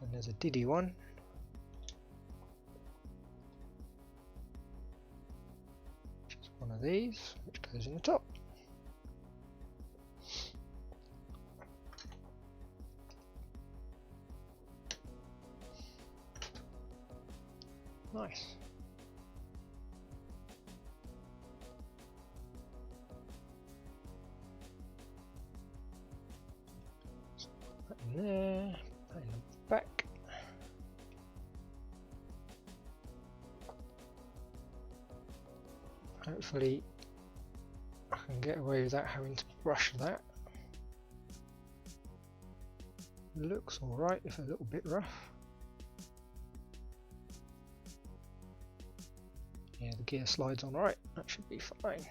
And there's a diddy one. Which is one of these, which goes in the top. Nice. hopefully I can get away without having to brush that. Looks alright, if a little bit rough. Yeah, the gear slides on right, that should be fine.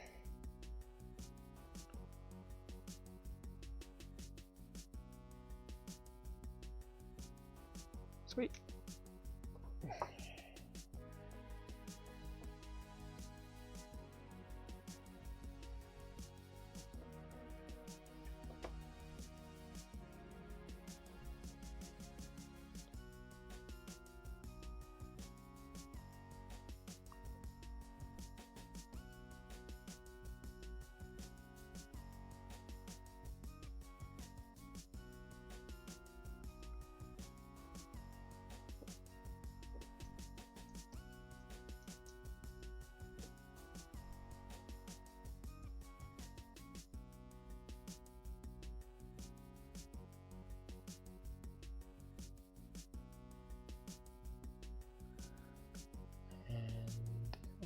Sweet.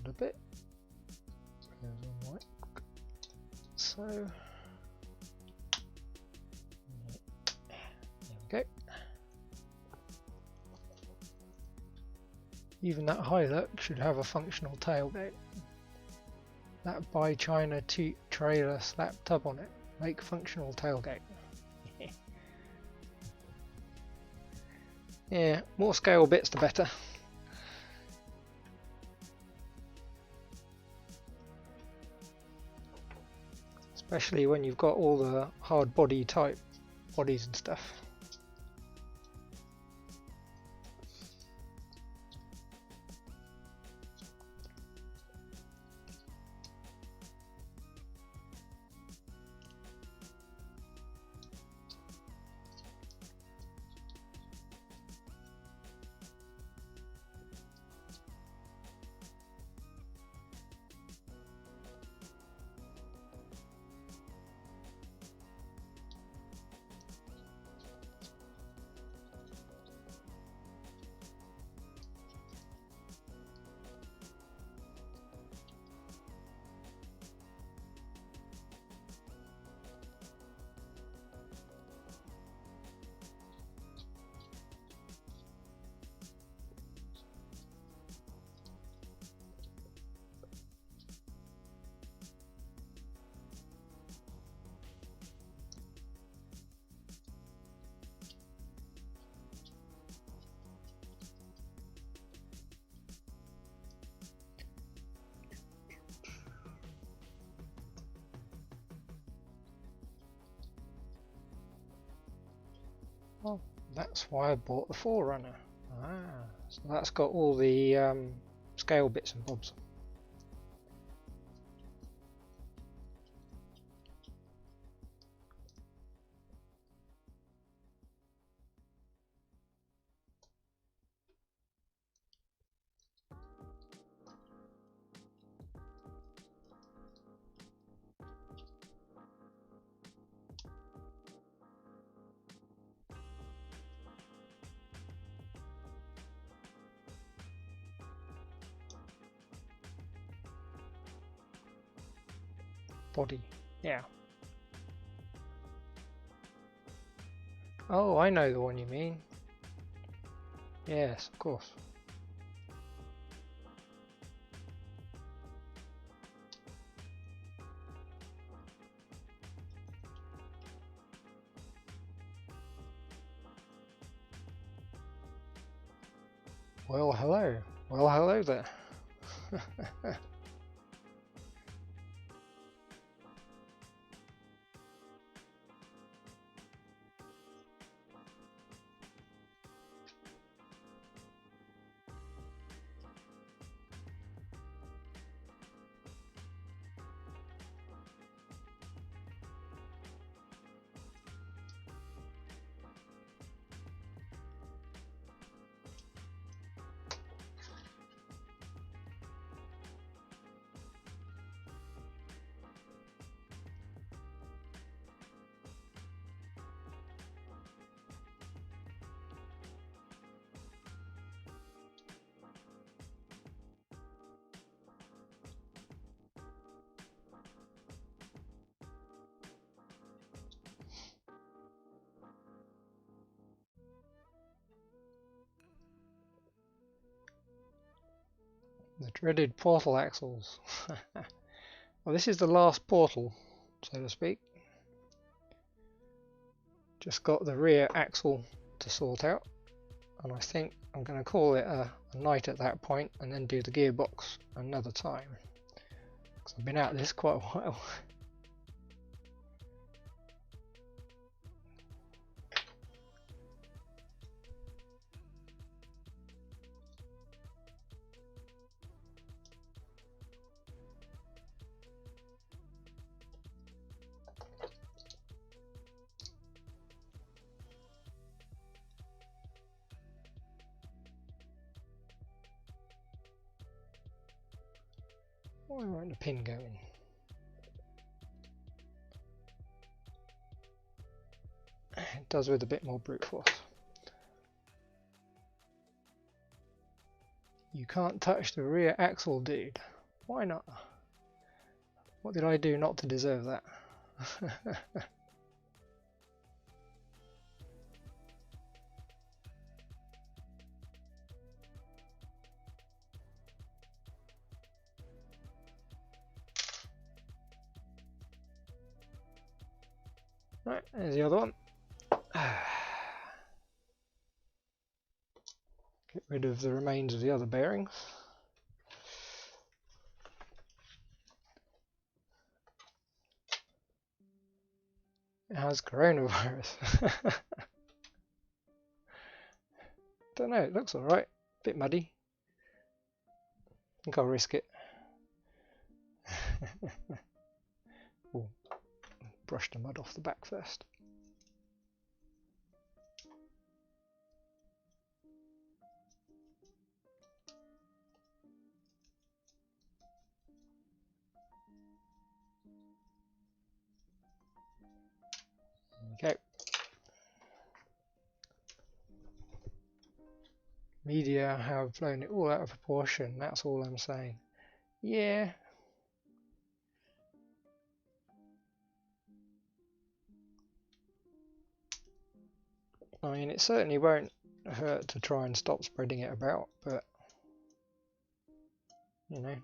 A bit. So there we go. Even that Hilux should have a functional tailgate. That Buy China trailer slap tub on it. Make functional tailgate. Yeah, more scale bits the better. Especially when you've got all the hard body type bodies and stuff. Well, that's why I bought the Forerunner. So that's got all the scale bits and bobs. Body, yeah. Oh, I know the one you mean. Yes, of course. Well, hello. Well, hello there. The dreaded portal axles. Well, this is the last portal, so to speak. Just got the rear axle to sort out, and I think I'm going to call it a night at that point, and then do the gearbox another time. Because I've been at this quite a while. Why won't the pin go in? It does with a bit more brute force. You can't touch the rear axle, dude. Why not? What did I do not to deserve that? Right, there's the other one. Get rid of the remains of the other bearings. It has coronavirus. Don't know, it looks alright. Bit muddy. I think I'll risk it. Ooh, brush the mud off the back first. Okay. Media have blown it all out of proportion, that's all I'm saying. Yeah. I mean, it certainly won't hurt to try and stop spreading it about, but, you know.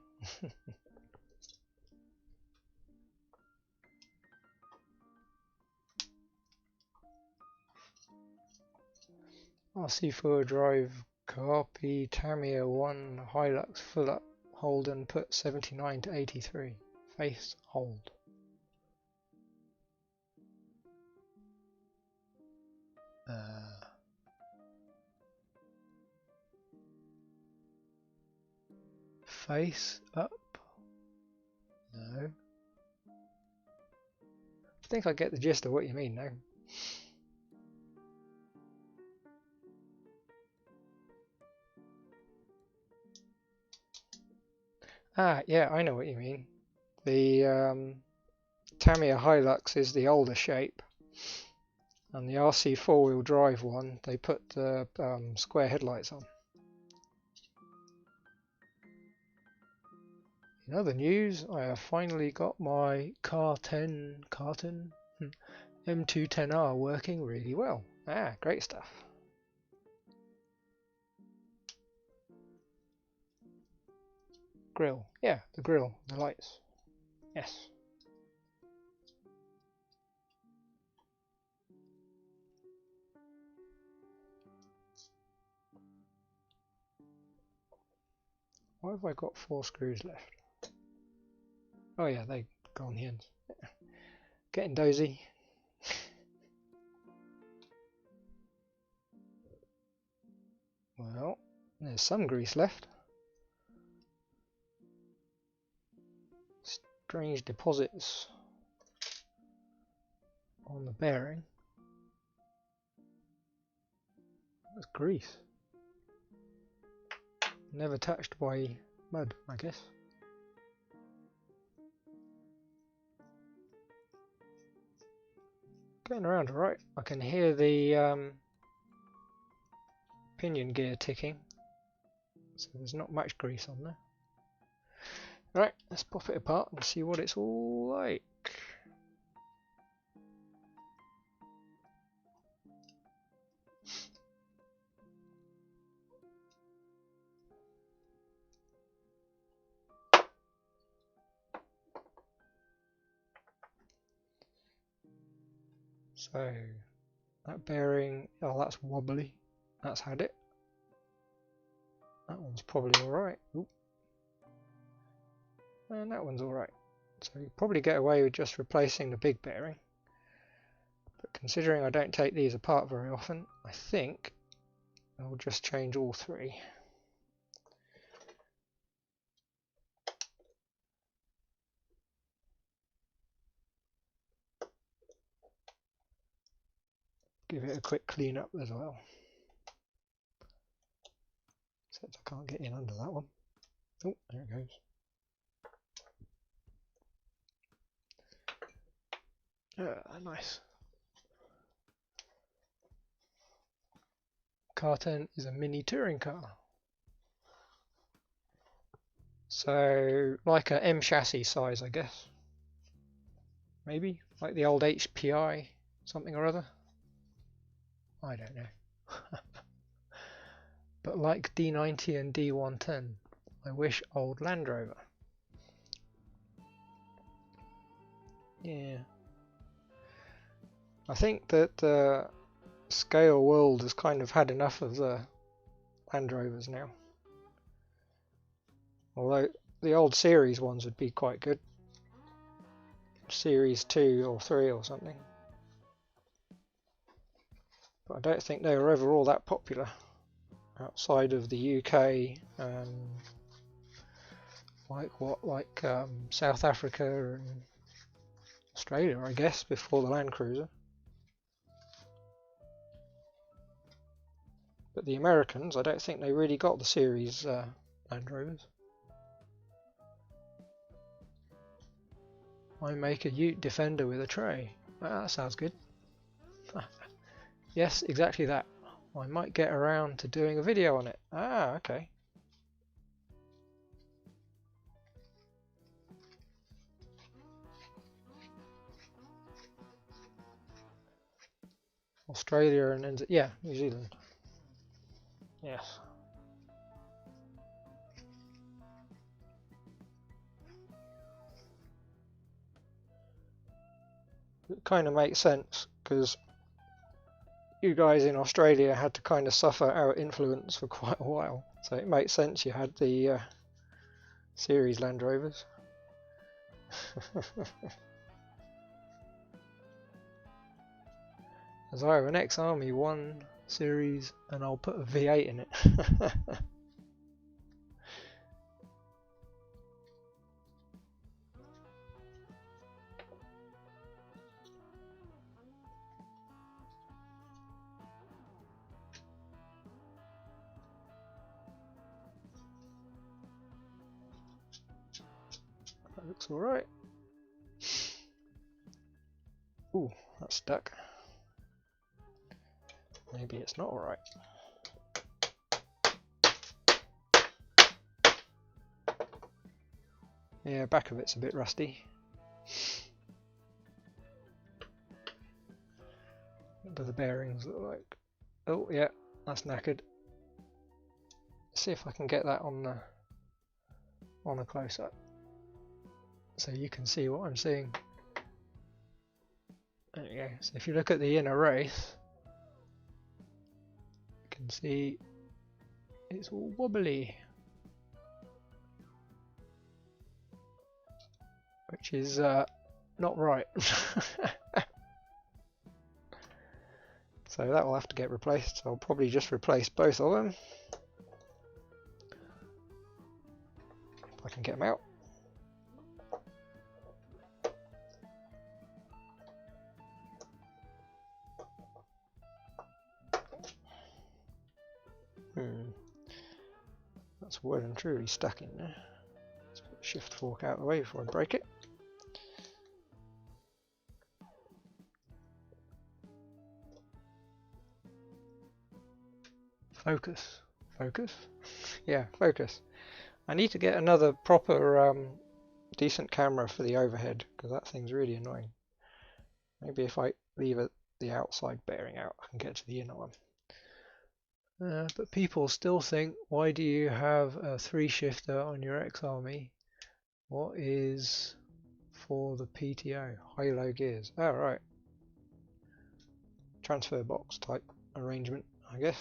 RC4 drive copy Tamiya 1 Hilux full up Holden put 79 to 83 face hold. Face up? No. I think I get the gist of what you mean now. Ah, yeah, I know what you mean. The Tamiya Hilux is the older shape, and the RC four-wheel drive one, they put the square headlights on. In other news, I have finally got my Carton M210R working really well. Ah, great stuff. Grill, yeah, the grill, the lights, yes. Why have I got 4 screws left? Oh yeah, they go on the ends. Getting dozy. Well, there's some grease left. Strange deposits on the bearing. That's grease. Never touched by mud, I guess. Going around alright. I can hear the pinion gear ticking, so there's not much grease on there. Right, let's pop it apart and see what it's all like. So that bearing, oh that's wobbly, that's had it. That one's probably alright. And that one's alright. So you probably get away with just replacing the big bearing. But considering I don't take these apart very often, I think I'll just change all three. Give it a quick clean up as well. Except I can't get in under that one. Oh, there it goes. Nice. Car 10 is a mini touring car. So, like a M chassis size, I guess. Maybe? Like the old HPI, something or other? I don't know. But like D90 and D110, I wish old Land Rover. Yeah. I think that the scale world has kind of had enough of the Land Rovers now. Although the old series ones would be quite good. Series 2 or 3 or something. But I don't think they were ever all that popular outside of the UK and like South Africa and Australia, I guess, before the Land Cruiser. But the Americans, I don't think they really got the series Land Rovers. I make a Ute Defender with a tray. That sounds good. Yes, exactly that. I might get around to doing a video on it. Ah, okay. Australia and yeah, New Zealand. Yes. It kind of makes sense because you guys in Australia had to kind of suffer our influence for quite a while, so it makes sense you had the series Land Rovers. As I have an ex-Army 1 series and I'll put a V8 in it. That looks alright. Ooh, that's stuck. Maybe it's not alright. Yeah, back of it's a bit rusty. What do the bearings look like? Oh yeah, that's knackered. Let's see if I can get that on a close-up, so you can see what I'm seeing. There you go. So if you look at the inner race, you can see it's all wobbly, which is not right. So that will have to get replaced. So I'll probably just replace both of them. If I can get them out. That's well and truly stuck in there. Let's put the shift fork out of the way before I break it. Focus. Focus? Yeah, focus. I need to get another proper decent camera for the overhead, because that thing's really annoying. Maybe if I leave the outside bearing out, I can get to the inner one. But people still think, why do you have a 3-shifter on your ex-Army? What is for the PTO? High-low gears. Oh, right. transfer box type arrangement, I guess.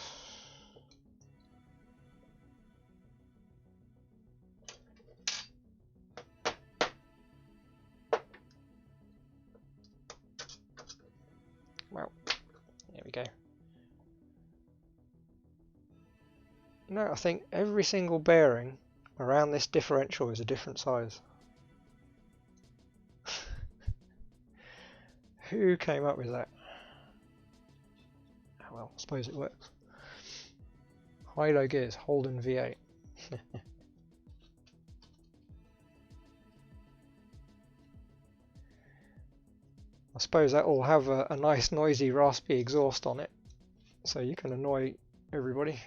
Well, there we go. No, I think every single bearing around this differential is a different size. Who came up with that? Oh, well, I suppose it works. High-low gears, Holden V8. I suppose that will have a nice noisy raspy exhaust on it, so you can annoy everybody.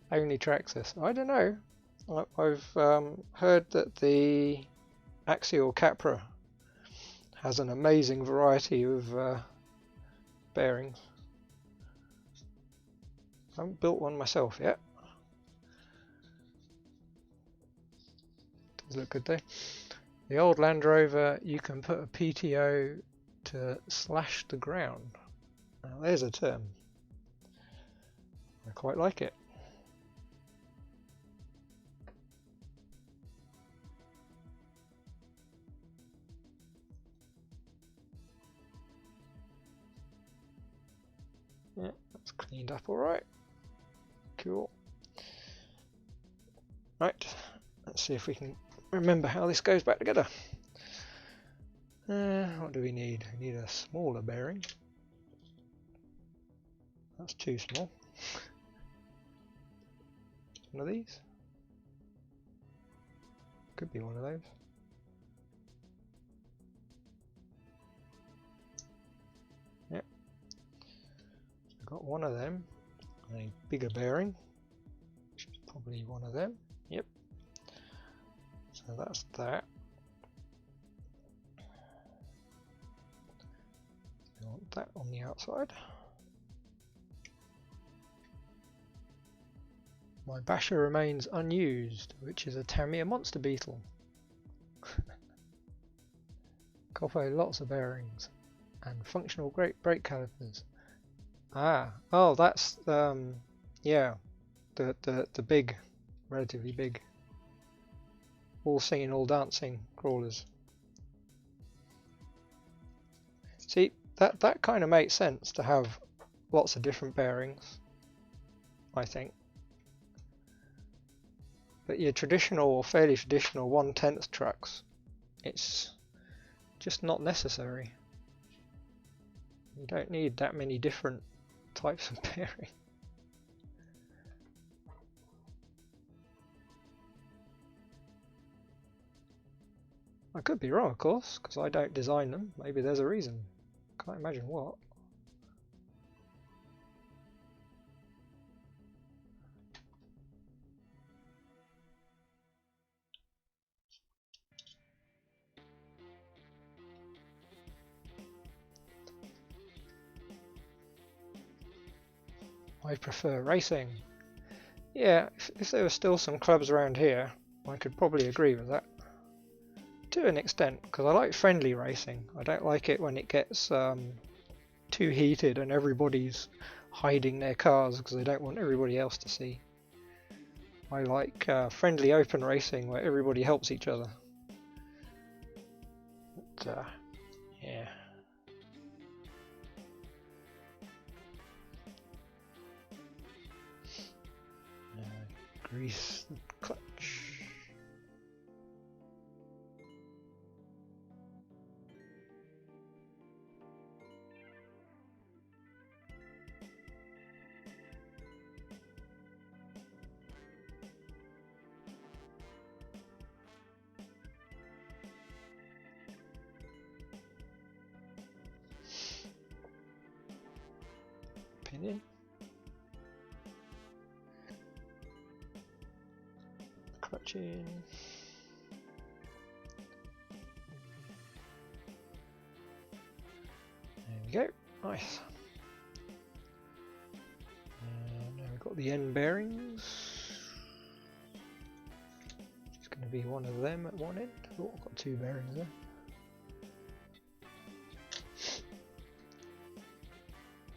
Only Traxxas. I don't know. I've heard that the Axial Capra has an amazing variety of bearings. I haven't built one myself yet. Does look good though. The old Land Rover, you can put a PTO to slash the ground. Now there's a term. I quite like it. Yeah, that's cleaned up all right. Cool. Right, let's see if we can remember how this goes back together. What do we need? We need a smaller bearing. That's too small. One of these? Could be one of those. Yep. So I've got one of them. A bigger bearing, which is probably one of them. Yep. So that's that. I want that on the outside. My basher remains unused, which is a Tamiya Monster Beetle. Copper, lots of bearings, and functional brake calipers. Ah, oh, that's yeah, the big, relatively big, all singing, all dancing crawlers. See, that kind of makes sense to have lots of different bearings, I think. But your traditional or fairly traditional 1/10 trucks, it's just not necessary. You don't need that many different types of bearing. I could be wrong, of course, because I don't design them. Maybe there's a reason. Can't imagine what. I prefer racing. Yeah, if there were still some clubs around here, I could probably agree with that. To an extent, because I like friendly racing. I don't like it when it gets too heated and everybody's hiding their cars because they don't want everybody else to see. I like friendly open racing where everybody helps each other. But, yeah. Grease the clutch. Pinion. Clutch in. There we go. Nice. And now we've got the end bearings. Maybe one of them at one end. Oh, I've got two bearings there.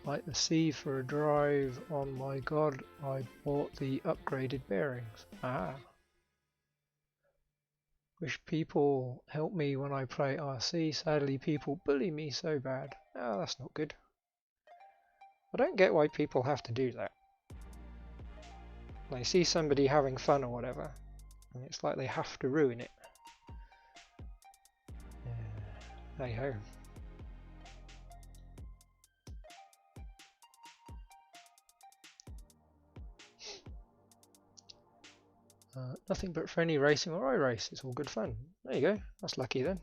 Like the sea for a drive. Oh my god, I bought the upgraded bearings. Ah. Wish people help me when I play RC. Sadly, people bully me so bad. Oh, that's not good. I don't get why people have to do that. They see somebody having fun or whatever, and it's like they have to ruin it. Yeah. Hey ho. Nothing but friendly racing or iRace. It's all good fun. There you go. That's lucky then.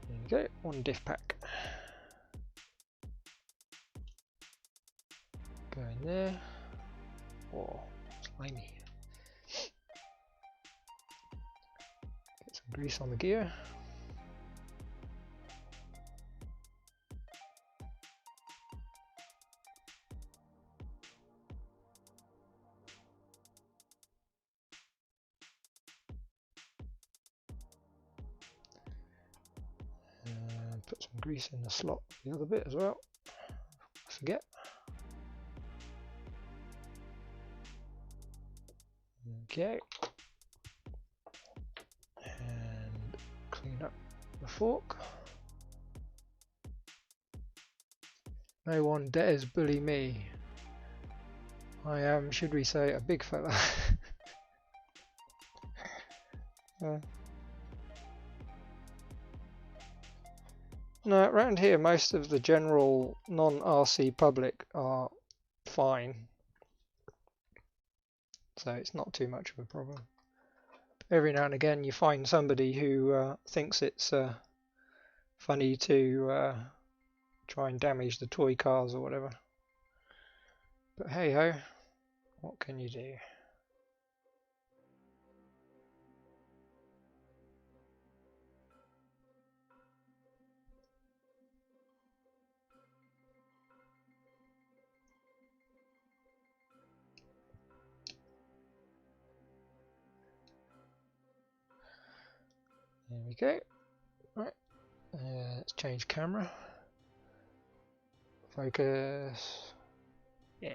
There you go. One diff pack. Go in there. Oh, slimy. Get some grease on the gear. Put some grease in the slot for the other bit as well. I forget. Okay. And clean up the fork. No one dares bully me. I am, should we say, a big fella. No, around here most of the general non-RC public are fine. So it's not too much of a problem. Every now and again you find somebody who thinks it's funny to try and damage the toy cars or whatever. But hey ho, what can you do? There we go. Right, let's change camera. Focus. Yeah.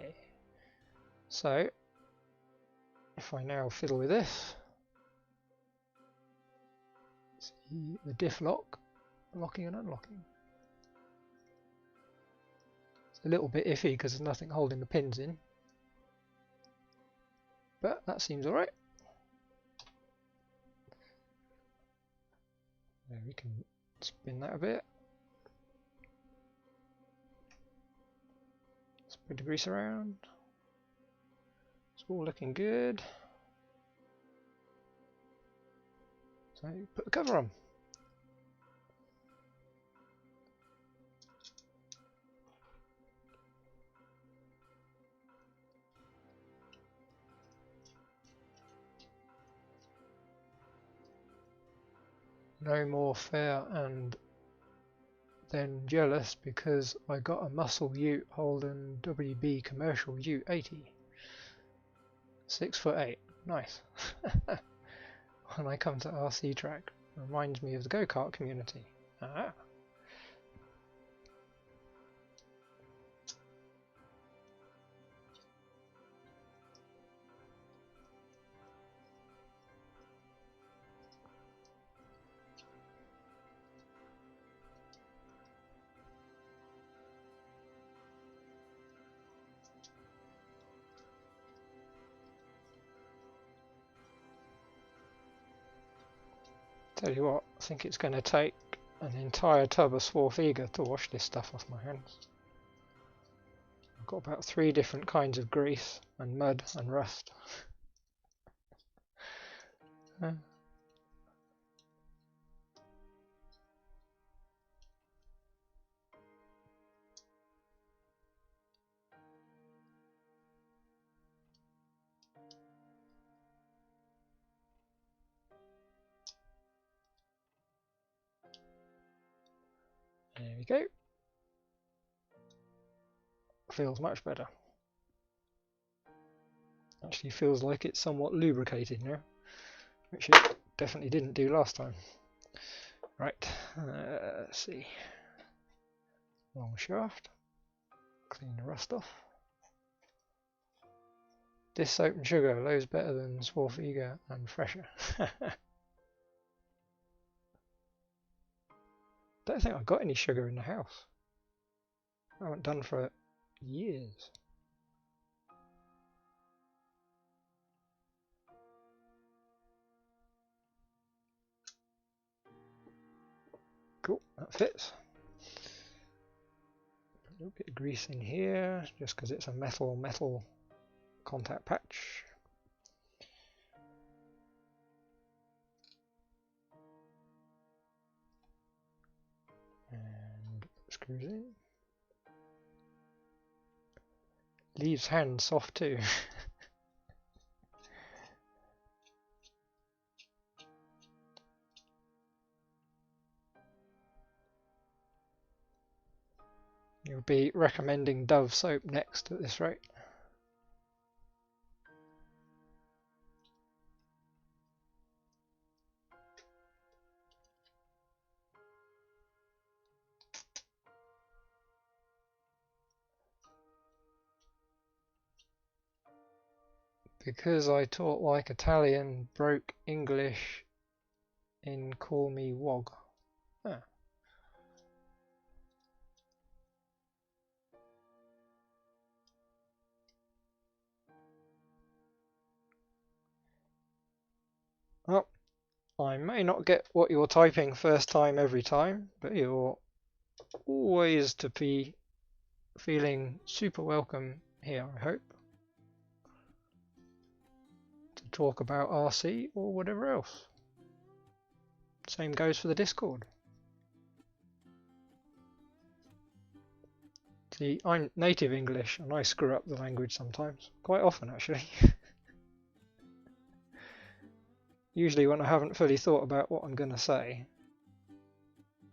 So, if I now fiddle with this, see the diff lock, locking and unlocking. It's a little bit iffy because there's nothing holding the pins in, but that seems alright. There, we can spin that a bit. Spread the grease around. It's all looking good. So put the cover on. No more fair and then jealous because I got a muscle ute Holden WB commercial ute 80. 6'8". Nice. When I come to RC track, reminds me of the go-kart community. Ah. Tell you what, I think it's going to take an entire tub of Swarthega to wash this stuff off my hands. I've got about 3 different kinds of grease and mud and rust. go. Feels much better. Actually feels like it's somewhat lubricated now, which it definitely didn't do last time. Right, let's see. Long shaft. Clean the rust off. This soap and sugar, loads better than Swarfiga and fresher. Don't think I've got any sugar in the house. I haven't done for years. Cool, that fits. A little bit of grease in here, just because it's a metal contact patch. And screws in. Leaves hands soft too. You'll be recommending Dove soap next at this rate. Because I taught like Italian, broke English in Call Me Wog. Ah. Well, I may not get what you're typing first time every time, but you're always to be feeling super welcome here, I hope. To talk about RC or whatever else. Same goes for the Discord. See, I'm native English and I screw up the language sometimes. Quite often, actually. Usually when I haven't fully thought about what I'm going to say.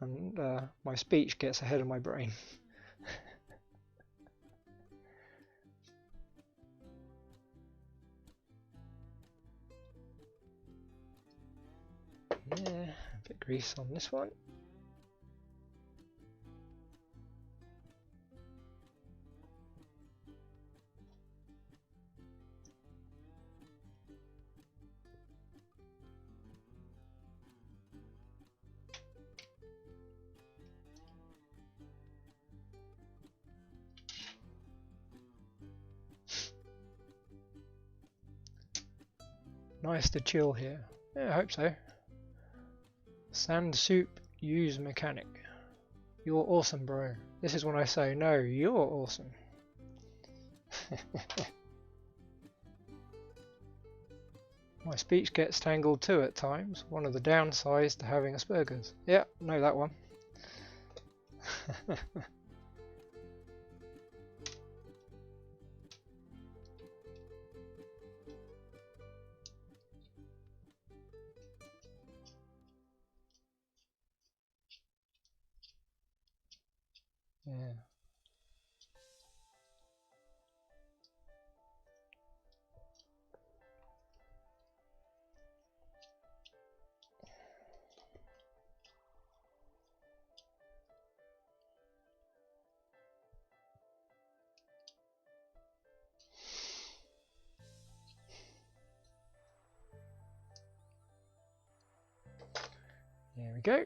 And my speech gets ahead of my brain. Yeah, a bit of grease on this one. Nice to chill here. Yeah, I hope so. Sand soup, use mechanic. You're awesome, bro. This is when I say, no, you're awesome. My speech gets tangled too at times. One of the downsides to having Asperger's. Yeah, know that one. Yeah. There we go.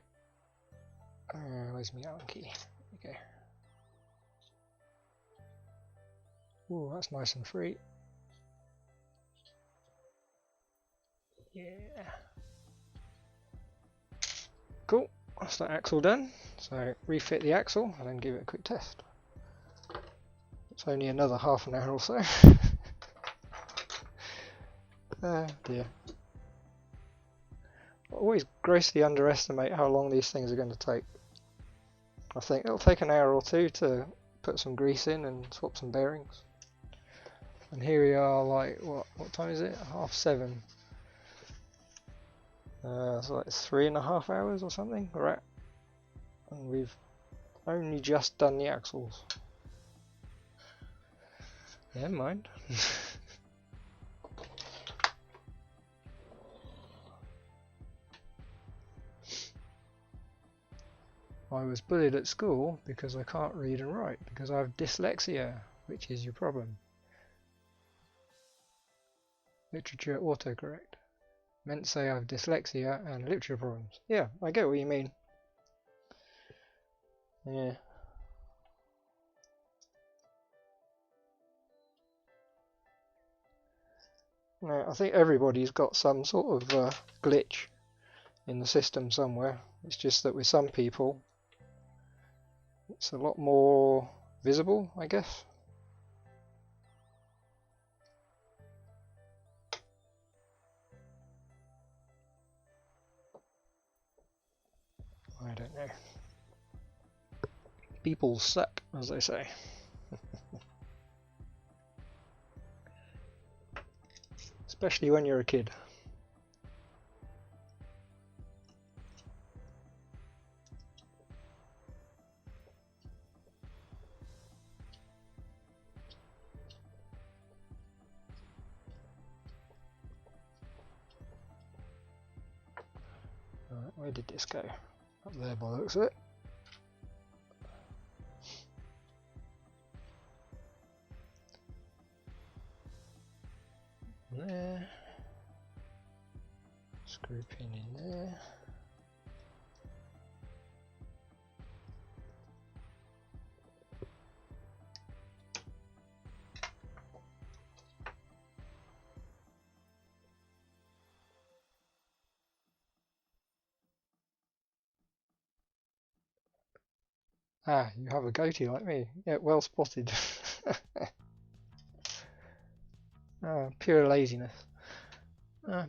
Where's my Allen key? There we go. Ooh, that's nice and free. Yeah. Cool. That's that axle done. So refit the axle and then give it a quick test. It's only another half an hour or so. Dear. I always grossly underestimate how long these things are going to take. I think it'll take an hour or two to put some grease in and swap some bearings. And here we are, like, what time is it? 7:30. So like 3.5 hours or something, right? And we've only just done the axles. Never mind. I was bullied at school because I can't read and write, because I have dyslexia, which is your problem. Literature autocorrect. Meant to say I have dyslexia and literature problems. Yeah, I get what you mean. Yeah. No, I think everybody's got some sort of glitch in the system somewhere. It's just that with some people it's a lot more visible, I guess. I don't know. People suck, as they say. Especially when you're a kid. Alright, where did this go? Up there by the looks of it. There. Screw pin in there. Ah, you have a goatee like me. Yeah, well spotted. Pure laziness.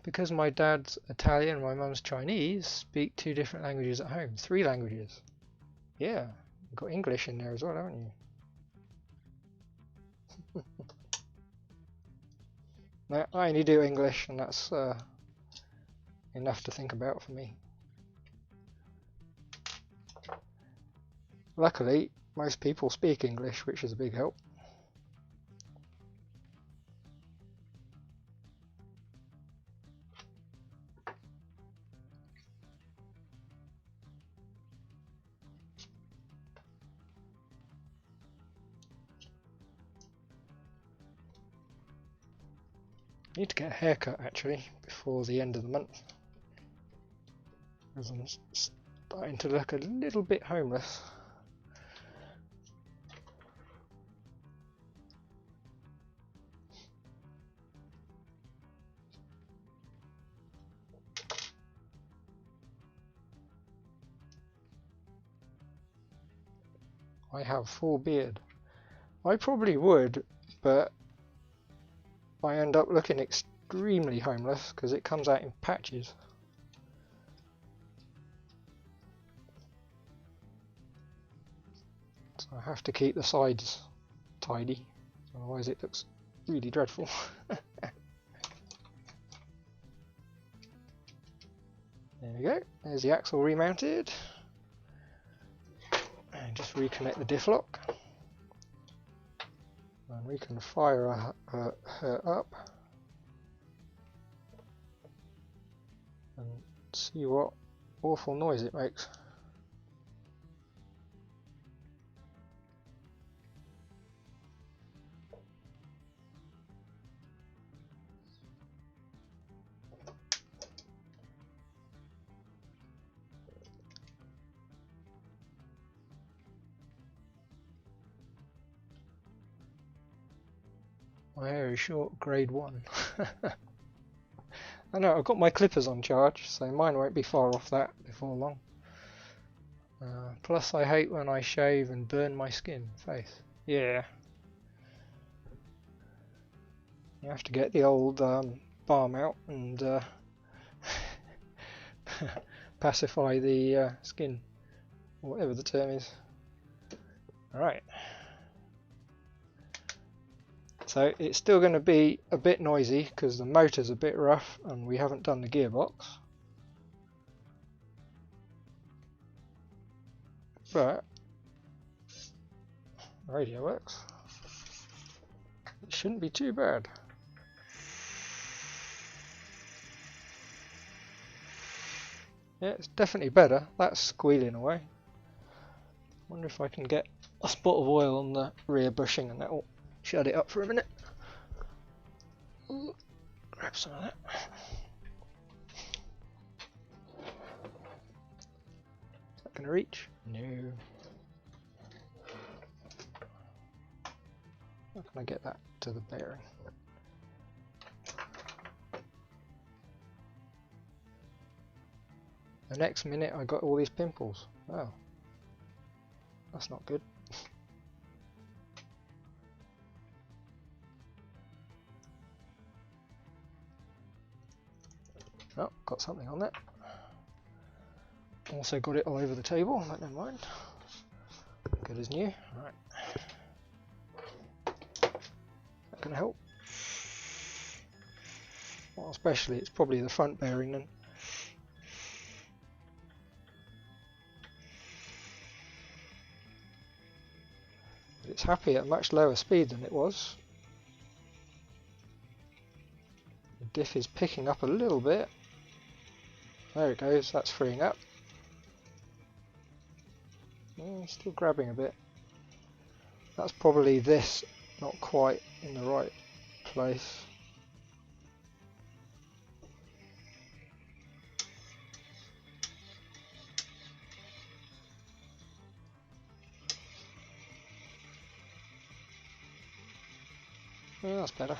Because my dad's Italian and my mum's Chinese, speak 2 different languages at home. 3 languages. Yeah, you've got English in there as well, haven't you? No, I only do English, and that's enough to think about for me. Luckily, most people speak English, which is a big help. I need to get a haircut actually before the end of the month, as I'm starting to look a little bit homeless. I have full beard. I probably would, but I end up looking extremely homeless because it comes out in patches. So I have to keep the sides tidy, otherwise it looks really dreadful. There we go, there's the axle remounted. And just reconnect the diff lock. And we can fire her up and see what awful noise it makes. My hair is short, grade 1. I know, I've got my clippers on charge, so mine won't be far off that before long. Plus I hate when I shave and burn my face. Yeah. You have to get the old balm out and pacify the skin, or whatever the term is. Alright. So it's still going to be a bit noisy because the motor's a bit rough and we haven't done the gearbox. But Radio works. It shouldn't be too bad. Yeah, it's definitely better. That's squealing away. Wonder if I can get a spot of oil on the rear bushing and that will shut it up for a minute. Ooh, grab some of that. Is that going to reach? No. How can I get that to the bearing? The next minute I got all these pimples. Wow. That's not good. Oh, got something on that. Also got it all over the table, but never mind. Good as new. Alright. That can help. Well, especially it's probably the front bearing then. It's happy at a much lower speed than it was. The diff is picking up a little bit. There it goes, that's freeing up. Still grabbing a bit. That's probably this not quite in the right place. Yeah, that's better.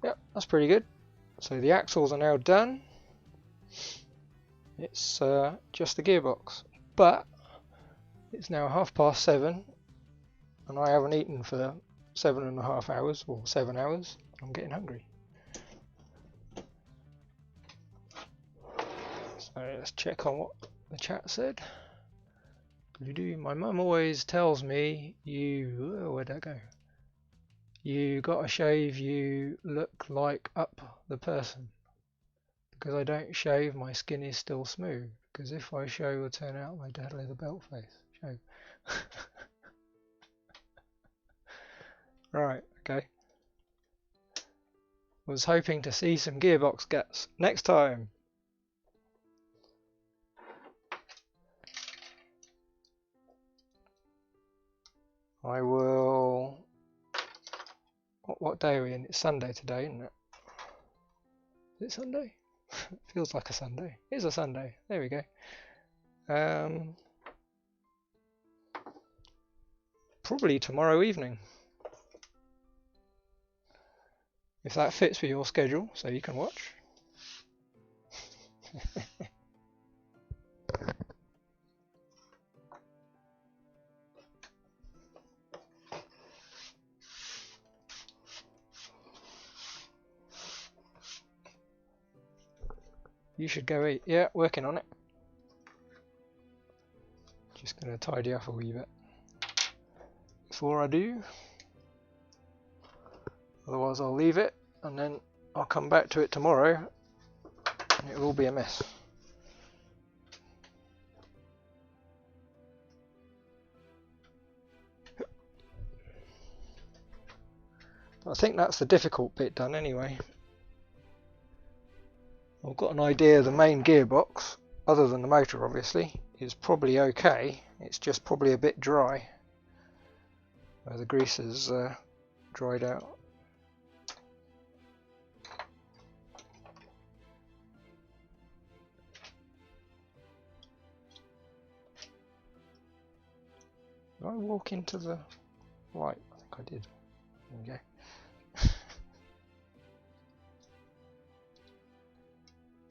Yep, that's pretty good. So the axles are now done. It's just the gearbox, but it's now 7:30 and I haven't eaten for 7.5 hours or 7 hours. I'm getting hungry. So let's check on what the chat said. My mum always tells me, where'd that go? You gotta shave, you look like up the person. Because I don't shave, my skin is still smooth. Because if I shave, it'll turn out my dad leather belt face. Shave. Right, okay. Was hoping to see some gearbox guts next time. I will. What day are we in? It's Sunday today, isn't it? Is it Sunday? It feels like a Sunday. It is a Sunday. There we go. Probably tomorrow evening. If that fits with your schedule, so you can watch. You should go eat. Yeah, working on it. Just going to tidy up a wee bit before I do. Otherwise I'll leave it and then I'll come back to it tomorrow and it will be a mess. I think that's the difficult bit done anyway. I've got an idea the main gearbox, other than the motor obviously, is probably okay. It's just probably a bit dry. Where the grease is dried out. Did I walk into the light? I think I did. There we go.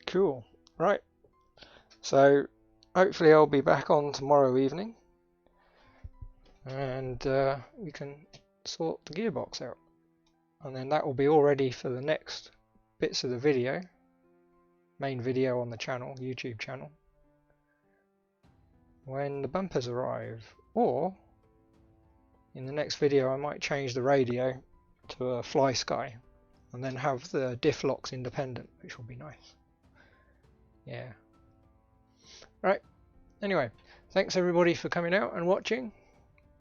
Cool. Right. So hopefully I'll be back on tomorrow evening and we can sort the gearbox out. And then that will be all ready for the next bits of the video, main video on the channel, YouTube channel, when the bumpers arrive. Or in the next video I might change the radio to a fly sky and then have the diff locks independent, which will be nice. Yeah. Right. Anyway, thanks everybody for coming out and watching.